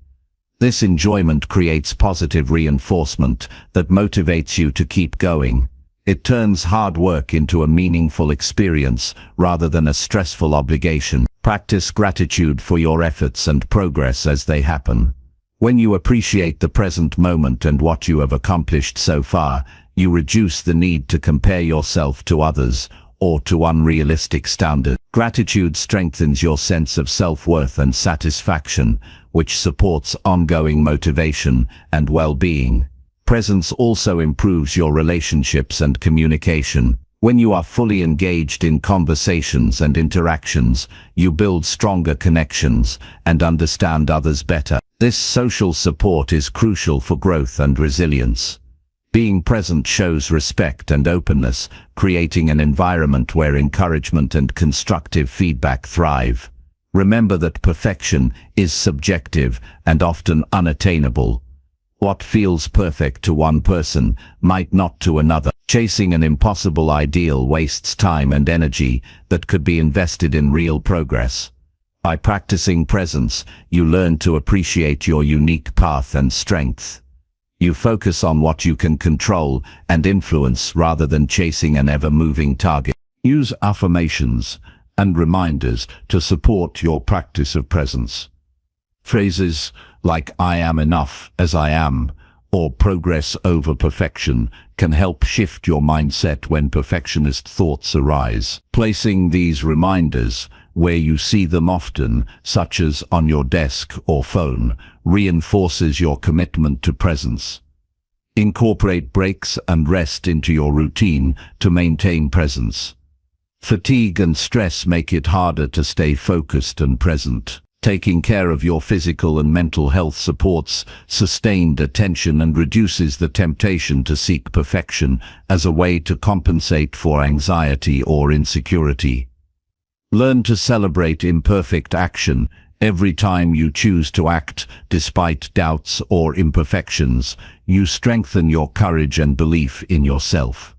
This enjoyment creates positive reinforcement that motivates you to keep going. It turns hard work into a meaningful experience rather than a stressful obligation. Practice gratitude for your efforts and progress as they happen. When you appreciate the present moment and what you have accomplished so far, you reduce the need to compare yourself to others or to unrealistic standards. Gratitude strengthens your sense of self-worth and satisfaction, which supports ongoing motivation and well-being. Presence also improves your relationships and communication. When you are fully engaged in conversations and interactions, you build stronger connections and understand others better. This social support is crucial for growth and resilience. Being present shows respect and openness, creating an environment where encouragement and constructive feedback thrive. Remember that perfection is subjective and often unattainable. What feels perfect to one person might not to another. Chasing an impossible ideal wastes time and energy that could be invested in real progress. By practicing presence, you learn to appreciate your unique path and strength. You focus on what you can control and influence rather than chasing an ever-moving target. Use affirmations and reminders to support your practice of presence. Phrases like "I am enough as I am" or "progress over perfection" can help shift your mindset when perfectionist thoughts arise. Placing these reminders where you see them often, such as on your desk or phone, reinforces your commitment to presence. Incorporate breaks and rest into your routine to maintain presence. Fatigue and stress make it harder to stay focused and present. Taking care of your physical and mental health supports sustained attention and reduces the temptation to seek perfection as a way to compensate for anxiety or insecurity. Learn to celebrate imperfect action. Every time you choose to act despite doubts or imperfections, you strengthen your courage and belief in yourself.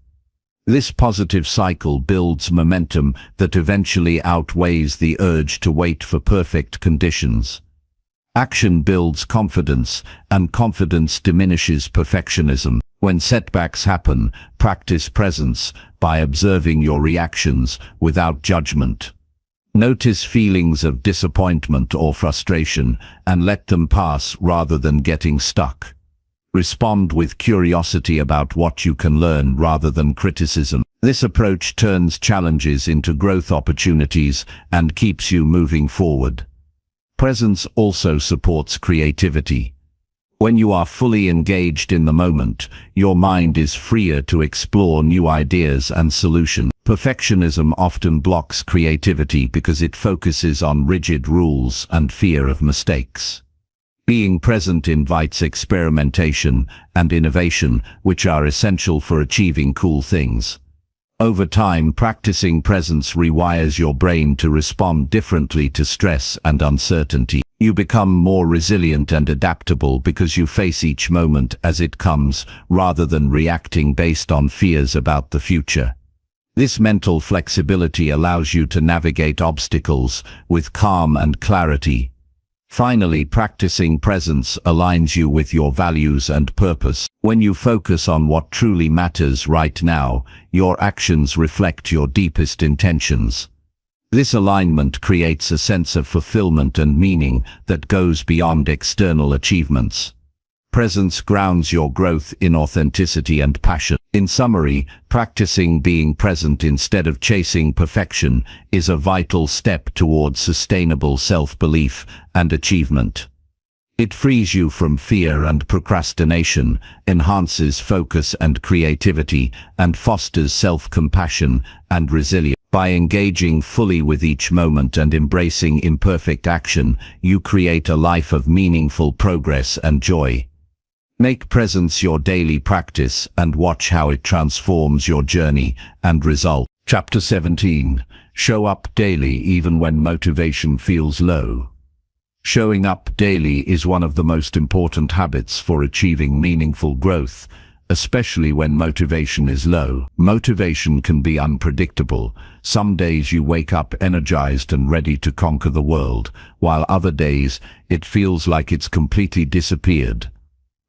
This positive cycle builds momentum that eventually outweighs the urge to wait for perfect conditions. Action builds confidence, and confidence diminishes perfectionism. When setbacks happen, practice presence by observing your reactions without judgment. Notice feelings of disappointment or frustration and let them pass rather than getting stuck. Respond with curiosity about what you can learn rather than criticism. This approach turns challenges into growth opportunities and keeps you moving forward. Presence also supports creativity. When you are fully engaged in the moment, your mind is freer to explore new ideas and solutions. Perfectionism often blocks creativity because it focuses on rigid rules and fear of mistakes. Being present invites experimentation and innovation, which are essential for achieving cool things. Over time, practicing presence rewires your brain to respond differently to stress and uncertainty. You become more resilient and adaptable because you face each moment as it comes, rather than reacting based on fears about the future. This mental flexibility allows you to navigate obstacles with calm and clarity. Finally, practicing presence aligns you with your values and purpose. When you focus on what truly matters right now, your actions reflect your deepest intentions. This alignment creates a sense of fulfillment and meaning that goes beyond external achievements. Presence grounds your growth in authenticity and passion. In summary, practicing being present instead of chasing perfection is a vital step towards sustainable self-belief and achievement. It frees you from fear and procrastination, enhances focus and creativity, and fosters self-compassion and resilience. By engaging fully with each moment and embracing imperfect action, you create a life of meaningful progress and joy. Make presence your daily practice and watch how it transforms your journey and result. Chapter 17. Show up daily even when motivation feels low. Showing up daily is one of the most important habits for achieving meaningful growth, especially when motivation is low. Motivation can be unpredictable. Some days you wake up energized and ready to conquer the world, while other days it feels like it's completely disappeared.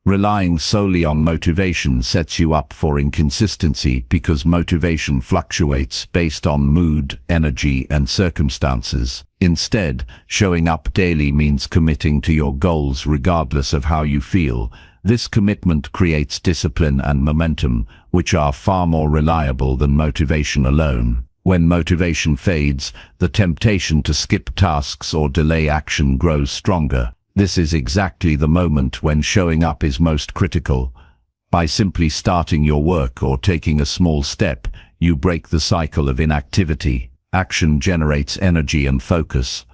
Relying solely on motivation sets you up for inconsistency because motivation fluctuates based on mood, energy, and circumstances. Instead, showing up daily means committing to your goals regardless of how you feel. This commitment creates discipline and momentum, which are far more reliable than motivation alone. When motivation fades, the temptation to skip tasks or delay action grows stronger. This is exactly the moment when showing up is most critical. By simply starting your work or taking a small step, you break the cycle of inactivity. Action generates energy and focus,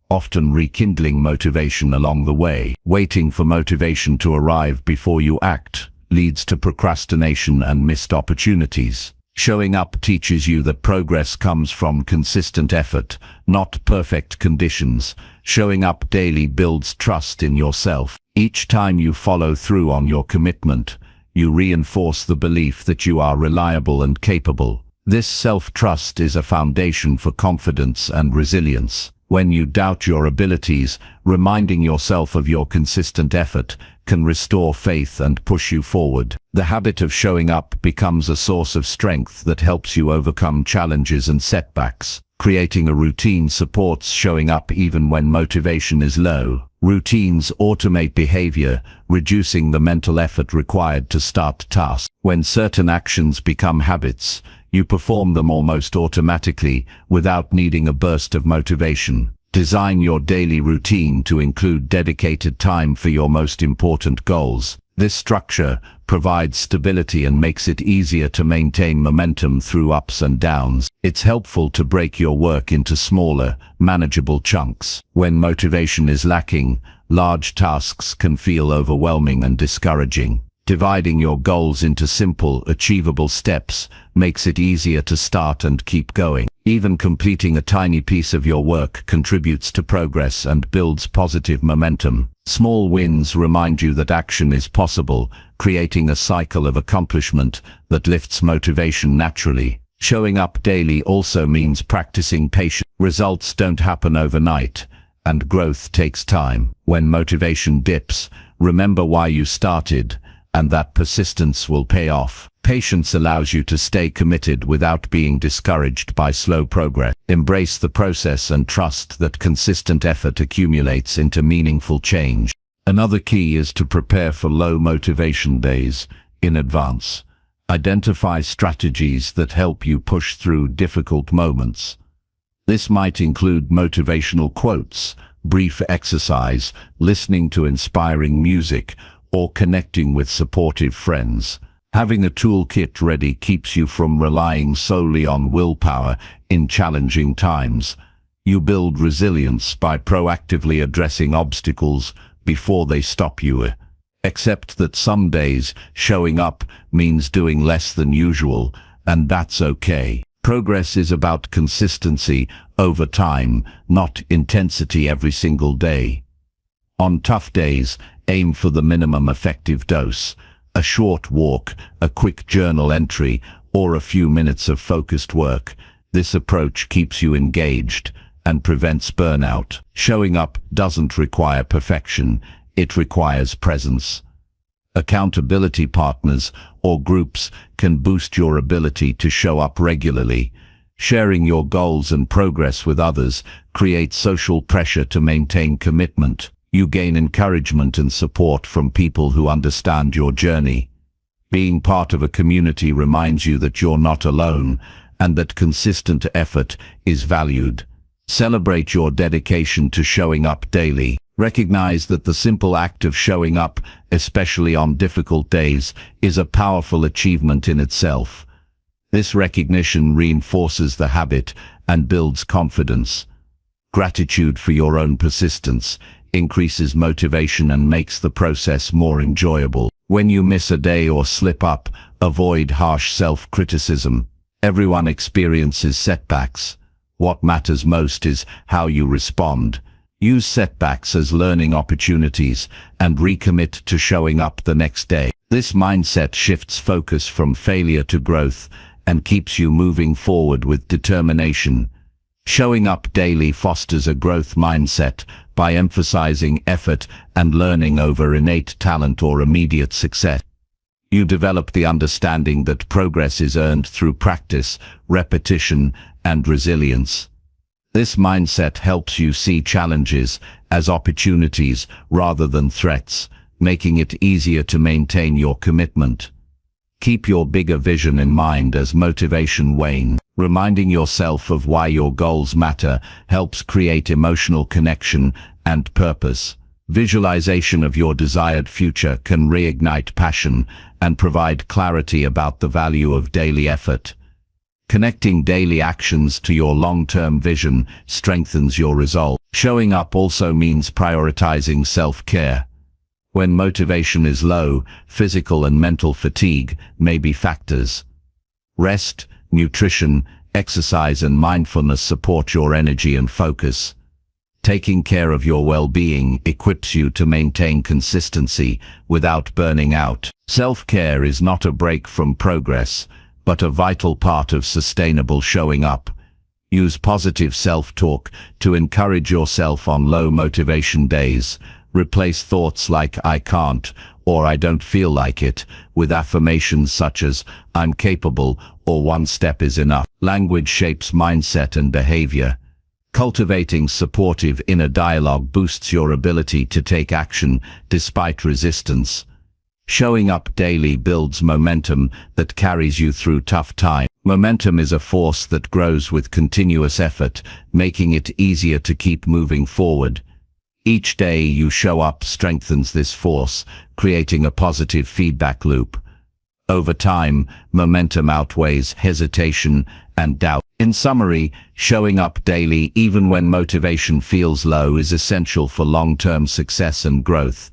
often rekindling motivation along the way. Waiting for motivation to arrive before you act leads to procrastination and missed opportunities. Showing up teaches you that progress comes from consistent effort, not perfect conditions. Showing up daily builds trust in yourself. Each time you follow through on your commitment, you reinforce the belief that you are reliable and capable. This self-trust is a foundation for confidence and resilience. When you doubt your abilities, reminding yourself of your consistent effort can restore faith and push you forward. The habit of showing up becomes a source of strength that helps you overcome challenges and setbacks. Creating a routine supports showing up even when motivation is low. Routines automate behavior, reducing the mental effort required to start tasks. When certain actions become habits, you perform them almost automatically without needing a burst of motivation. Design your daily routine to include dedicated time for your most important goals. This structure provides stability and makes it easier to maintain momentum through ups and downs. It's helpful to break your work into smaller, manageable chunks. When motivation is lacking, large tasks can feel overwhelming and discouraging. Dividing your goals into simple, achievable steps makes it easier to start and keep going. Even completing a tiny piece of your work contributes to progress and builds positive momentum. Small wins remind you that action is possible, creating a cycle of accomplishment that lifts motivation naturally. Showing up daily also means practicing patience. Results don't happen overnight, and growth takes time. When motivation dips, remember why you started, and that persistence will pay off. Patience allows you to stay committed without being discouraged by slow progress. Embrace the process and trust that consistent effort accumulates into meaningful change. Another key is to prepare for low motivation days in advance. Identify strategies that help you push through difficult moments. This might include motivational quotes, brief exercise, listening to inspiring music, or connecting with supportive friends. Having a toolkit ready keeps you from relying solely on willpower in challenging times. You build resilience by proactively addressing obstacles before they stop you. Accept that some days showing up means doing less than usual, and that's okay. Progress is about consistency over time, not intensity every single day. On tough days, aim for the minimum effective dose. A short walk, a quick journal entry, or a few minutes of focused work. This approach keeps you engaged and prevents burnout. Showing up doesn't require perfection, it requires presence. Accountability partners or groups can boost your ability to show up regularly. Sharing your goals and progress with others creates social pressure to maintain commitment. You gain encouragement and support from people who understand your journey. Being part of a community reminds you that you're not alone and that consistent effort is valued. Celebrate your dedication to showing up daily. Recognize that the simple act of showing up, especially on difficult days, is a powerful achievement in itself. This recognition reinforces the habit and builds confidence. Gratitude for your own persistence increases motivation and makes the process more enjoyable. When you miss a day or slip up, avoid harsh self-criticism. Everyone experiences setbacks. What matters most is how you respond. Use setbacks as learning opportunities and recommit to showing up the next day. This mindset shifts focus from failure to growth and keeps you moving forward with determination. Showing up daily fosters a growth mindset by emphasizing effort and learning over innate talent or immediate success. You develop the understanding that progress is earned through practice, repetition, and resilience. This mindset helps you see challenges as opportunities rather than threats, making it easier to maintain your commitment. Keep your bigger vision in mind as motivation wanes. Reminding yourself of why your goals matter helps create emotional connection and purpose. Visualization of your desired future can reignite passion and provide clarity about the value of daily effort. Connecting daily actions to your long-term vision strengthens your resolve. Showing up also means prioritizing self-care. When motivation is low, physical and mental fatigue may be factors. Rest, nutrition, exercise and mindfulness support your energy and focus. Taking care of your well-being equips you to maintain consistency without burning out. Self-care is not a break from progress, but a vital part of sustainable showing up. Use positive self-talk to encourage yourself on low motivation days. Replace thoughts like "I can't" or "I don't feel like it" with affirmations such as "I'm capable" or "One step is enough." Language shapes mindset and behavior. Cultivating supportive inner dialogue boosts your ability to take action despite resistance. Showing up daily builds momentum that carries you through tough times. Momentum is a force that grows with continuous effort, making it easier to keep moving forward. Each day you show up strengthens this force, creating a positive feedback loop. Over time, momentum outweighs hesitation and doubt. In summary, showing up daily even when motivation feels low is essential for long-term success and growth.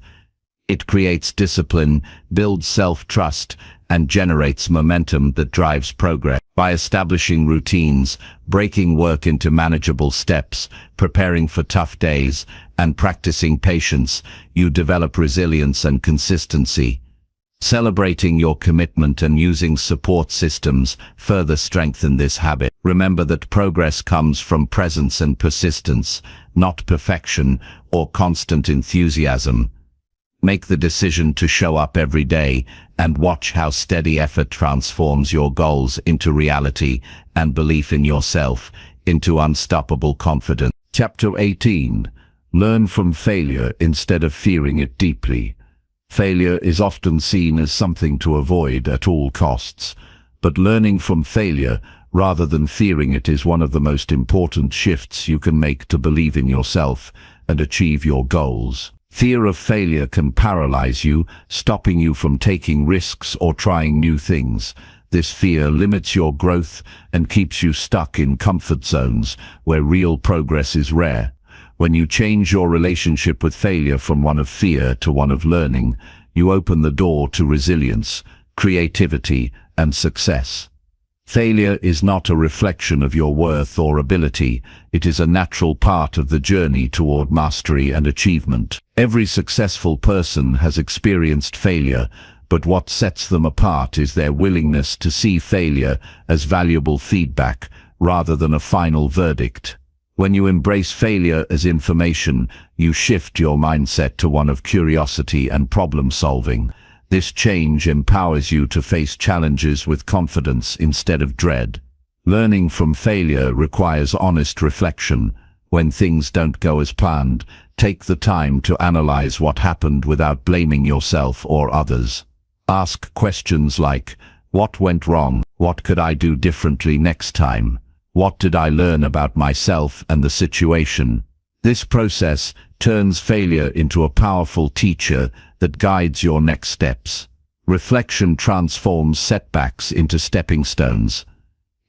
It creates discipline, builds self-trust, and generates momentum that drives progress. By establishing routines, breaking work into manageable steps, preparing for tough days, and practicing patience, you develop resilience and consistency. Celebrating your commitment and using support systems further strengthen this habit. Remember that progress comes from presence and persistence, not perfection or constant enthusiasm. Make the decision to show up every day and watch how steady effort transforms your goals into reality and belief in yourself into unstoppable confidence. Chapter 18. Learn from failure instead of fearing it deeply. Failure is often seen as something to avoid at all costs, but learning from failure rather than fearing it is one of the most important shifts you can make to believe in yourself and achieve your goals. Fear of failure can paralyze you, stopping you from taking risks or trying new things. This fear limits your growth and keeps you stuck in comfort zones where real progress is rare. When you change your relationship with failure from one of fear to one of learning, you open the door to resilience, creativity, and success. Failure is not a reflection of your worth or ability. It is a natural part of the journey toward mastery and achievement. Every successful person has experienced failure, but what sets them apart is their willingness to see failure as valuable feedback rather than a final verdict. When you embrace failure as information, you shift your mindset to one of curiosity and problem solving. This change empowers you to face challenges with confidence instead of dread. Learning from failure requires honest reflection. When things don't go as planned, take the time to analyze what happened without blaming yourself or others. Ask questions like, what went wrong? What could I do differently next time? What did I learn about myself and the situation? This process turns failure into a powerful teacher that guides your next steps. Reflection transforms setbacks into stepping stones.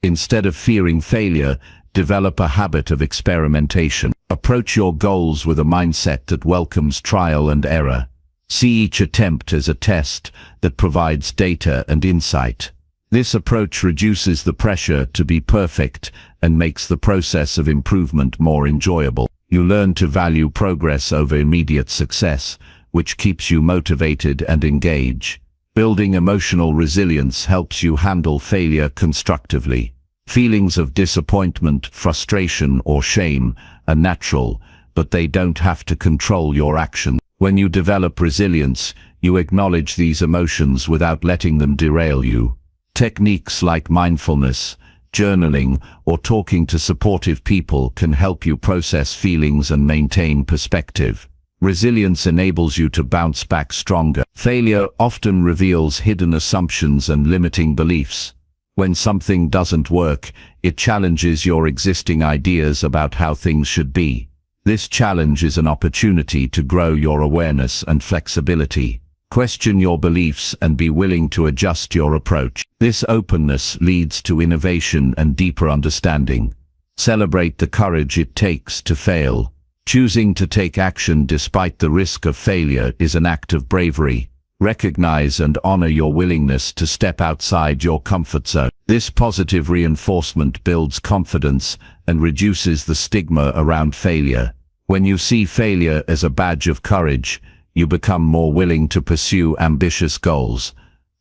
Instead of fearing failure, develop a habit of experimentation. Approach your goals with a mindset that welcomes trial and error. See each attempt as a test that provides data and insight. This approach reduces the pressure to be perfect and makes the process of improvement more enjoyable. You learn to value progress over immediate success, which keeps you motivated and engaged. Building emotional resilience helps you handle failure constructively. Feelings of disappointment, frustration, or shame are natural, but they don't have to control your actions. When you develop resilience, you acknowledge these emotions without letting them derail you. Techniques like mindfulness, journaling, or talking to supportive people can help you process feelings and maintain perspective. Resilience enables you to bounce back stronger. Failure often reveals hidden assumptions and limiting beliefs. When something doesn't work, it challenges your existing ideas about how things should be. This challenge is an opportunity to grow your awareness and flexibility. Question your beliefs and be willing to adjust your approach. This openness leads to innovation and deeper understanding. Celebrate the courage it takes to fail. Choosing to take action despite the risk of failure is an act of bravery. Recognize and honor your willingness to step outside your comfort zone. This positive reinforcement builds confidence and reduces the stigma around failure. When you see failure as a badge of courage, you become more willing to pursue ambitious goals.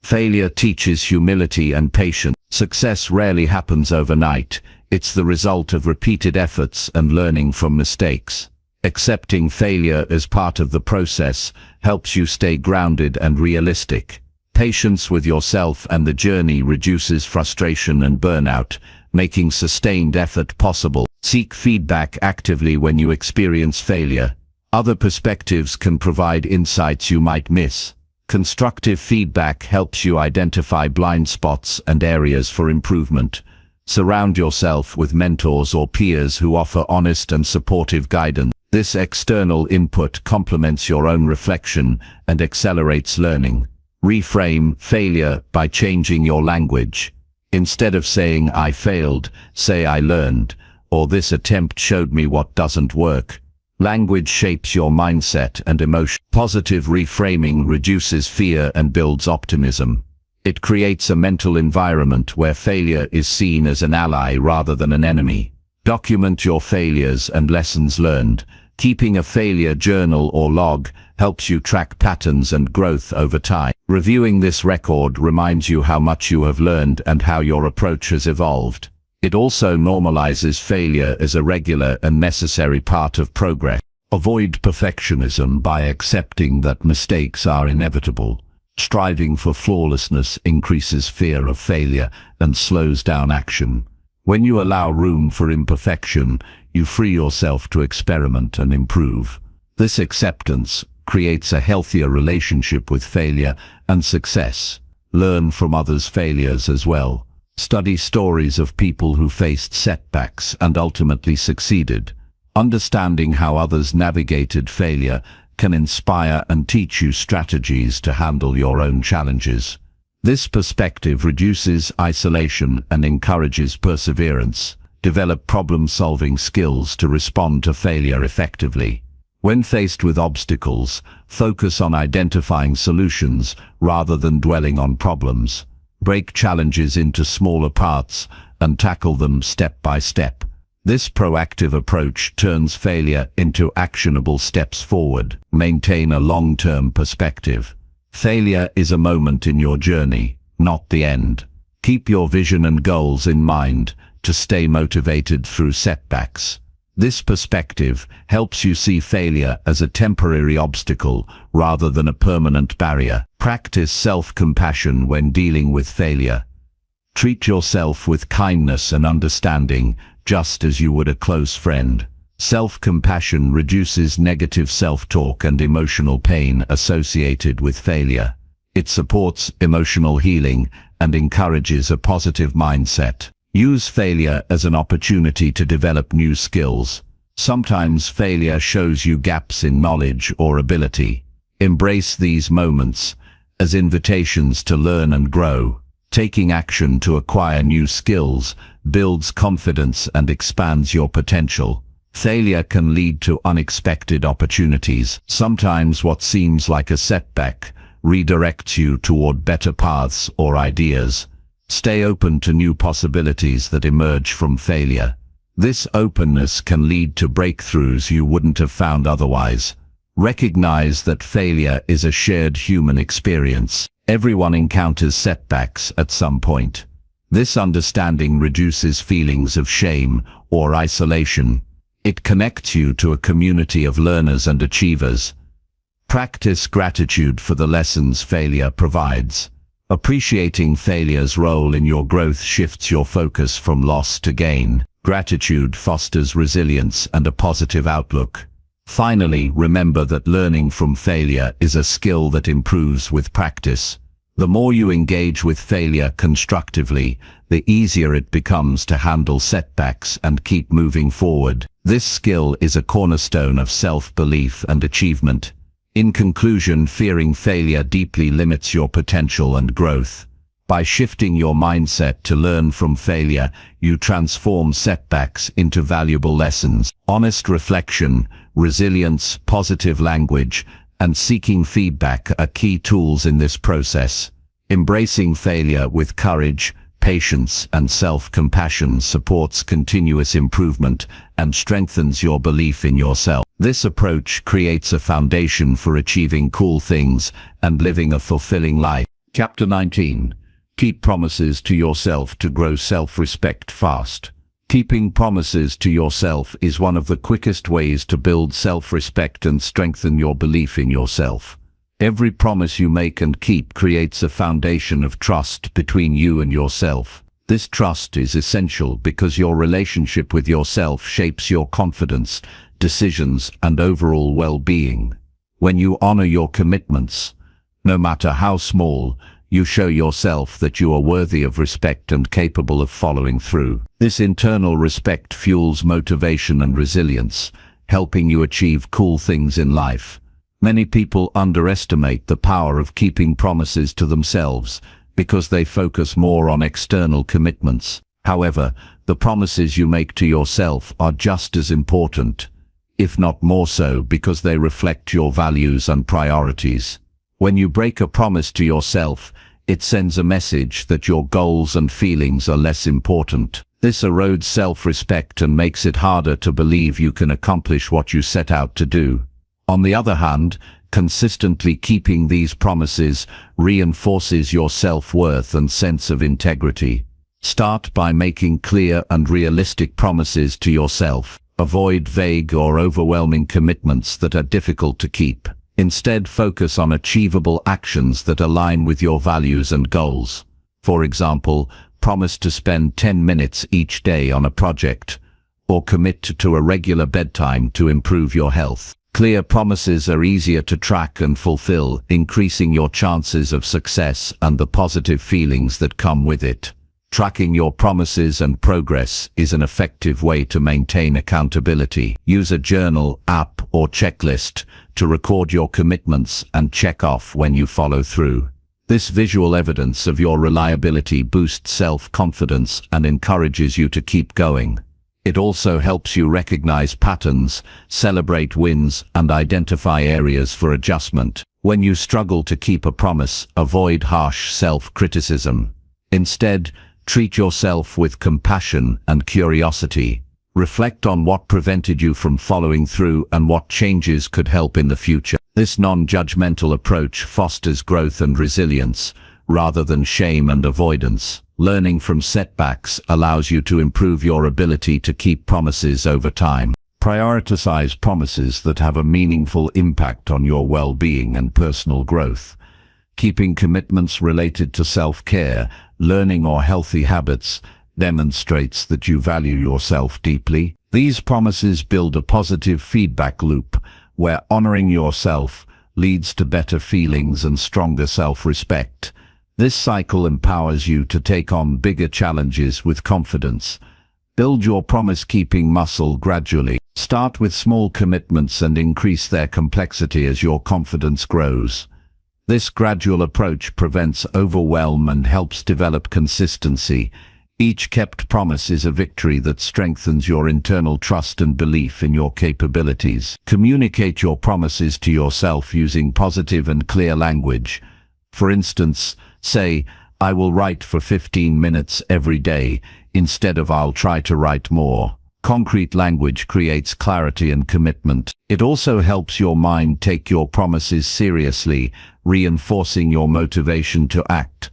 Failure teaches humility and patience. Success rarely happens overnight. It's the result of repeated efforts and learning from mistakes. Accepting failure as part of the process helps you stay grounded and realistic. Patience with yourself and the journey reduces frustration and burnout, making sustained effort possible. Seek feedback actively when you experience failure. Other perspectives can provide insights you might miss. Constructive feedback helps you identify blind spots and areas for improvement. Surround yourself with mentors or peers who offer honest and supportive guidance. This external input complements your own reflection and accelerates learning. Reframe failure by changing your language. Instead of saying "I failed," say "I learned," or "this attempt showed me what doesn't work." Language shapes your mindset and emotion. Positive reframing reduces fear and builds optimism. It creates a mental environment where failure is seen as an ally rather than an enemy. Document your failures and lessons learned. Keeping a failure journal or log helps you track patterns and growth over time. Reviewing this record reminds you how much you have learned and how your approach has evolved. It also normalizes failure as a regular and necessary part of progress. Avoid perfectionism by accepting that mistakes are inevitable. Striving for flawlessness increases fear of failure and slows down action. When you allow room for imperfection, you free yourself to experiment and improve. This acceptance creates a healthier relationship with failure and success. Learn from others' failures as well. Study stories of people who faced setbacks and ultimately succeeded. Understanding how others navigated failure can inspire and teach you strategies to handle your own challenges. This perspective reduces isolation and encourages perseverance. Develop problem-solving skills to respond to failure effectively. When faced with obstacles, focus on identifying solutions rather than dwelling on problems. Break challenges into smaller parts and tackle them step by step. This proactive approach turns failure into actionable steps forward. Maintain a long-term perspective. Failure is a moment in your journey, not the end. Keep your vision and goals in mind to stay motivated through setbacks. This perspective helps you see failure as a temporary obstacle rather than a permanent barrier. Practice self-compassion when dealing with failure. Treat yourself with kindness and understanding, just as you would a close friend. Self-compassion reduces negative self-talk and emotional pain associated with failure. It supports emotional healing and encourages a positive mindset. Use failure as an opportunity to develop new skills. Sometimes failure shows you gaps in knowledge or ability. Embrace these moments as invitations to learn and grow. Taking action to acquire new skills builds confidence and expands your potential. Failure can lead to unexpected opportunities. Sometimes what seems like a setback redirects you toward better paths or ideas. Stay open to new possibilities that emerge from failure. This openness can lead to breakthroughs you wouldn't have found otherwise. Recognize that failure is a shared human experience. Everyone encounters setbacks at some point. This understanding reduces feelings of shame or isolation. It connects you to a community of learners and achievers. Practice gratitude for the lessons failure provides. Appreciating failure's role in your growth shifts your focus from loss to gain. Gratitude fosters resilience and a positive outlook. Finally, remember that learning from failure is a skill that improves with practice. The more you engage with failure constructively, the easier it becomes to handle setbacks and keep moving forward. This skill is a cornerstone of self-belief and achievement. In conclusion, fearing failure deeply limits your potential and growth. By shifting your mindset to learn from failure, you transform setbacks into valuable lessons. Honest reflection, resilience, positive language, and seeking feedback are key tools in this process. Embracing failure with courage, patience, and self-compassion supports continuous improvement and strengthens your belief in yourself. This approach creates a foundation for achieving cool things and living a fulfilling life. Chapter 19. Keep promises to yourself to grow self-respect fast. Keeping promises to yourself is one of the quickest ways to build self-respect and strengthen your belief in yourself. Every promise you make and keep creates a foundation of trust between you and yourself. This trust is essential because your relationship with yourself shapes your confidence, decisions, and overall well-being. When you honor your commitments, no matter how small, you show yourself that you are worthy of respect and capable of following through. This internal respect fuels motivation and resilience, helping you achieve cool things in life. Many people underestimate the power of keeping promises to themselves because they focus more on external commitments. However, the promises you make to yourself are just as important, if not more so, because they reflect your values and priorities. When you break a promise to yourself, it sends a message that your goals and feelings are less important. This erodes self-respect and makes it harder to believe you can accomplish what you set out to do. On the other hand, consistently keeping these promises reinforces your self-worth and sense of integrity. Start by making clear and realistic promises to yourself. Avoid vague or overwhelming commitments that are difficult to keep. Instead, focus on achievable actions that align with your values and goals. For example, promise to spend 10 minutes each day on a project, or commit to a regular bedtime to improve your health. Clear promises are easier to track and fulfill, increasing your chances of success and the positive feelings that come with it. Tracking your promises and progress is an effective way to maintain accountability. Use a journal, app, or checklist to record your commitments and check off when you follow through. This visual evidence of your reliability boosts self-confidence and encourages you to keep going. It also helps you recognize patterns, celebrate wins, and identify areas for adjustment. When you struggle to keep a promise, avoid harsh self-criticism. Instead, treat yourself with compassion and curiosity. Reflect on what prevented you from following through and what changes could help in the future. This non-judgmental approach fosters growth and resilience, rather than shame and avoidance. Learning from setbacks allows you to improve your ability to keep promises over time. Prioritize promises that have a meaningful impact on your well-being and personal growth. Keeping commitments related to self-care, learning or healthy habits demonstrates that you value yourself deeply. These promises build a positive feedback loop where honoring yourself leads to better feelings and stronger self-respect. This cycle empowers you to take on bigger challenges with confidence. Build your promise-keeping muscle gradually. Start with small commitments and increase their complexity as your confidence grows. This gradual approach prevents overwhelm and helps develop consistency. Each kept promise is a victory that strengthens your internal trust and belief in your capabilities. Communicate your promises to yourself using positive and clear language. For instance, say, "I will write for 15 minutes every day," instead of "I'll try to write more." Concrete language creates clarity and commitment. It also helps your mind take your promises seriously, reinforcing your motivation to act.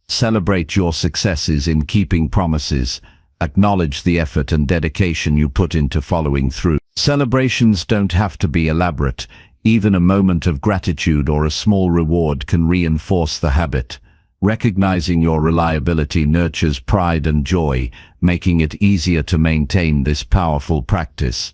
Celebrate your successes in keeping promises. Acknowledge the effort and dedication you put into following through. Celebrations don't have to be elaborate. Even a moment of gratitude or a small reward can reinforce the habit. Recognizing your reliability nurtures pride and joy, making it easier to maintain this powerful practice.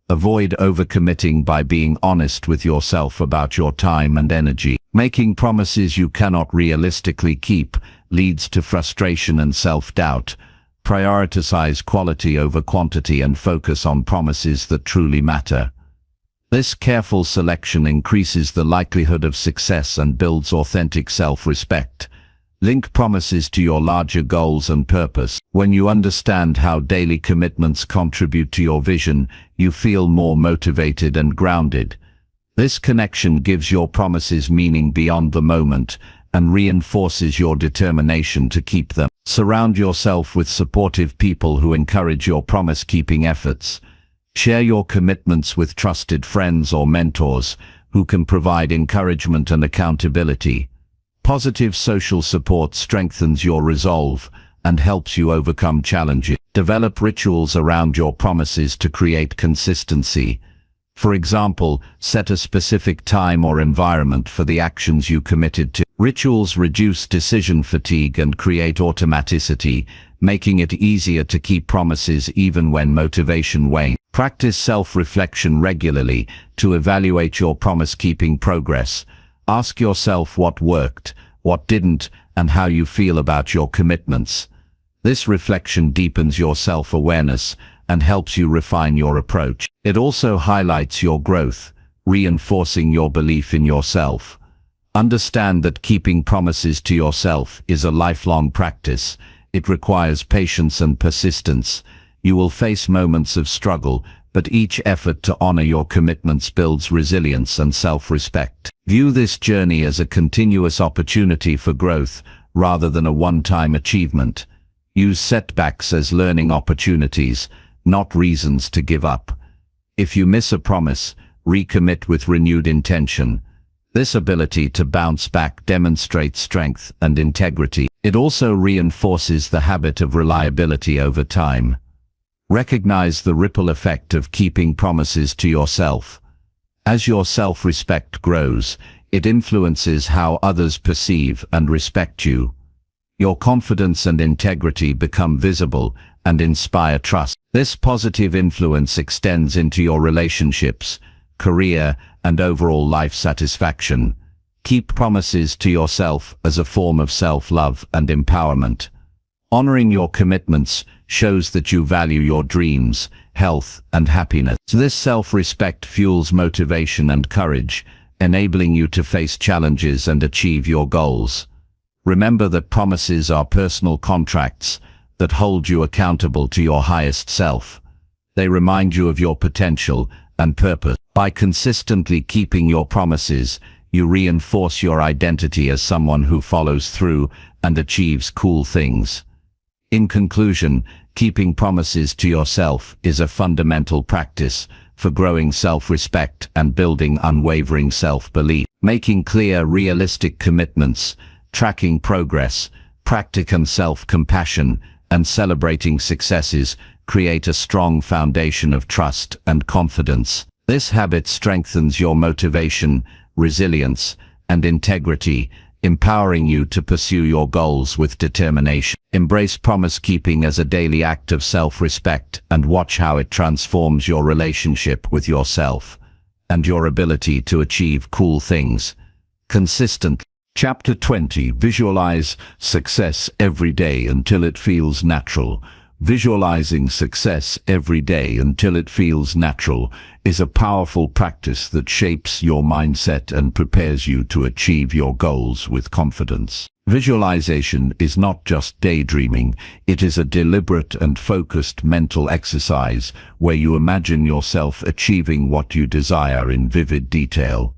Avoid overcommitting by being honest with yourself about your time and energy. Making promises you cannot realistically keep leads to frustration and self-doubt. Prioritize quality over quantity and focus on promises that truly matter. This careful selection increases the likelihood of success and builds authentic self-respect. Link promises to your larger goals and purpose. When you understand how daily commitments contribute to your vision, you feel more motivated and grounded. This connection gives your promises meaning beyond the moment and reinforces your determination to keep them. Surround yourself with supportive people who encourage your promise-keeping efforts. Share your commitments with trusted friends or mentors who can provide encouragement and accountability. Positive social support strengthens your resolve and helps you overcome challenges. Develop rituals around your promises to create consistency. For example, set a specific time or environment for the actions you committed to. Rituals reduce decision fatigue and create automaticity, making it easier to keep promises even when motivation wanes. Practice self-reflection regularly to evaluate your promise-keeping progress. Ask yourself what worked, what didn't, and how you feel about your commitments. This reflection deepens your self-awareness and helps you refine your approach. It also highlights your growth, reinforcing your belief in yourself. Understand that keeping promises to yourself is a lifelong practice. It requires patience and persistence. You will face moments of struggle, but each effort to honor your commitments builds resilience and self-respect. View this journey as a continuous opportunity for growth, rather than a one-time achievement. Use setbacks as learning opportunities, not reasons to give up. If you miss a promise, recommit with renewed intention. This ability to bounce back demonstrates strength and integrity. It also reinforces the habit of reliability over time. Recognize the ripple effect of keeping promises to yourself. As your self-respect grows, it influences how others perceive and respect you. Your confidence and integrity become visible and inspire trust. This positive influence extends into your relationships, career, and overall life satisfaction. Keep promises to yourself as a form of self-love and empowerment. Honoring your commitments shows that you value your dreams, health, and happiness. This self-respect fuels motivation and courage, enabling you to face challenges and achieve your goals. Remember that promises are personal contracts that hold you accountable to your highest self. They remind you of your potential and purpose. By consistently keeping your promises, you reinforce your identity as someone who follows through and achieves cool things. In conclusion, keeping promises to yourself is a fundamental practice for growing self-respect and building unwavering self-belief. Making clear, realistic commitments, tracking progress, practicing self-compassion, and celebrating successes create a strong foundation of trust and confidence. This habit strengthens your motivation, resilience, and integrity, empowering you to pursue your goals with determination. Embrace promise-keeping as a daily act of self-respect and watch how it transforms your relationship with yourself and your ability to achieve cool things consistently. Chapter 20. Visualize success every day until it feels natural. Visualizing success every day until it feels natural is a powerful practice that shapes your mindset and prepares you to achieve your goals with confidence. Visualization is not just daydreaming, it is a deliberate and focused mental exercise where you imagine yourself achieving what you desire in vivid detail.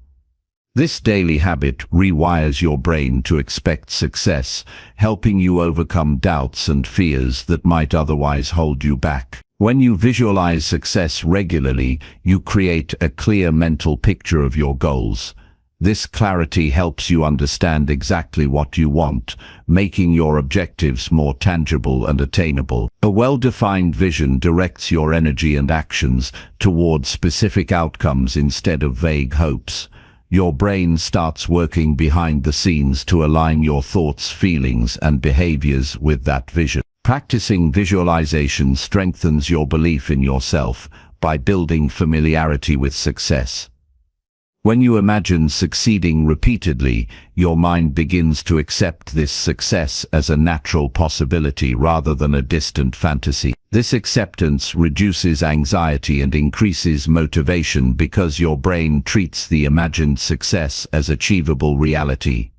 This daily habit rewires your brain to expect success, helping you overcome doubts and fears that might otherwise hold you back. When you visualize success regularly, you create a clear mental picture of your goals. This clarity helps you understand exactly what you want, making your objectives more tangible and attainable. A well-defined vision directs your energy and actions towards specific outcomes instead of vague hopes. Your brain starts working behind the scenes to align your thoughts, feelings, and behaviors with that vision. Practicing visualization strengthens your belief in yourself by building familiarity with success. When you imagine succeeding repeatedly, your mind begins to accept this success as a natural possibility rather than a distant fantasy. This acceptance reduces anxiety and increases motivation because your brain treats the imagined success as achievable reality.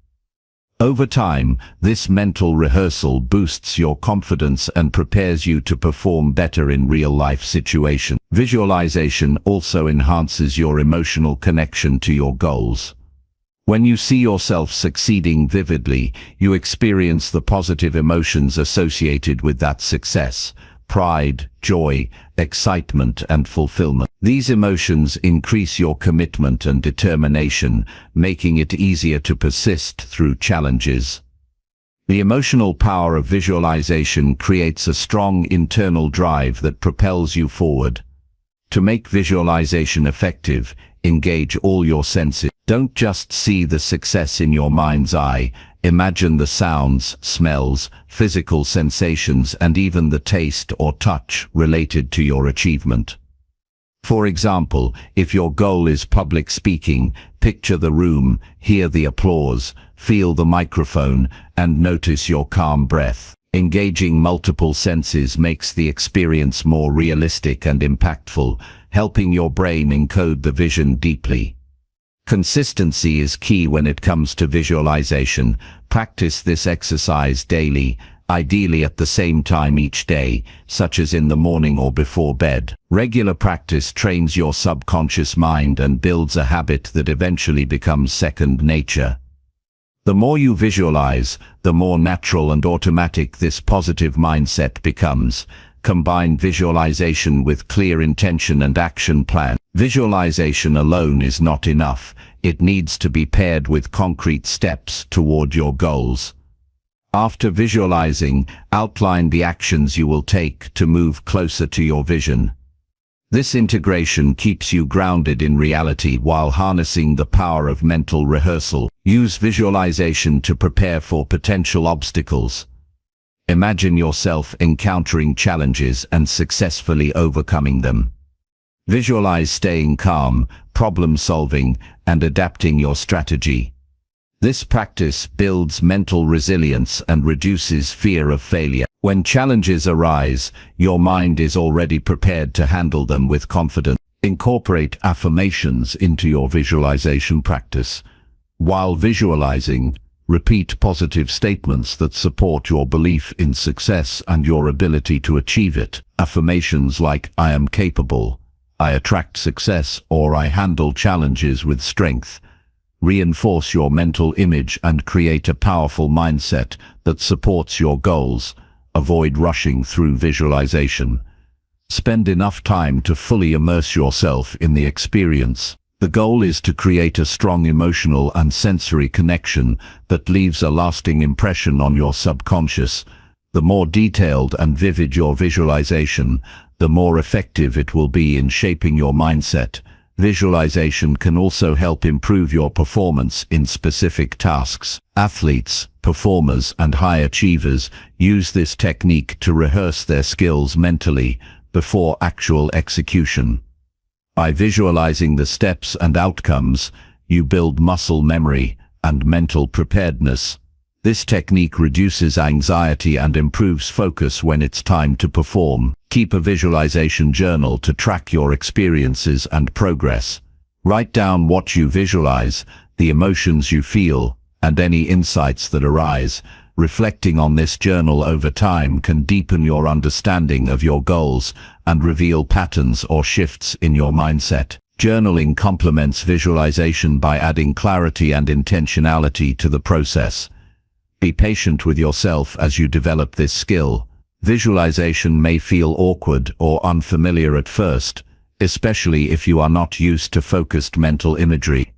Over time, this mental rehearsal boosts your confidence and prepares you to perform better in real-life situations. Visualization also enhances your emotional connection to your goals. When you see yourself succeeding vividly, you experience the positive emotions associated with that success: pride, joy, excitement, and fulfillment. These emotions increase your commitment and determination, making it easier to persist through challenges. The emotional power of visualization creates a strong internal drive that propels you forward. To make visualization effective, engage all your senses. Don't just see the success in your mind's eye. Imagine the sounds, smells, physical sensations, and even the taste or touch related to your achievement. For example, if your goal is public speaking, picture the room, hear the applause, feel the microphone, and notice your calm breath. Engaging multiple senses makes the experience more realistic and impactful, helping your brain encode the vision deeply. Consistency is key when it comes to visualization. Practice this exercise daily, ideally at the same time each day, such as in the morning or before bed. Regular practice trains your subconscious mind and builds a habit that eventually becomes second nature. The more you visualize, the more natural and automatic this positive mindset becomes. Combine visualization with clear intention and action plan. Visualization alone is not enough. It needs to be paired with concrete steps toward your goals. After visualizing, outline the actions you will take to move closer to your vision. This integration keeps you grounded in reality while harnessing the power of mental rehearsal. Use visualization to prepare for potential obstacles. Imagine yourself encountering challenges and successfully overcoming them. Visualize staying calm, problem-solving, and adapting your strategy. This practice builds mental resilience and reduces fear of failure. When challenges arise, your mind is already prepared to handle them with confidence. Incorporate affirmations into your visualization practice. While visualizing, repeat positive statements that support your belief in success and your ability to achieve it. Affirmations like "I am capable," "I attract success," or "I handle challenges with strength" reinforce your mental image and create a powerful mindset that supports your goals. Avoid rushing through visualization. Spend enough time to fully immerse yourself in the experience. The goal is to create a strong emotional and sensory connection that leaves a lasting impression on your subconscious. The more detailed and vivid your visualization, the more effective it will be in shaping your mindset. Visualization can also help improve your performance in specific tasks. Athletes, performers, and high achievers use this technique to rehearse their skills mentally before actual execution. By visualizing the steps and outcomes, you build muscle memory and mental preparedness. This technique reduces anxiety and improves focus when it's time to perform. Keep a visualization journal to track your experiences and progress. Write down what you visualize, the emotions you feel, and any insights that arise. Reflecting on this journal over time can deepen your understanding of your goals and reveal patterns or shifts in your mindset. Journaling complements visualization by adding clarity and intentionality to the process. Be patient with yourself as you develop this skill. Visualization may feel awkward or unfamiliar at first, especially if you are not used to focused mental imagery.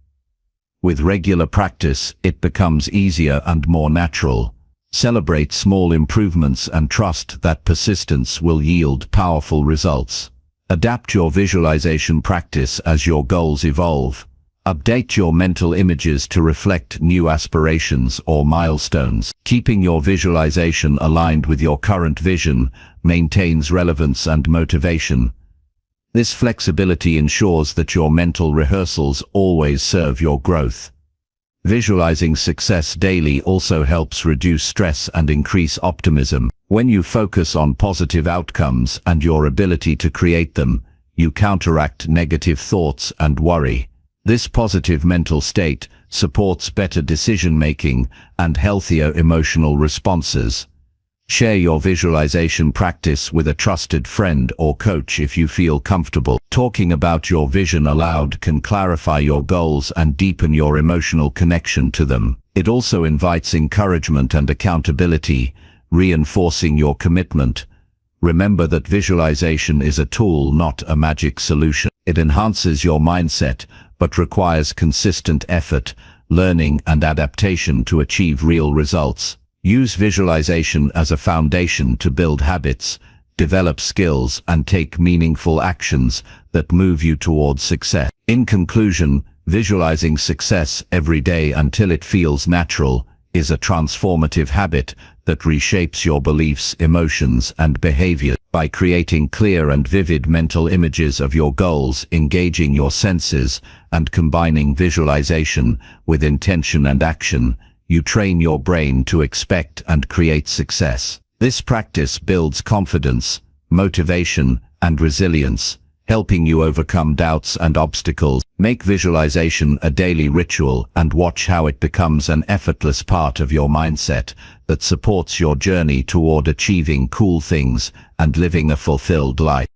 With regular practice, it becomes easier and more natural. Celebrate small improvements and trust that persistence will yield powerful results. Adapt your visualization practice as your goals evolve. Update your mental images to reflect new aspirations or milestones. Keeping your visualization aligned with your current vision maintains relevance and motivation. This flexibility ensures that your mental rehearsals always serve your growth. Visualizing success daily also helps reduce stress and increase optimism. When you focus on positive outcomes and your ability to create them, you counteract negative thoughts and worry. This positive mental state supports better decision-making and healthier emotional responses. Share your visualization practice with a trusted friend or coach if you feel comfortable. Talking about your vision aloud can clarify your goals and deepen your emotional connection to them. It also invites encouragement and accountability, reinforcing your commitment. Remember that visualization is a tool, not a magic solution. It enhances your mindset, but requires consistent effort, learning, and adaptation to achieve real results. Use visualization as a foundation to build habits, develop skills, and take meaningful actions that move you towards success. In conclusion, visualizing success every day until it feels natural is a transformative habit that reshapes your beliefs, emotions, and behavior. By creating clear and vivid mental images of your goals, engaging your senses, and combining visualization with intention and action, you train your brain to expect and create success. This practice builds confidence, motivation, and resilience, helping you overcome doubts and obstacles. Make visualization a daily ritual and watch how it becomes an effortless part of your mindset that supports your journey toward achieving cool things and living a fulfilled life.